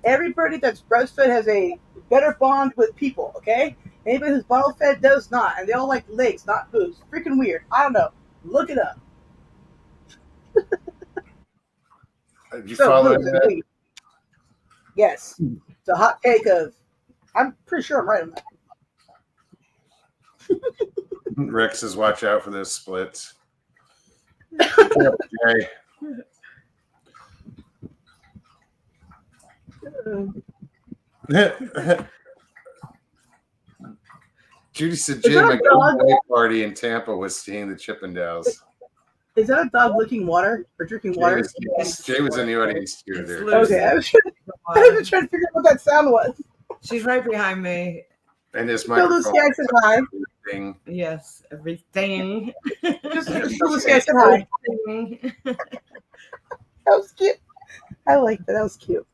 Everybody that's breastfed has a better bond with people, okay? Anybody who's bottle fed does not. And they all like legs, not boobs. Freaking weird. I don't know. Look it up. Did you So, follow boobs and that? weed. Yes. It's a hot take of, I'm pretty sure I'm right on that. Rex says, "Watch out for those splits." Jay. Judy said, "Jay, that a my dog? going away party in Tampa was seeing the Chippendales." Is that a dog licking water or drinking water? Jay was in the audience too. It's There. Lucy. Okay, I was trying to figure out what that sound was. She's right behind me. And this Phil Lucy, microphone I said hi. thing. Yes, everything. Just Phil Lucy, I said hi. Everything. That was cute. I like that. That was cute.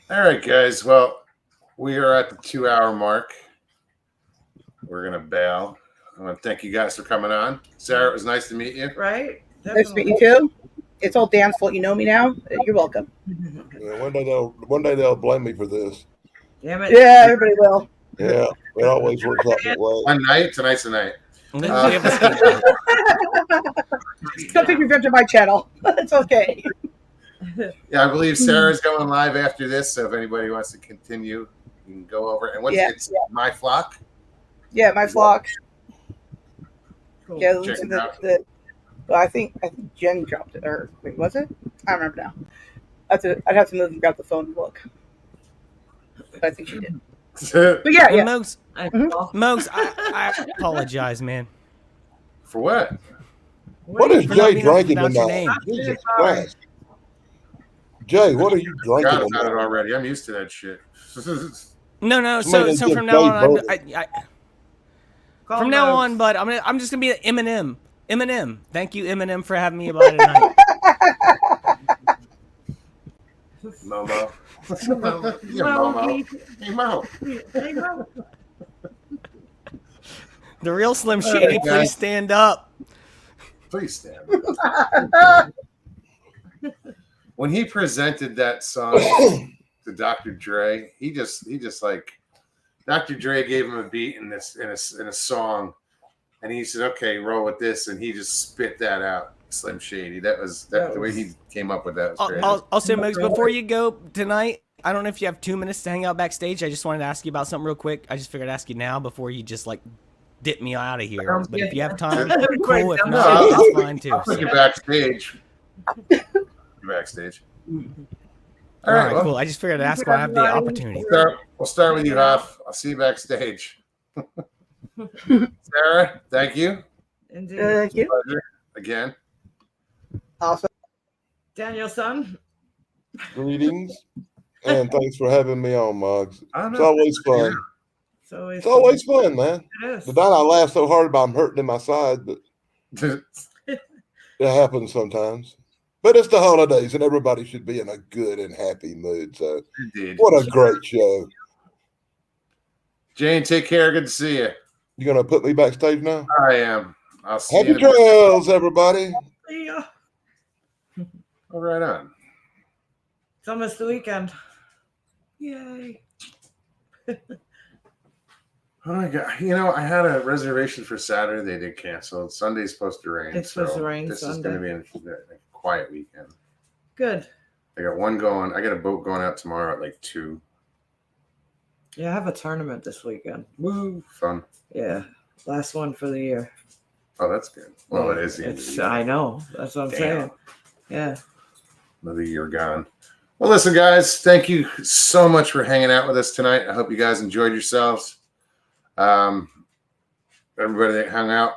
All right, guys. Well, we are at the 2-hour mark. We're gonna bail. I want to thank you guys for coming on. Sarah, it was nice to meet you. Right? Nice to meet you too. It's all Dan's fault. You know me now. You're welcome. Yeah, one day they'll blame me for this. Damn it. Yeah, everybody will. Yeah, it always works out that way. One night, tonight's the night. We have a skateboard. Don't take revenge on my channel. It's okay. Yeah, I believe Sarah's going live after this. So if anybody wants to continue, you can go over. And it's My Flock. Yeah, my flock. Cool. Yeah, Check listen it out. well, I think Jen dropped it. Or wait, was it? I don't remember now. I'd have to move and grab the phone and look. But I think she did. But yeah, Well, yeah. Mogs, I Mhm. know. Mogs, I apologize, man. For what? What is For not Jay being drinking about your tonight? name. Jesus Christ. Jay, what are you drinking Forgot about it tonight? already. I'm used to that shit. No. Somebody So just from now on, gave Call from now Mogs. on, bud, I'm just gonna be Eminem. Eminem. Thank you, Eminem, for having me by tonight. Momo. Momo. Yeah, Momo. Hey, Mo. Hey, Mo. The real Slim All Shady, right, guys. please stand up. Please stand. When he presented that song to Dr. Dre, he just like Dr. Dre gave him a beat in a song, and he said, "Okay, roll with this," and he just spit that out. Slim Shady. The way he came up with that was crazy. Also, Mogs, before you go tonight, I don't know if you have 2 minutes to hang out backstage. I just wanted to ask you about something real quick. I just figured I'd ask you now before you just like dip me out of here. But if you have time, Great, cool. If I'm not, not- it's fine too. I'll put So. you backstage. Backstage. All right, well, cool. I just figured I'd ask when I have the opportunity. We'll start with you, Huff. I'll see you backstage. Sarah, thank you. Indeed. Thank you. Pleasure again. Awesome. Daniel-san? Greetings, and thanks for having me on, Mugs. I don't It's know. always fun. So It's always fun, man. It is. The night I laugh so hard about I'm hurting in my side, but it happens sometimes. But it's the holidays, and everybody should be in a good and happy mood. So, Indeed. what a great show! Jane, take care. Good to see you. You gonna put me backstage now? I am. I'll see Happy you. In a bit. trails, everybody! Yeah. Oh, right on. It's almost the weekend. Yay. Oh my god! You know, I had a reservation for Saturday. They did cancel. Sunday's supposed to rain. It's supposed to rain This is Sunday. going to be a quiet weekend. Good. I got one going. I got a boat going out tomorrow at like 2. Yeah, I have a tournament this weekend. Woo! Fun. Yeah. Last one for the year. Oh, that's good. Well, it is the end of the year. I know. That's what I'm Damn. saying. Yeah. Another year gone. Well, listen, guys, thank you so much for hanging out with us tonight. I hope you guys enjoyed yourselves. Everybody that hung out,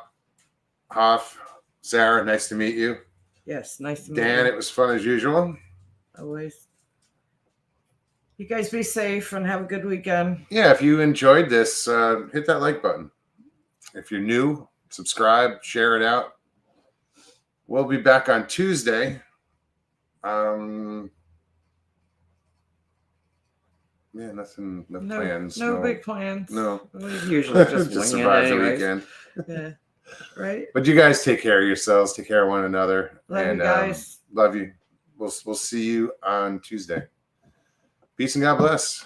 Hoff, Sarah, nice to meet you. Yes. Nice to meet Dan, you. it was fun as usual. Always. You guys be safe and have a good weekend. Yeah, if you enjoyed this, hit that like button. If you're new, subscribe, share it out. We'll be back on Tuesday. Yeah, nothing, no plans. No big plans. No. We usually just, Just wing it survive the anyways. weekend. Yeah. Right? But you guys take care of yourselves, take care of one another. Love and you guys. love you. We'll see you on Tuesday. Peace and God bless.